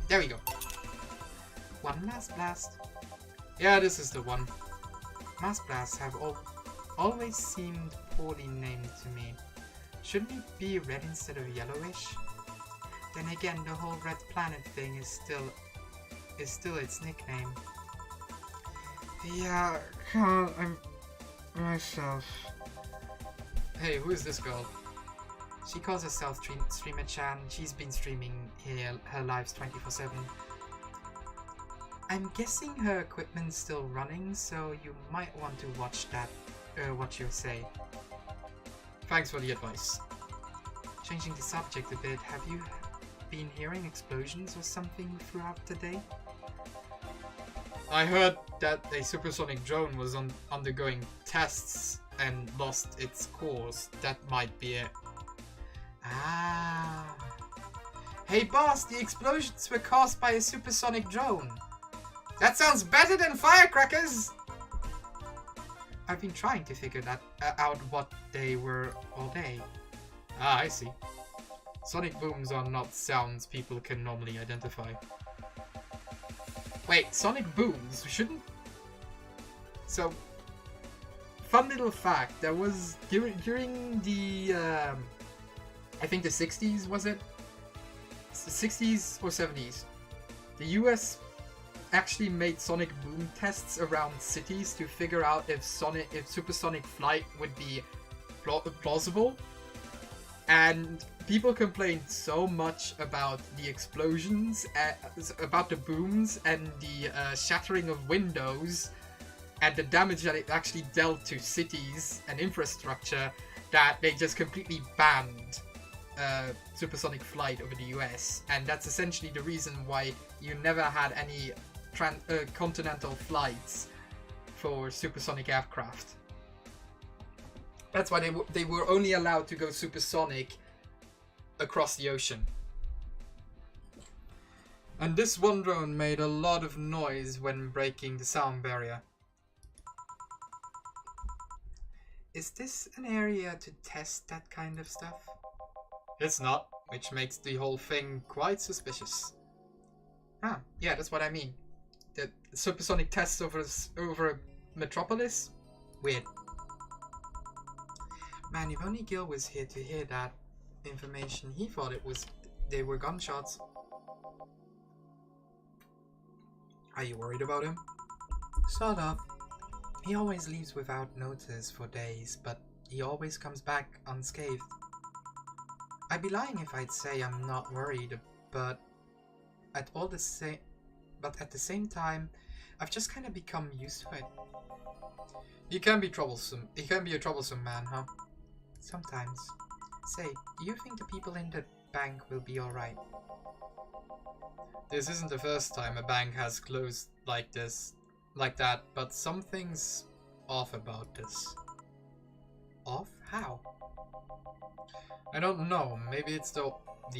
There we go. 1 Mass Blast. Yeah, this is the one. Mass Blasts have always seemed poorly named to me. Shouldn't it be red instead of yellowish? Then again, the whole Red Planet thing is still its nickname. Yeah, I'm myself. Hey, who is this girl? She calls herself Streamer Chan. She's been streaming her lives 24/7. I'm guessing her equipment's still running, so you might want to watch what you say. Thanks for the advice. Changing the subject a bit, have you been hearing explosions or something throughout the day? I heard that a supersonic drone was undergoing tests and lost its course. That might be it. Ah. Hey boss, the explosions were caused by a supersonic drone. That sounds better than firecrackers! I've been trying to figure out what they were all day. Ah, I see. Sonic booms are not sounds people can normally identify. Wait, sonic booms? Shouldn't... So, fun little fact, there was, during the, I think the 60s, was it? It's the 60s or 70s. The US actually made sonic boom tests around cities to figure out if supersonic flight would be plausible. And people complained so much about the explosions, about the booms and the shattering of windows and the damage that it actually dealt to cities and infrastructure that they just completely banned supersonic flight over the US. And that's essentially the reason why you never had any continental flights for supersonic aircraft. That's why they were only allowed to go supersonic across the ocean. And this one drone made a lot of noise when breaking the sound barrier. Is this an area to test that kind of stuff? It's not, which makes the whole thing quite suspicious. Ah, yeah, that's what I mean. The supersonic tests over Metropolis? Weird. Man, if only Gil was here to hear that information. He thought they were gunshots. Are you worried about him? Sort of. He always leaves without notice for days, but he always comes back unscathed. I'd be lying if I'd say I'm not worried, but at the same time, I've just kind of become used to it. He can be troublesome. He can be a troublesome man, huh? Sometimes. Say, do you think the people in the bank will be alright? This isn't the first time a bank has closed like this. like that, but something's off about this. Off? How? I don't know. Maybe it's the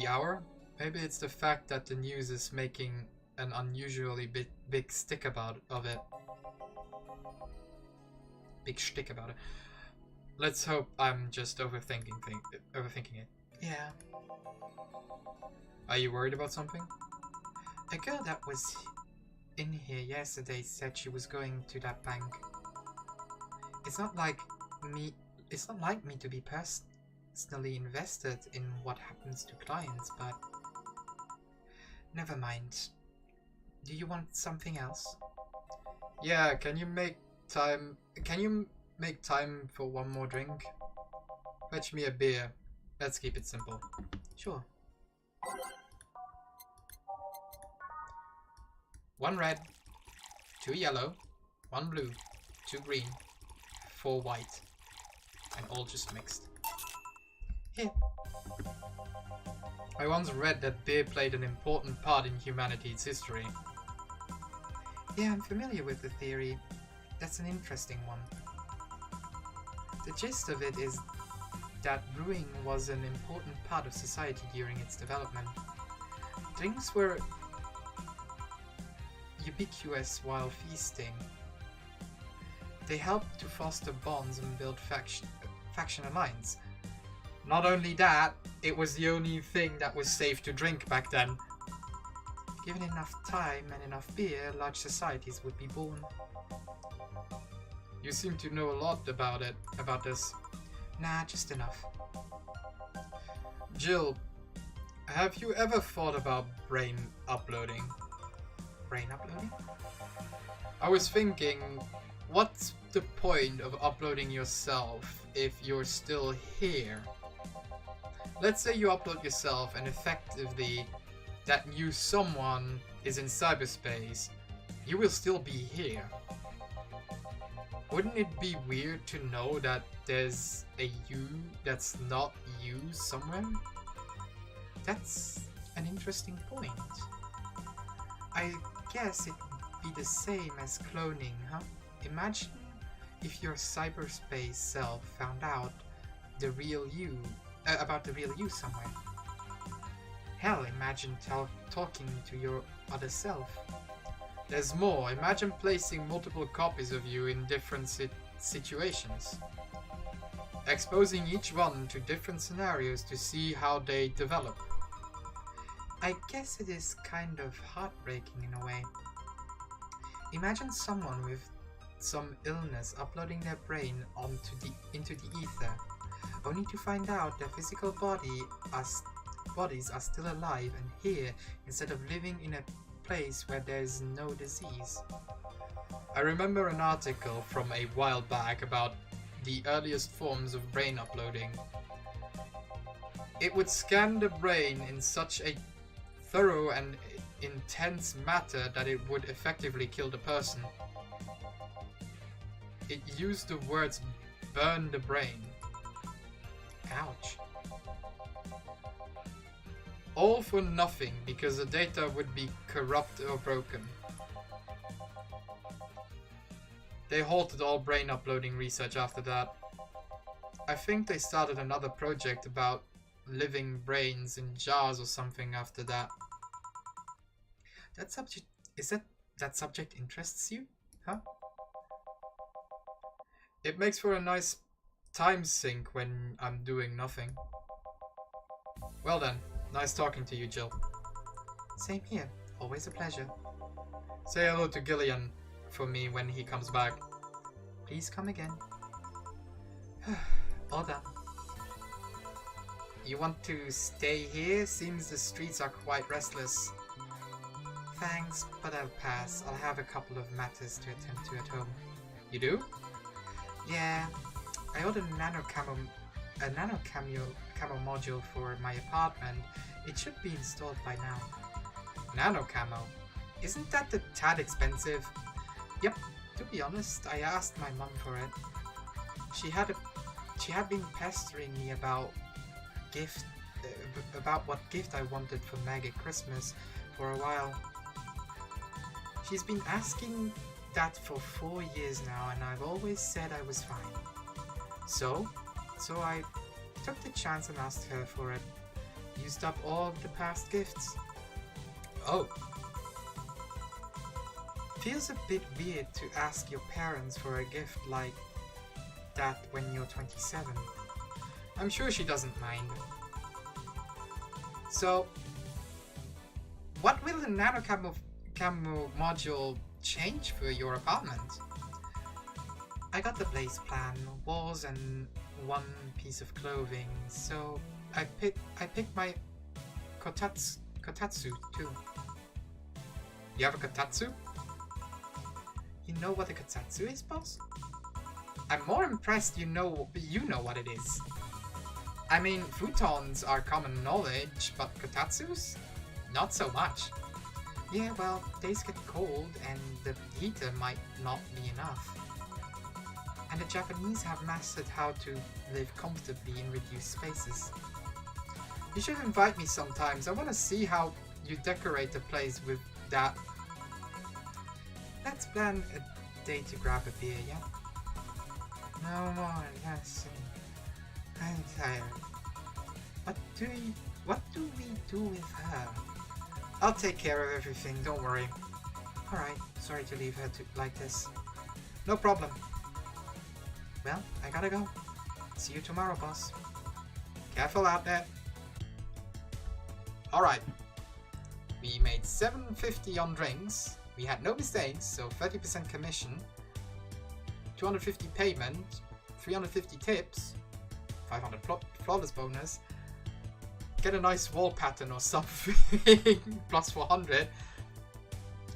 hour? Maybe it's the fact that the news is making an unusually big stick of it. Big shtick about it. Let's hope I'm just overthinking it. Yeah. Are you worried about something? A girl that was in here yesterday said she was going to that bank. It's not like me to be personally invested in what happens to clients, but never mind. Do you want something else? Yeah, can you make time for one more drink? Fetch me a beer. Let's keep it simple. Sure. 1 red, 2 yellow, 1 blue, 2 green, 4 white, and all just mixed. Here. I once read that beer played an important part in humanity's history. Yeah, I'm familiar with the theory. That's an interesting one. The gist of it is that brewing was an important part of society during its development. Drinks were ubiquitous while feasting. They helped to foster bonds and build faction alliance. Not only that, it was the only thing that was safe to drink back then. Given enough time and enough beer, large societies would be born. You seem to know a lot about this. Nah, just enough. Jill, have you ever thought about brain uploading? Brain uploading? I was thinking, what's the point of uploading yourself if you're still here? Let's say you upload yourself and effectively that new someone is in cyberspace. You will still be here. Wouldn't it be weird to know that there's a you that's not you somewhere? That's an interesting point. I guess it'd be the same as cloning, huh? Imagine if your cyberspace self found out the real you, about the real you somewhere. Hell, imagine talking to your other self. There's more. Imagine placing multiple copies of you in different situations. Exposing each one to different scenarios to see how they develop. I guess it is kind of heartbreaking in a way. Imagine someone with some illness uploading their brain into the ether, only to find out their physical bodies are still alive and here instead of living in a place where there is no disease. I remember an article from a while back about the earliest forms of brain uploading. It would scan the brain in such a thorough and intense matter that it would effectively kill the person. It used the words burn the brain. Ouch. All for nothing because the data would be corrupt or broken. They halted all brain uploading research after that. I think they started another project about living brains in jars or something after that. That subject interests you? Huh? It makes for a nice time sink when I'm doing nothing. Well then, nice talking to you, Jill. Same here. Always a pleasure. Say hello to Gillian for me when he comes back. Please come again. All done. You want to stay here? Seems the streets are quite restless. Thanks, but I'll pass. I'll have a couple of matters to attend to at home. You do? Yeah. I ordered a nano camo module for my apartment. It should be installed by now. Nano camo? Isn't that a tad expensive? Yep. To be honest, I asked my mum for it. She had been pestering me about what gift I wanted for Meg at Christmas for a while. She's been asking that for 4 years now, and I've always said I was fine. So I took the chance and asked her for it. Used up all the past gifts. Oh. Feels a bit weird to ask your parents for a gift like that when you're 27. I'm sure she doesn't mind. So, what will the nano camo module change for your apartment? I got the blaze plan, walls and one piece of clothing, so I picked my kotatsu too. You have a kotatsu? You know what a kotatsu is, boss? I'm more impressed you know what it is. I mean, futons are common knowledge, but kotatsus? Not so much. Yeah, well, days get cold and the heater might not be enough. And the Japanese have mastered how to live comfortably in reduced spaces. You should invite me sometimes. I want to see how you decorate the place with that. Let's plan a day to grab a beer, yeah? No more lesson. I'm tired. What do we do with her? I'll take care of everything, don't worry. Alright, sorry to leave her like this. No problem. Well, I gotta go. See you tomorrow, boss. Careful out there. Alright. We made $7.50 on drinks. We had no mistakes, so 30% commission. 250 payment. 350 tips. 500 flawless bonus. Get a nice wall pattern or something. Plus 400.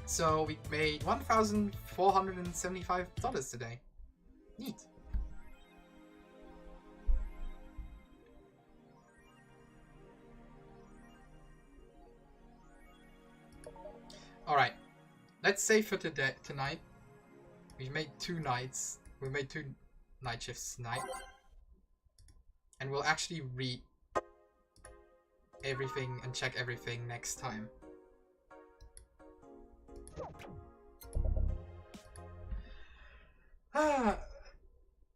So we made $1,475 today. Neat. Alright, let's say for tonight, we made 2 nights, we made 2 night shifts tonight, and we'll actually read everything and check everything next time.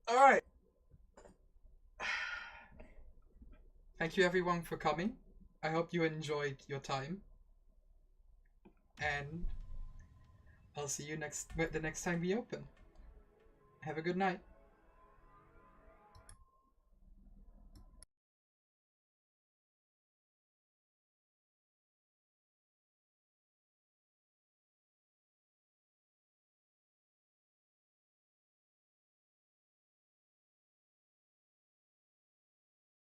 Alright. Thank you everyone for coming. I hope you enjoyed your time. And I'll see you the next time we open. Have a good night.